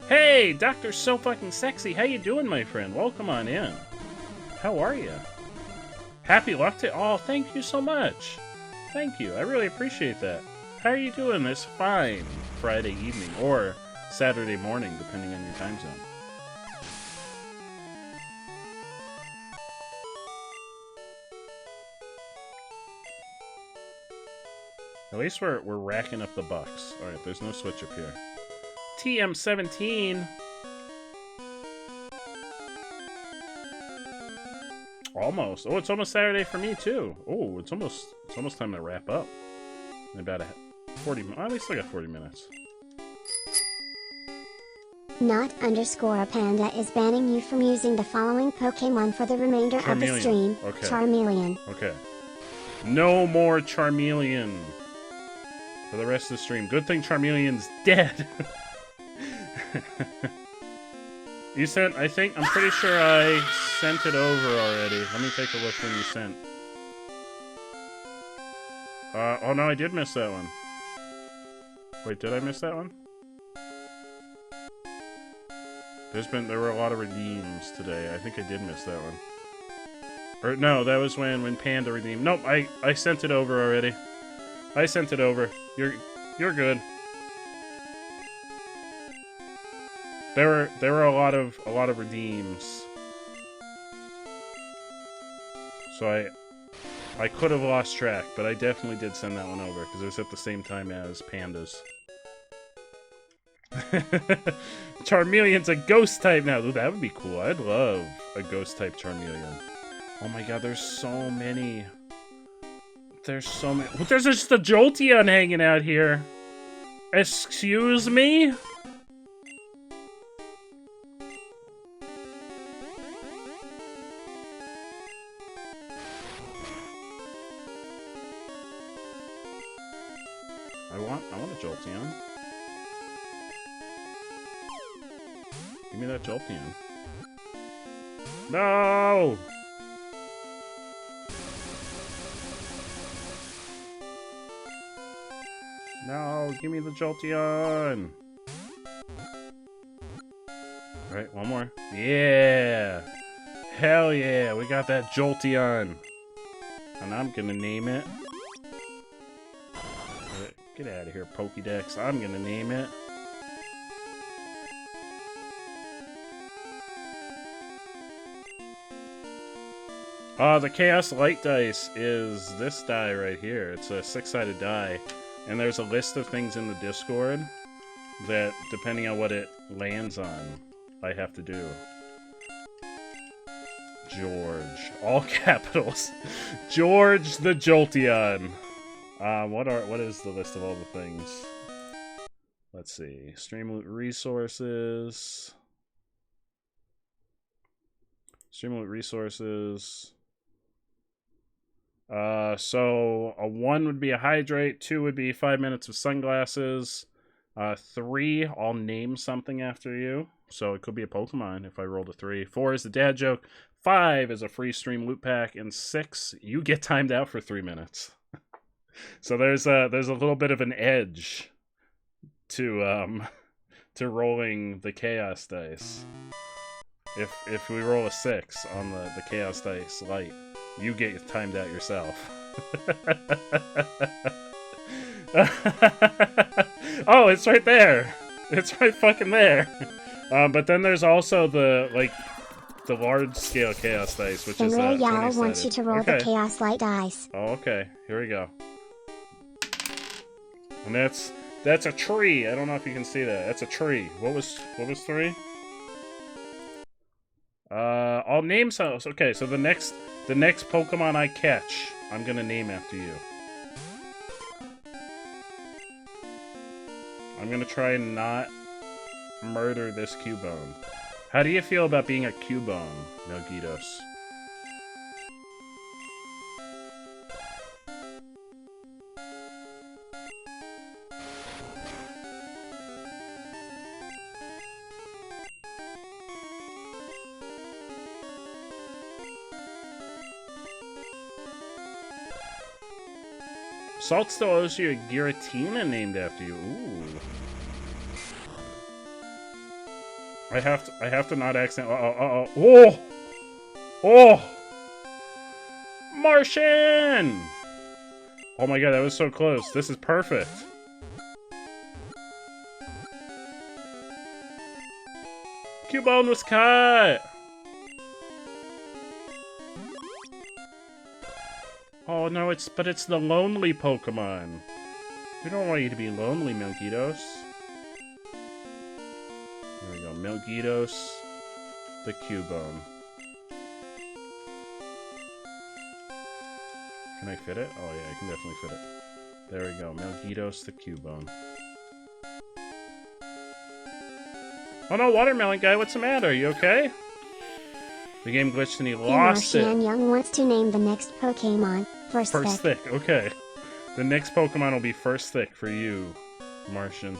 Hey, Dr. So Fucking Sexy. How you doing, my friend? Welcome on in. How are you? Happy luck to... Oh, thank you so much. Thank you. I really appreciate that. How are you doing this fine Friday evening or Saturday morning, depending on your time zone? At least we're racking up the bucks. Alright, there's no switch up here. TM17. Almost. Oh, it's almost Saturday for me too. Oh, it's almost time to wrap up. In about 40. At least I got 40 minutes. Not underscore Panda is banning you from using the following Pokemon for the remainder of the stream. Okay. Charmeleon. Okay. No more Charmeleon for the rest of the stream. Good thing Charmeleon's dead. You sent, I'm pretty sure I sent it over already. Let me take a look when you sent. Oh no, I did miss that one. Wait, did I miss that one? There were a lot of redeems today. I think I did miss that one. Or no, that was when Panda redeemed. Nope, I sent it over already. I sent it over. You're good. There were a lot of redeems. So I could have lost track, but I definitely did send that one over because it was at the same time as Panda's. Charmeleon's a ghost type now. Ooh, that would be cool. I'd love a ghost type Charmeleon. Oh my god, there's so many. There's so many. Well, there's just a Jolteon hanging out here. Excuse me? I want a Jolteon. Give me that Jolteon. No! No, give me the Jolteon! Alright, one more. Yeah! Hell yeah, we got that Jolteon! And I'm gonna name it... Get out of here, Pokédex. I'm gonna name it... the Chaos Light Dice is this die right here. It's a 6-sided die. And there's a list of things in the Discord that, depending on what it lands on, I have to do. George. All capitals. George the Jolteon. What is the list of all the things? Let's see. Stream loot resources. Stream loot resources. So a 1 would be a hydrate, 2 would be 5 minutes of sunglasses, 3, I'll name something after you. So it could be a Pokemon if I rolled a 3. 4 is the dad joke, 5 is a free stream loot pack, and 6, you get timed out for 3 minutes. So there's a little bit of an edge to rolling the Chaos Dice. If we roll a 6 on the Chaos Dice Light, you get timed out yourself. Oh, it's right there. It's right fucking there. But then there's also the large scale Chaos Dice, which is Rare Yao 20-sided. wants you to roll the Chaos Light Dice. Oh, okay. Here we go. And that's a tree. I don't know if you can see that. That's a tree. What was 3? I'll name some. Okay, so the next Pokemon I catch, I'm gonna name after you. I'm gonna try and not murder this Cubone. How do you feel about being a Cubone, Melgitos? Salt still owes you a Giratina named after you. Ooh. I have to not accident. Oh! Oh! Martian! Oh my god, that was so close. This is perfect. Cubone was cut! Oh no, it's the lonely Pokemon. We don't want you to be lonely, Melgitos. There we go, Melgitos, the Cubone. Can I fit it? Oh yeah, I can definitely fit it. There we go, Melgitos, the Cubone. Oh no, Watermelon Guy, what's the matter? Are you okay? The game glitched and he lost it. Young wants to name the next Pokemon First Thick. Okay. The next Pokemon will be First Thick for you, Martian.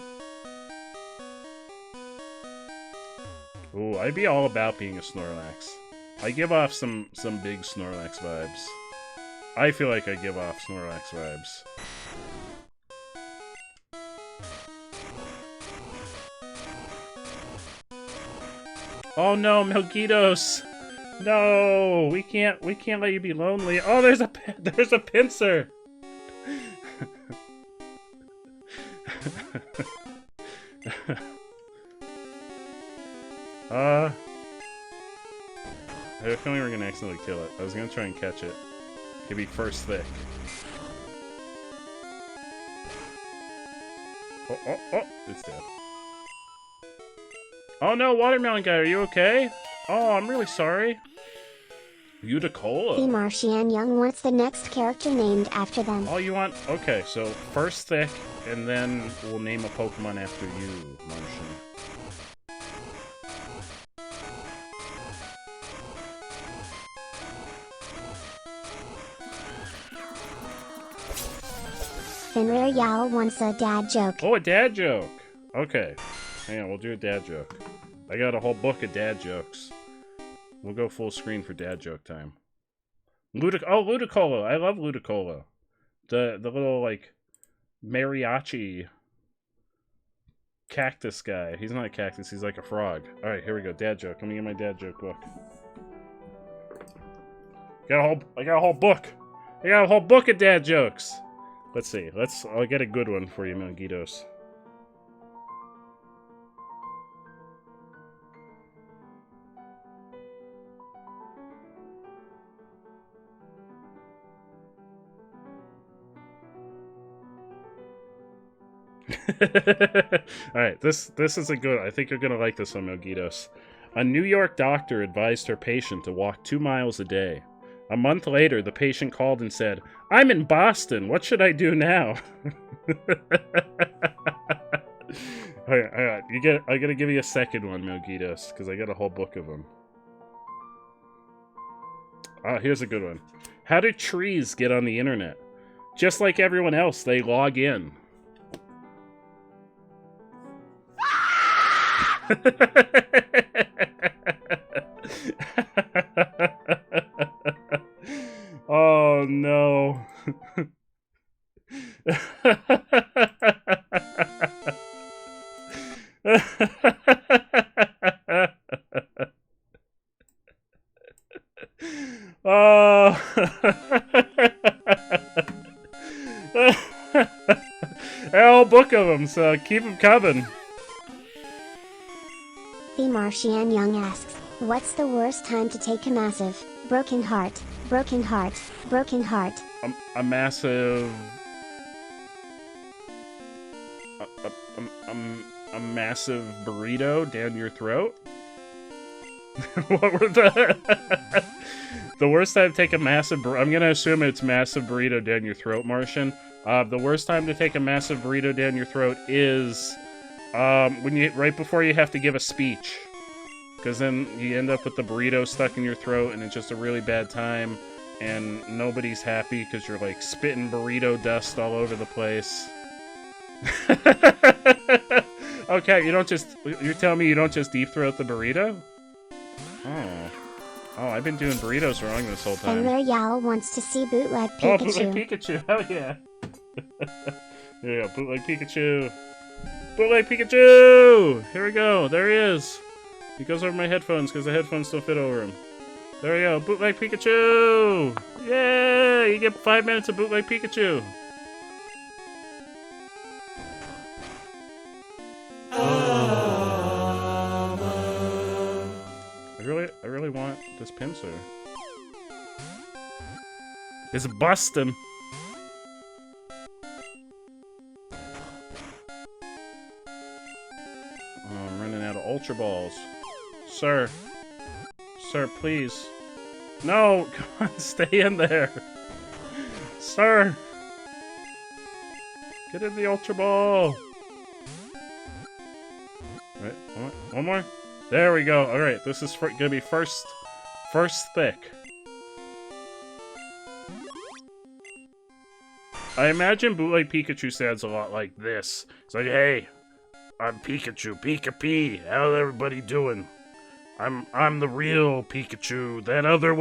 Ooh, I'd be all about being a Snorlax. I give off some big Snorlax vibes. I feel like I give off Snorlax vibes. Oh no, Melgitos! No, we can't let you be lonely. Oh, there's a pincer. I have a feeling we're gonna accidentally kill it. I was gonna try and catch it. Could be First Thick. Oh, it's dead. Oh no, Watermelon Guy, are you okay? Oh, I'm really sorry. Uticola. The Martian Young wants the next character named after them. Oh, you want... Okay, so first Thick, and then we'll name a Pokemon after you, Martian. Fenrir Yal wants a dad joke. Oh, a dad joke! Okay. Hang on, we'll do a dad joke. I got a whole book of dad jokes. We'll go full screen for dad joke time. Ludicolo! I love Ludicolo. The little, like, mariachi cactus guy. He's not a cactus, he's like a frog. Alright, here we go. Dad joke. Let me get my dad joke book. I got a whole book! I got a whole book of dad jokes! Let's see. I'll get a good one for you, Melgitos. Alright, this is a good one. I think you're gonna like this one, Melgitos. A New York doctor advised her patient to walk 2 miles a day. A month later, the patient called and said, "I'm in Boston. What should I do now?" Alright, I gotta give you a second one, Melgitos, because I got a whole book of them. Here's a good one. How do trees get on the internet? Just like everyone else, they log in. Oh no. Oh. A whole book of them, so keep them coming. The Martian Young asks, what's the worst time to take a massive, broken heart, broken heart, broken heart? A massive... A massive burrito down your throat? What were the... The worst time to take a massive... I'm gonna assume it's massive burrito down your throat, Martian. The worst time to take a massive burrito down your throat is... right before you have to give a speech. Because then you end up with the burrito stuck in your throat and it's just a really bad time. And nobody's happy because you're like spitting burrito dust all over the place. Okay, you're telling me you don't just deep throat the burrito? Oh, I've been doing burritos wrong this whole time. Fenrir Yal wants to see bootleg Pikachu. Oh, bootleg Pikachu, hell yeah. There you go, bootleg Pikachu. Bootleg Pikachu! Here we go, there he is. He goes over my headphones because the headphones don't fit over him. There we go, bootleg Pikachu! Yay! You get 5 minutes of bootleg Pikachu. I really want this pincer. It's bustin'. Oh, I'm running out of Ultra Balls. Sir. Sir, please. No! Come on, stay in there. Sir! Get in the Ultra Ball! Right, one more. There we go. Alright, this is gonna be first thick. I imagine bootleg Pikachu sounds a lot like this. It's like, hey, I'm Pikachu, Pika-Pee. How's everybody doing? I'm the real Pikachu. That other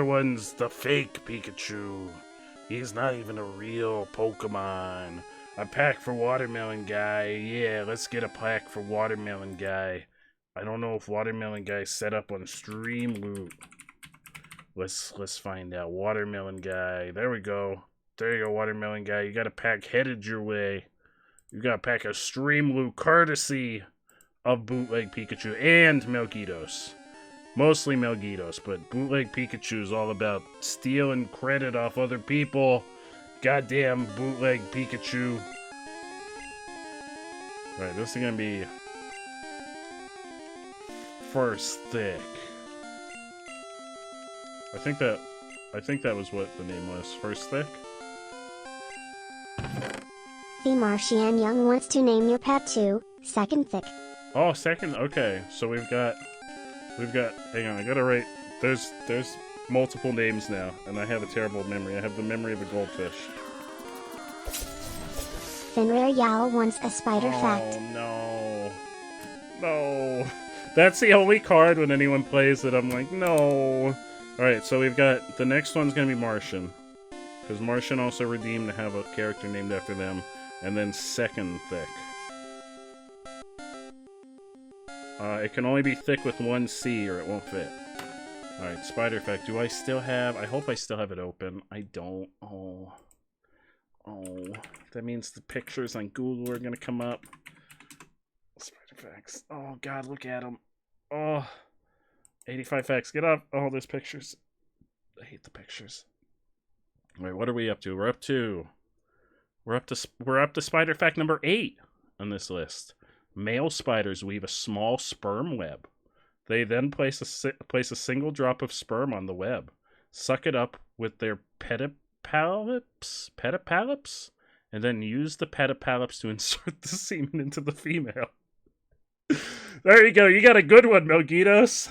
one's the fake Pikachu. He's not even a real Pokemon. A pack for Watermelon Guy. Yeah, let's get a pack for Watermelon Guy. I don't know if Watermelon Guy's set up on stream loot. Let's find out. Watermelon Guy. There we go. There you go, Watermelon Guy. You got a pack headed your way. You got a pack of stream loot courtesy of bootleg Pikachu and Melgitos. Mostly Melgitos, but bootleg Pikachu is all about stealing credit off other people. Goddamn bootleg Pikachu. Alright, this is gonna be First thick. I think that was what the name was. First thick. The Martian Young wants to name your pet to Second Thick. Oh, second. Okay, so we've got. Hang on, I gotta write. There's multiple names now, and I have a terrible memory. I have the memory of a goldfish. Fenrir Yal wants a spider fact. Oh no. That's the only card when anyone plays it. I'm like, no. All right, so we've got the next one's gonna be Martian, because Martian also redeemed to have a character named after them, and then second thick. It can only be thick with one C or it won't fit. Alright, spider fact. Do I still have... I hope I still have it open. I don't. Oh. That means the pictures on Google are going to come up. Spider facts. Oh, God, look at them. Oh. 85 facts. Get up. Oh, there's pictures. I hate the pictures. Alright, what are we up to? We're up to spider fact number 8 on this list. Male spiders weave a small sperm web. They then place a single drop of sperm on the web, suck it up with their pedipalps, and then use the pedipalps to insert the semen into the female. There you go. You got a good one, Melgitos.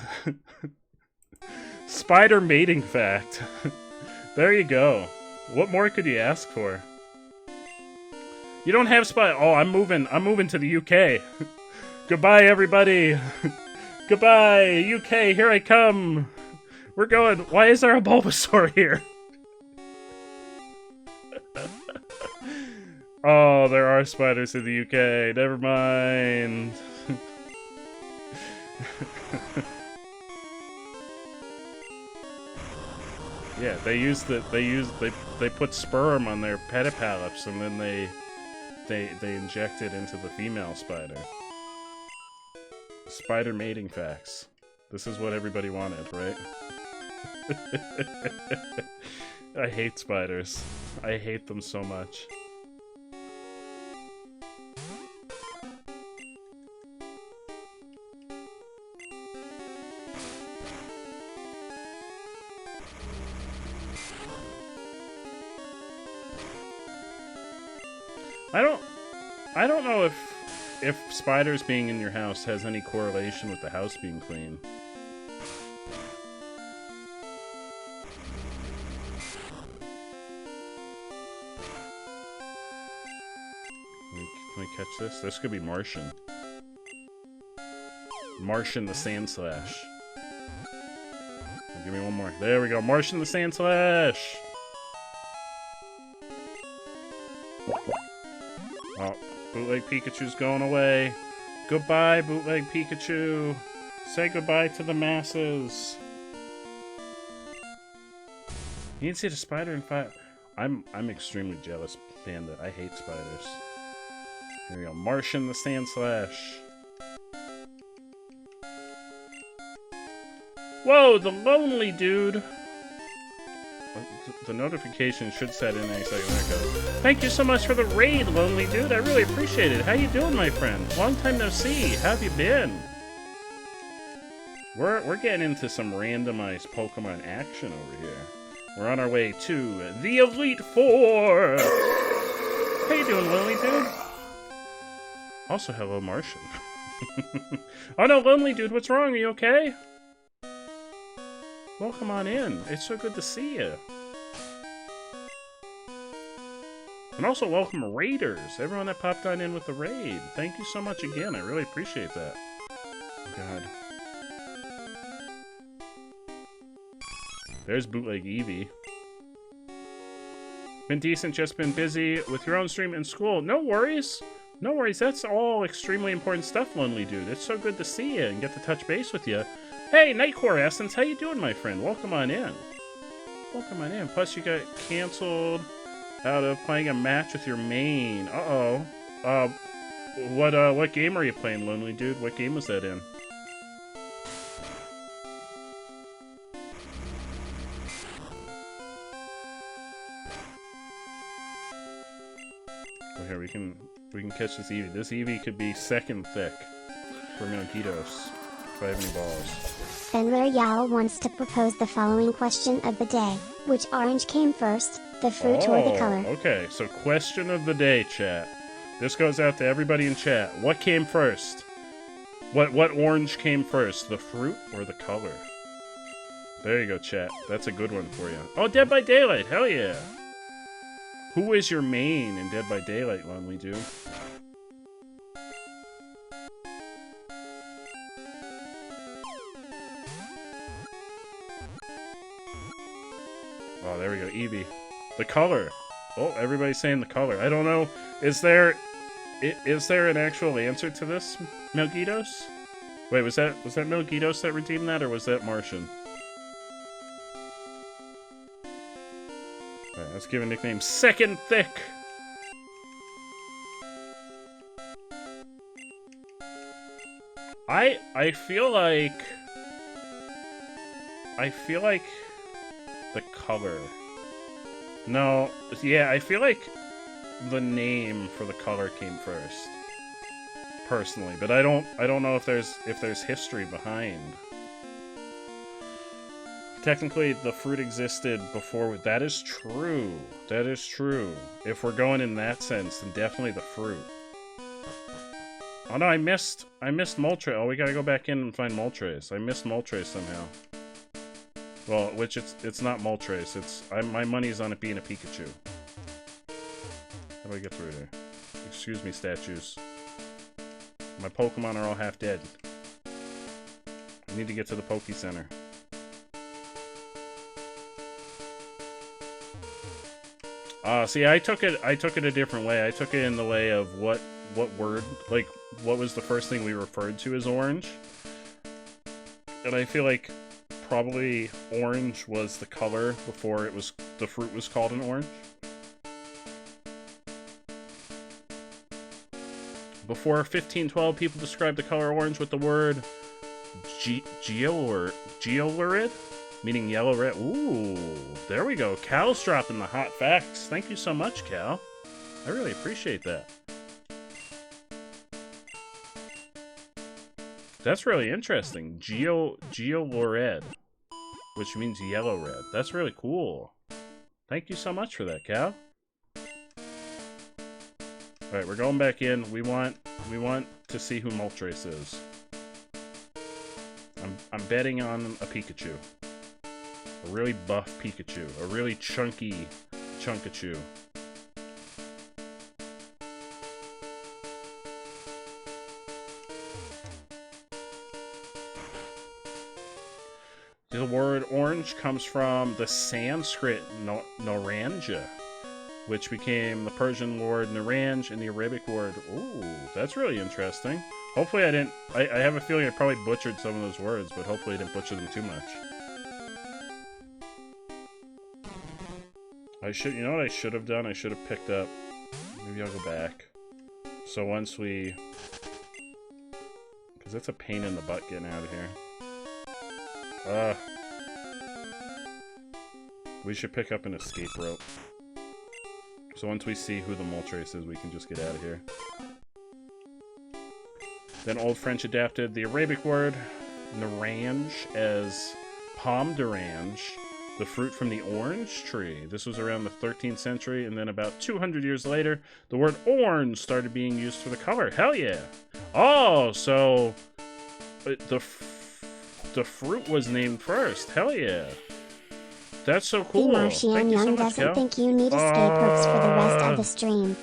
Spider mating fact. There you go. What more could you ask for? You don't have Oh, I'm moving to the UK. Goodbye, everybody. Goodbye, UK. Here I come. We're going. Why is there a Bulbasaur here? Oh, there are spiders in the UK. Never mind. Yeah, they put sperm on their pedipalps and then they inject it into the female spider. Spider mating facts. This is what everybody wanted, right? I hate spiders. I hate them so much. I don't know if spiders being in your house has any correlation with the house being clean. Can we catch this? This could be Martian. Martian the Sandslash. Give me one more. There we go. Martian the Sandslash! Oh, Bootleg Pikachu's going away. Goodbye, Bootleg Pikachu. Say goodbye to the masses. You didn't see the spider in fire. I'm extremely jealous, Panda. I hate spiders. There we go. Martian the Sandslash. Whoa, the lonely dude. The notification should set in any second. There it goes. Thank you so much for the raid, lonely dude. I really appreciate it. How you doing, my friend? Long time no see. How have you been? We're getting into some randomized Pokemon action over here. We're on our way to the Elite Four. How you doing, lonely dude? Also, hello, Martian. Oh no, lonely dude, what's wrong? Are you okay? Welcome on in. It's so good to see you. And also welcome Raiders. Everyone that popped on in with the raid. Thank you so much again. I really appreciate that. Oh, God. There's Bootleg Eevee. Been decent, just been busy with your own stream and school. No worries. No worries. That's all extremely important stuff, lonely dude. It's so good to see you and get to touch base with you. Hey, Nightcore Essence, how you doing, my friend? Welcome on in. Welcome on in. Plus, you got canceled out of playing a match with your main. Uh-oh. What game are you playing, lonely dude? What game was that in? Oh, here, we can catch this Eevee. This Eevee could be second thick for Melgitos. if I have any balls. Fenrir Yao wants to propose the following question of the day. Which orange came first, the fruit or the color? Okay, so question of the day, chat. This goes out to everybody in chat. What came first? What orange came first, the fruit or the color? There you go, chat. That's a good one for you. Oh, Dead by Daylight, hell yeah! Who is your main in Dead by Daylight, Lonely Dew? Oh, there we go, Eevee. The color. Oh, everybody's saying the color. I don't know. Is there an actual answer to this, Melgitos? Wait, was that Melgitos that redeemed that, or was that Martian? Alright, let's give a nickname. Second Thick! I feel like the color. No, yeah, I feel like the name for the color came first, personally, but I don't know if there's history behind. Technically, the fruit existed before. That is true. That is true. If we're going in that sense, then definitely the fruit. Oh no, I missed Moltres. Oh, we gotta go back in and find Moltres. I missed Moltres somehow. Well, which it's not Moltres. My money's on it being a Pikachu. How do I get through there? Excuse me, statues. My Pokemon are all half dead. I need to get to the Poke Center. See, I took it a different way. I took it in the way of what word, like, what was the first thing we referred to as orange? And I feel like probably orange was the color before the fruit was called an orange. Before 1512, people described the color orange with the word geolurid, meaning yellow red. Ooh, there we go. Cal's dropping the hot facts. Thank you so much, Cal. I really appreciate that. That's really interesting. Geolurid, which means yellow red. That's really cool. Thank you so much for that, Cal. Alright, we're going back in. We want to see who Moltres is. I'm betting on a Pikachu. A really buff Pikachu. A really chunky Chunkachu. The word orange comes from the Sanskrit Naranja, which became the Persian word Naranj and the Arabic word. Ooh, that's really interesting. Hopefully I didn't... I have a feeling I probably butchered some of those words, but hopefully I didn't butcher them too much. You know what I should have done? I should have picked up... Maybe I'll go back. So once we... Because it's a pain in the butt getting out of here. We should pick up an escape rope. So once we see who the Moltres is, we can just get out of here. Then Old French adapted the Arabic word naranj as pomme d'orange, the fruit from the orange tree. This was around the 13th century, and then about 200 years later, the word orange started being used for the color. Hell yeah! Oh, so the fruit was named first. Hell yeah! That's so cool. The Martian Young doesn't think you need escape ropes for the rest of the stream.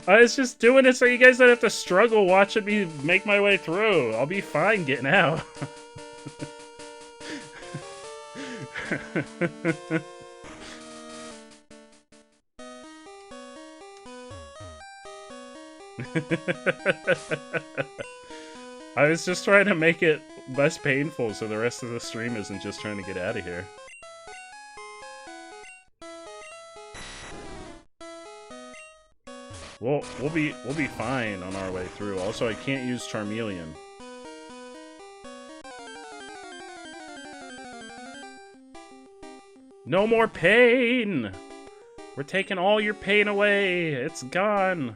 I was just doing it so you guys don't have to struggle watching me make my way through. I'll be fine getting out. I was just trying to make it less painful so the rest of the stream isn't just trying to get out of here. We'll be fine on our way through. Also, I can't use Charmeleon. No more pain! We're taking all your pain away! It's gone!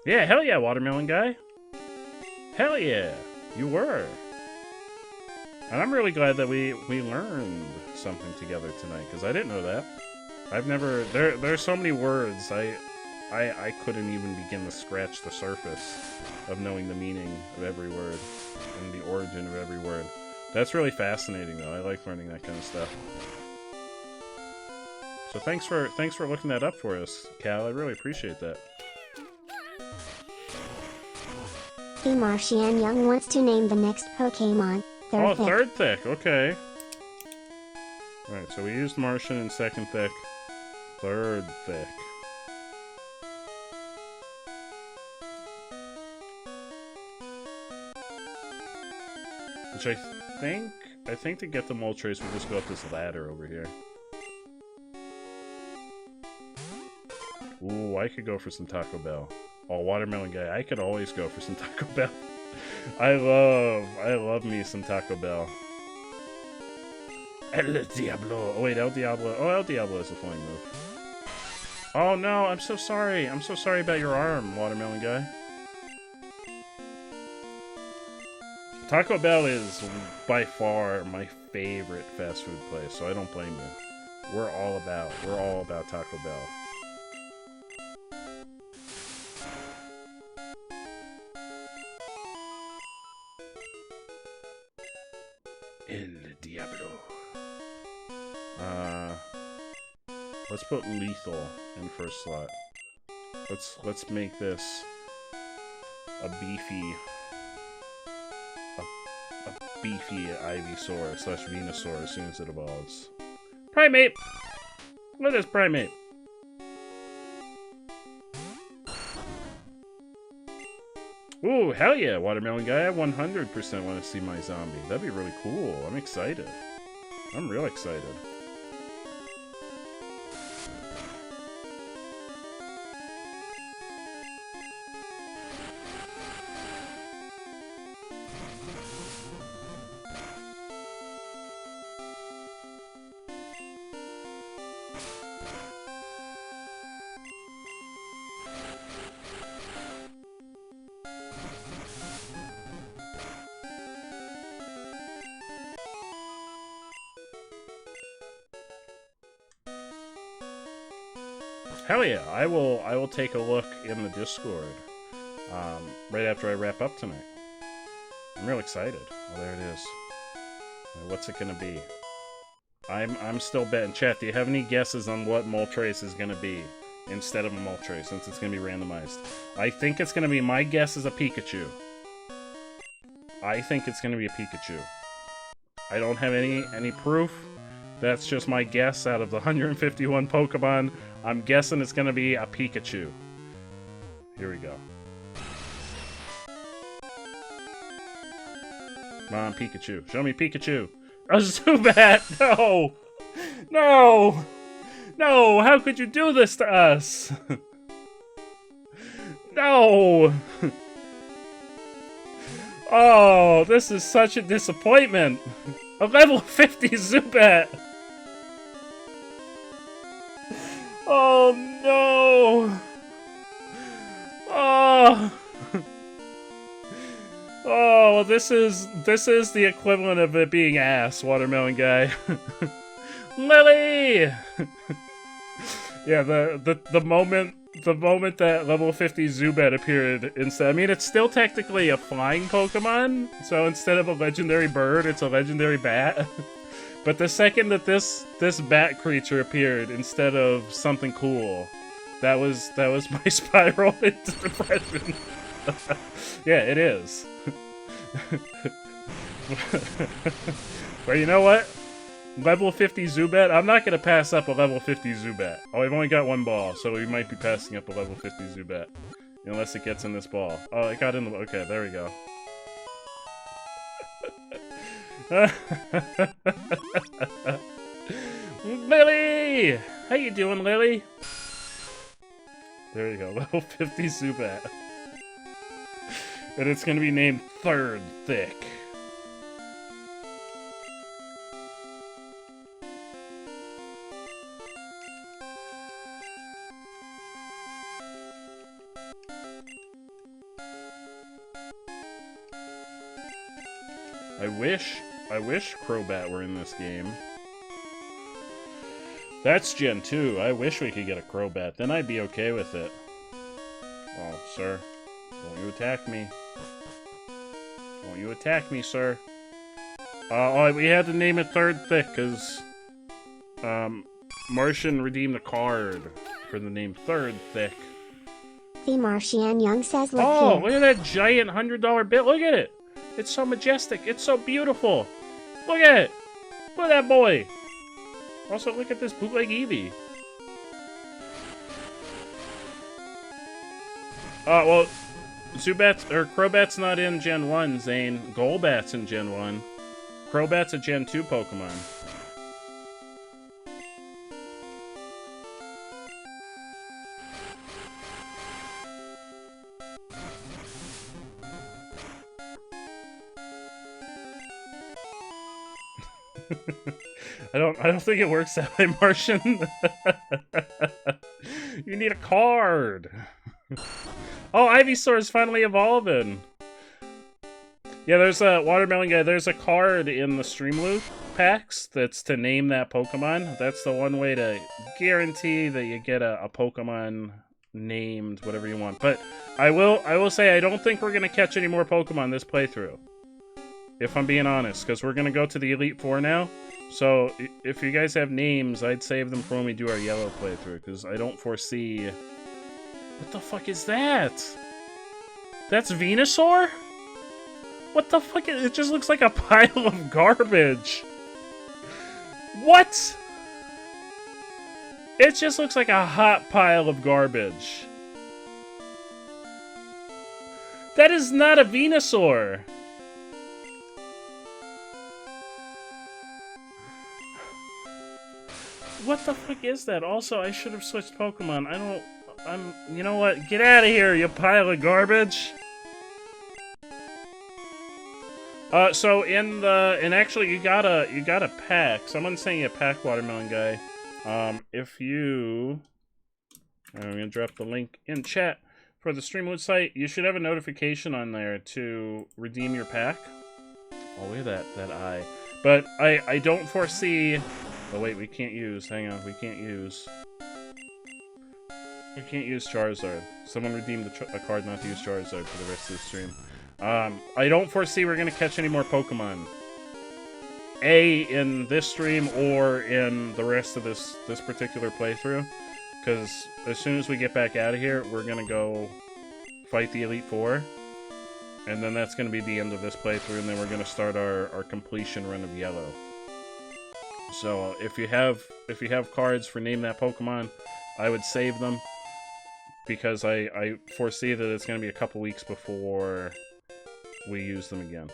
Yeah, hell yeah, Watermelon Guy! Hell yeah, you were. And I'm really glad that we learned something together tonight, because I didn't know that. I've never... There's so many words, I couldn't even begin to scratch the surface of knowing the meaning of every word and the origin of every word. That's really fascinating, though. I like learning that kind of stuff. So thanks for looking that up for us, Cal. I really appreciate that. The Martian Young wants to name the next Pokemon. Third thick. Okay. Alright, so we used Martian and second thick. Third thick. Which I think to get the Moltres, we just go up this ladder over here. Ooh, I could go for some Taco Bell. Oh, Watermelon Guy, I could always go for some Taco Bell. I love me some Taco Bell. El Diablo. Oh wait, El Diablo. Oh, El Diablo is a flying move. Oh no, I'm so sorry. I'm so sorry about your arm, Watermelon Guy. Taco Bell is by far my favorite fast food place, so I don't blame you. We're all about Taco Bell. El Diablo. Let's put lethal in first slot. Let's make this a beefy Ivysaur / Venusaur as soon as it evolves. Primate! What is Primate? Ooh, hell yeah, Watermelon Guy. I 100% want to see my zombie. That'd be really cool. I'm excited. I'm real excited. Hell yeah, I will take a look in the Discord right after I wrap up tonight. I'm real excited. Oh, there it is. What's it gonna be? I'm still betting. Chat, do you have any guesses on what Moltres is gonna be instead of a Moltres, since it's gonna be randomized? I think it's gonna be, my guess is a Pikachu. I think it's gonna be a Pikachu. I don't have any proof. That's just my guess out of the 151 Pokemon. I'm guessing it's gonna be a Pikachu. Here we go. Come on, Pikachu. Show me Pikachu. Oh, Zubat! No! No! No! How could you do this to us? No! Oh, this is such a disappointment. A level 50 Zubat! Oh no! Oh! Oh, this is the equivalent of it being ass, Watermelon Guy. Lily! Yeah, the moment that level 50 Zubat appeared instead, I mean, it's still technically a flying Pokemon, so instead of a legendary bird, it's a legendary bat. But the second that this bat creature appeared instead of something cool, that was my spiral into depression. Yeah, it is. But you know what? Level 50 Zubat? I'm not gonna pass up a level 50 Zubat. Oh, I've only got one ball, so we might be passing up a level 50 Zubat. Unless it gets in this ball. Oh, it got in the... Okay, there we go. Lily! How you doing, Lily? There you go, level 50 Zubat. And it's gonna be named Third Thick. I wish Crobat were in this game. That's Gen 2. I wish we could get a Crobat. Then I'd be okay with it. Oh, sir. Don't you attack me. Don't you attack me, sir. Oh, we had to name it Third Thick, because Martian redeemed a card for the name Third Thick. The Martian Young says, look Oh, here. look at that giant $100 bill. Look at it. It's so majestic. It's so beautiful. Look at it. Look at that boy. Also, look at this bootleg Eevee. Well, Crobat's not in Gen 1, Zane. Golbat's in Gen 1. Crobat's a Gen 2 Pokemon. I don't think it works that way, Martian. You need a card. Oh, Ivysaur is finally evolving. Yeah, there's a Watermelon guy. There's a card in the Stream Loot packs that's to name that Pokemon. That's the one way to guarantee that you get a Pokemon named whatever you want. But I will say I don't think we're gonna catch any more Pokemon this playthrough. If I'm being honest, because we're gonna go to the Elite Four now. So if you guys have names, I'd save them for when we do our yellow playthrough, because I don't foresee. What the fuck is that? That's Venusaur? What the fuck? It just looks like a pile of garbage. What? It just looks like a hot pile of garbage. That is not a Venusaur. What the fuck is that? Also, I should have switched Pokemon. You know what? Get out of here, you pile of garbage. And actually you got a pack. Someone's saying a pack, Watermelon guy. I'm gonna drop the link in chat for the Streamwood site. You should have a notification on there to redeem your pack. Oh, look at that eye. But I don't foresee. Oh wait, we can't use. Hang on, we can't use Charizard. Someone redeemed a card not to use Charizard for the rest of the stream. I don't foresee we're gonna catch any more Pokemon. In this stream or in the rest of this particular playthrough. Because as soon as we get back out of here, we're gonna go fight the Elite Four. And then that's gonna be the end of this playthrough, and then we're gonna start our completion run of Yellow. So if you have cards for Name That Pokemon, I would save them. Because I foresee that it's gonna be a couple weeks before we use them again.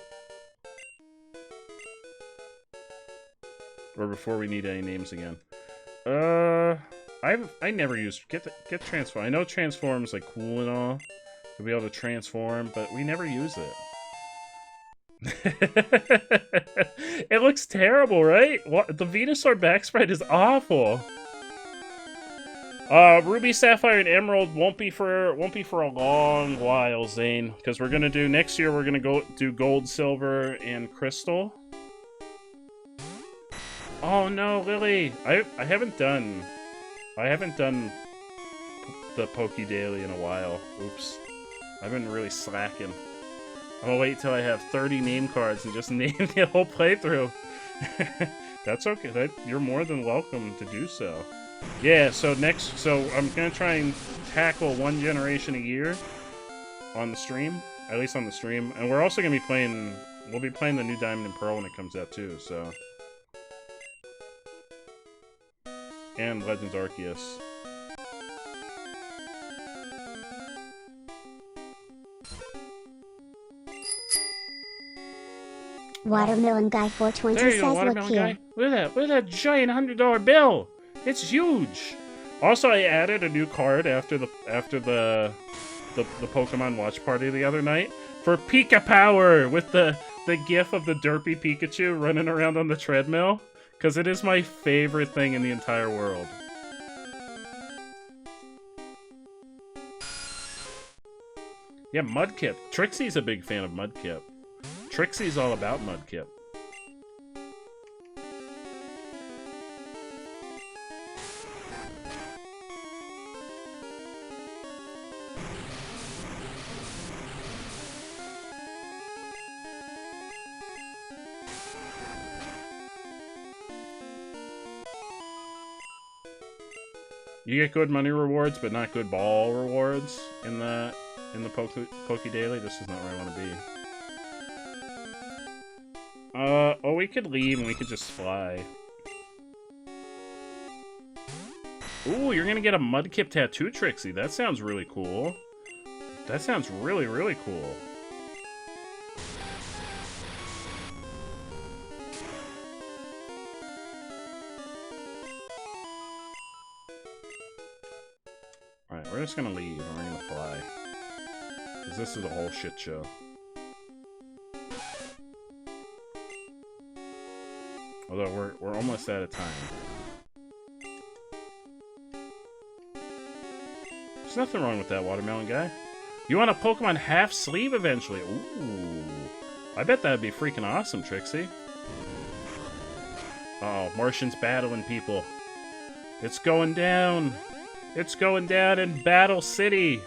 Or before we need any names again. I never used get transform. I know transform's like cool and all to be able to transform, but we never use it. It looks terrible, right? What, the Venusaur back sprite is awful. Ruby, Sapphire, and Emerald won't be for a long while, Zane, because we're gonna do next year. We're gonna go do Gold, Silver, and Crystal. Oh no, Lily! I haven't done the Poke Daily in a while. Oops, I've been really slacking. I'll wait till I have 30 name cards and just name the whole playthrough. That's okay. You're more than welcome to do so. Yeah, so I'm gonna try and tackle one generation a year on the stream, at least on the stream, and we're also gonna be playing. We'll be playing the new Diamond and Pearl when it comes out too. So, and Legends Arceus. Watermelon Guy 420 There you says, go, look Watermelon here. guy. Look at that giant $100 bill. It's huge. Also, I added a new card after the Pokemon watch party the other night for Pika Power with the gif of the derpy Pikachu running around on the treadmill, because it is my favorite thing in the entire world. Yeah, Mudkip. Trixie's a big fan of Mudkip. Trixie's all about Mudkip. You get good money rewards, but not good ball rewards in the Poke Daily. This is not where I want to be. Oh, we could leave and we could just fly. Ooh, you're gonna get a Mudkip tattoo, Trixie. That sounds really cool. That sounds really, really cool. Alright, we're just gonna leave and we're gonna fly. Because this is a whole shit show. Although we're almost out of time. There's nothing wrong with that, watermelon guy. You want a Pokemon half sleeve eventually? Ooh. I bet that'd be freaking awesome, Trixie. Oh, Martian's battling people. It's going down. It's going down in Battle City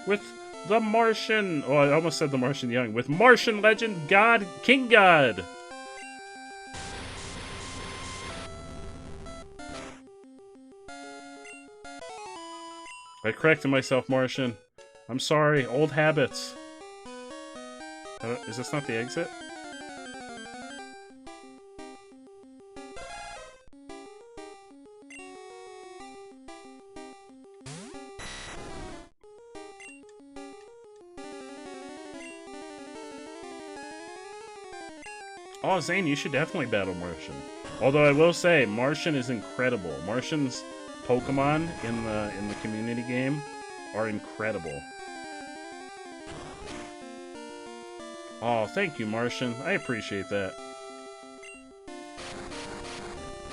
with the Martian. Oh, I almost said the Martian Young. With Martian legend God, King God. I corrected myself, Martian. I'm sorry. Old habits. Is this not the exit? Oh, Zane, you should definitely battle Martian. Although I will say, Martian is incredible. Martian's Pokemon in the community game are incredible. Oh, thank you, Martian. I appreciate that.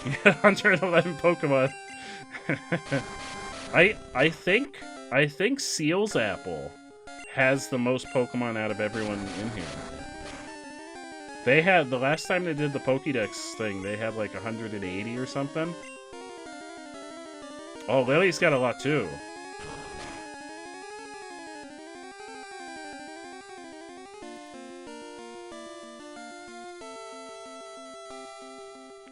Yeah, 111 Pokemon. I think Seal's Apple has the most Pokemon out of everyone in here. They had, the last time they did the Pokédex thing, they had like 180 or something. Oh, Lily's got a lot too.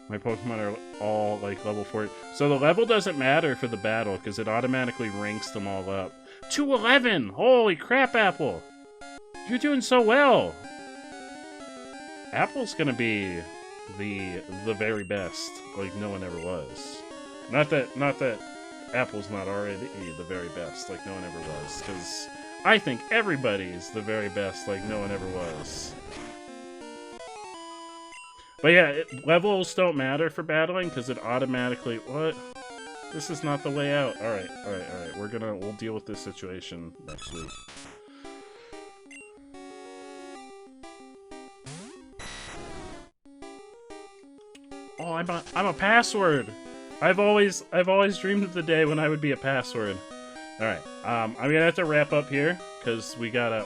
My Pokemon are all like level 40. So the level doesn't matter for the battle because it automatically ranks them all up. 211! Holy crap, Apple! You're doing so well! Apple's gonna be the very best, like no one ever was. Not that Apple's not already the very best, like no one ever was, because I think everybody's the very best, like no one ever was. But yeah, levels don't matter for battling, because it automatically... What? This is not the way out. Alright. We'll deal with this situation next week. Oh, I'm a password. I've always dreamed of the day when I would be a password. All right, I'm gonna have to wrap up here because we got a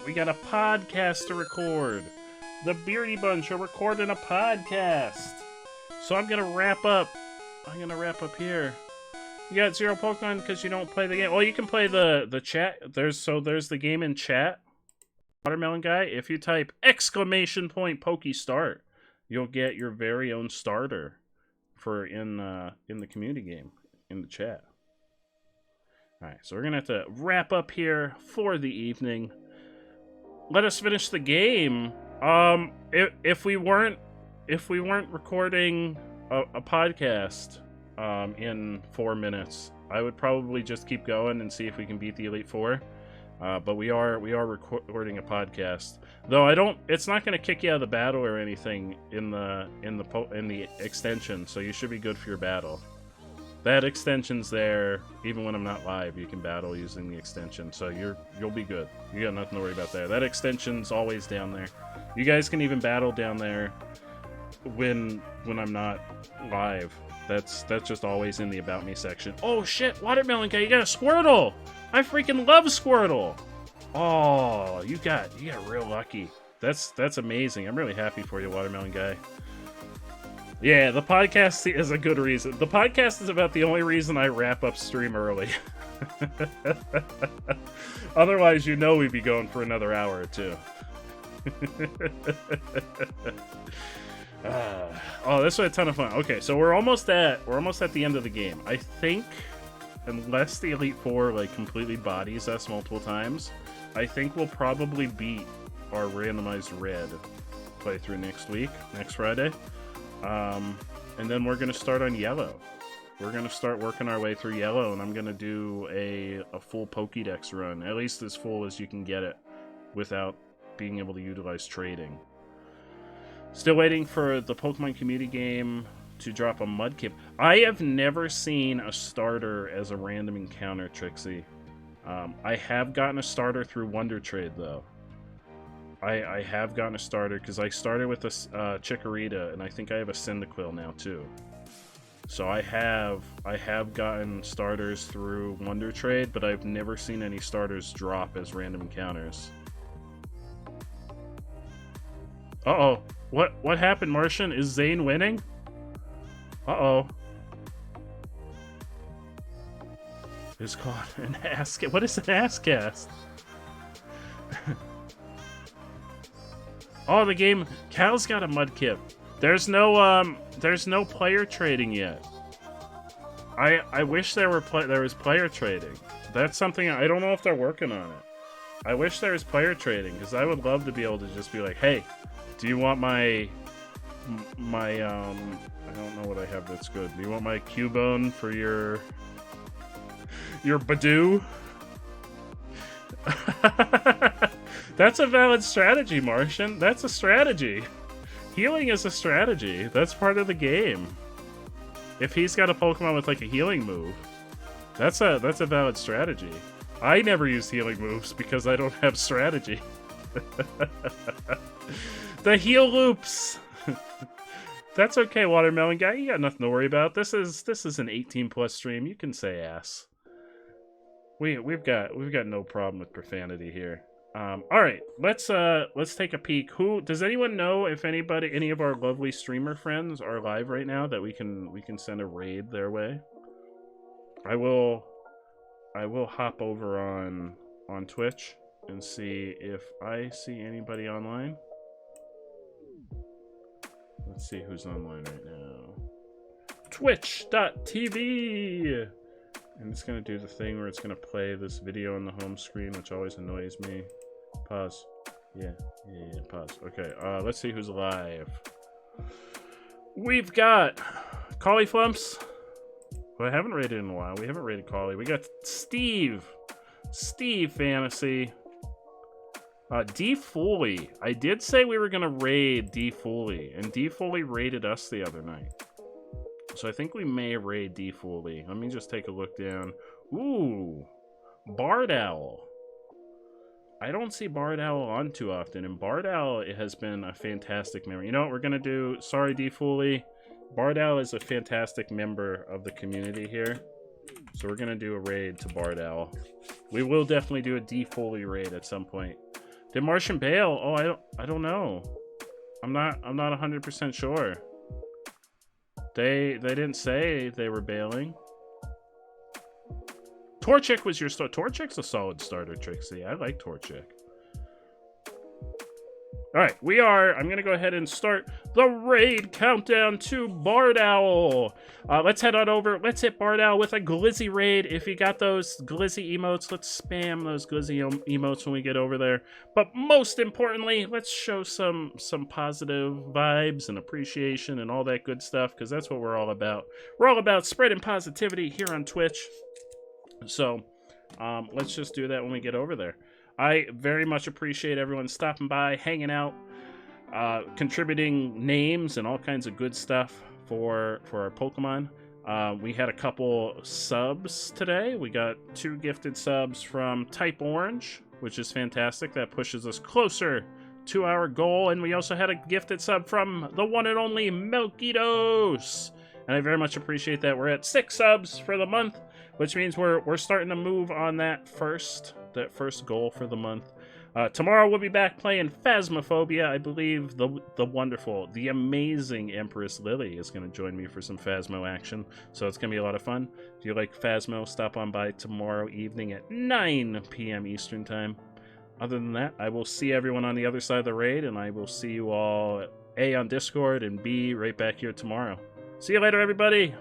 podcast to record. The Beardy Bunch are recording a podcast, so I'm gonna wrap up. Here. You got 0 Pokemon because you don't play the game. Well, you can play the chat. There's the game in chat. Watermelon guy. If you type !Poke_start, you'll get your very own starter for in the community game in the chat. All right, so we're gonna have to wrap up here for the evening. Let us finish the game. If we weren't recording a podcast in 4 minutes, I would probably just keep going and see if we can beat the Elite Four. But we are recording a podcast. Though it's not going to kick you out of the battle or anything in the extension, so you should be good for your battle. That extension's there, even when I'm not live. You can battle using the extension, so you'll be good. You got nothing to worry about there. That extension's always down there. You guys can even battle down there when I'm not live. That's just always in the About Me section. Oh shit, Watermelon guy, you got a Squirtle! I freaking love Squirtle! Oh, you got real lucky. That's amazing. I'm really happy for you, Watermelon Guy. Yeah, the podcast is a good reason. The podcast is about the only reason I wrap up stream early. Otherwise, you know we'd be going for another hour or two. Oh, this was a ton of fun. Okay, so we're almost at the end of the game. I think, unless the Elite Four like completely bodies us multiple times, I think we'll probably beat our randomized red playthrough next Friday. And then we're gonna start on yellow. We're gonna start working our way through yellow, and I'm gonna do a full Pokédex run, at least as full as you can get it, without being able to utilize trading. Still waiting for the Pokemon community game to drop a Mudkip. I have never seen a starter as a random encounter, Trixie. I have gotten a starter through Wonder Trade, though. I have gotten a starter, because I started with a Chikorita, and I think I have a Cyndaquil now, too. So I have gotten starters through Wonder Trade, but I've never seen any starters drop as random encounters. Uh-oh. What happened, Martian? Is Zane winning? Uh-oh. It's called an ass. What is an ass cast? Oh, the game. Cal's got a Mudkip. There's no player trading yet. I wish there was player trading. That's something I don't know if they're working on it. I wish there was player trading, because I would love to be able to just be like, hey, do you want my I don't know what I have that's good. Do you want my Cubone for your Badoo? That's a valid strategy, Martian. That's a strategy. Healing is a strategy. That's part of the game. If he's got a Pokemon with like a healing move, that's a valid strategy. I never use healing moves because I don't have strategy. The heal loops. That's okay, Watermelon Guy. You got nothing to worry about. This is an 18+ stream. You can say ass. We've got no problem with profanity here. All right, let's take a peek. Who does anyone know if any of our lovely streamer friends are live right now that we can send a raid their way? I will hop over on Twitch and see if I see anybody online. Let's see who's online right now. Twitch.tv. And it's going to do the thing where it's going to play this video on the home screen, which always annoys me. Pause. Yeah, pause. Okay, let's see who's live. We've got Cauliflumps, who I haven't rated in a while. We haven't rated Cauli. We got Steve Fantasy. D Foley. I did say we were going to raid D Foley, and D Foley raided us the other night. So I think we may raid D Foley. Let me just take a look down. Ooh, Bard Owl. I don't see Bard Owl on too often, and Bard Owl, it has been a fantastic member. You know what we're going to do? Sorry, D Foley. Bard Owl is a fantastic member of the community here. So we're going to do a raid to Bard Owl. We will definitely do a D Foley raid at some point. Did Martian bail? Oh, I don't know. I'm not 100% sure. They didn't say they were bailing. Torchic was your start. Torchic's a solid starter, Trixie. I like Torchic. Alright, I'm going to go ahead and start the raid countdown to Bard Owl. Let's head on over. Let's hit Bard Owl with a Glizzy raid. If you got those Glizzy emotes, let's spam those Glizzy emotes when we get over there. But most importantly, let's show some positive vibes and appreciation and all that good stuff, because that's what we're all about. We're all about spreading positivity here on Twitch. So, let's just do that when we get over there. I very much appreciate everyone stopping by, hanging out, contributing names and all kinds of good stuff for our Pokemon. We had a couple subs today. We got 2 gifted subs from Type Orange, which is fantastic. That pushes us closer to our goal. And we also had a gifted sub from the one and only Melquitos. And I very much appreciate that. We're at 6 subs for the month, which means we're starting to move on that first goal for the month. Tomorrow we'll be back playing Phasmophobia. I believe the wonderful, the amazing Empress Lily is going to join me for some Phasmo action. So it's going to be a lot of fun. If you like Phasmo, stop on by tomorrow evening at 9 p.m. Eastern Time. Other than that, I will see everyone on the other side of the raid, and I will see you all A, on Discord, and B, right back here tomorrow. See you later, everybody!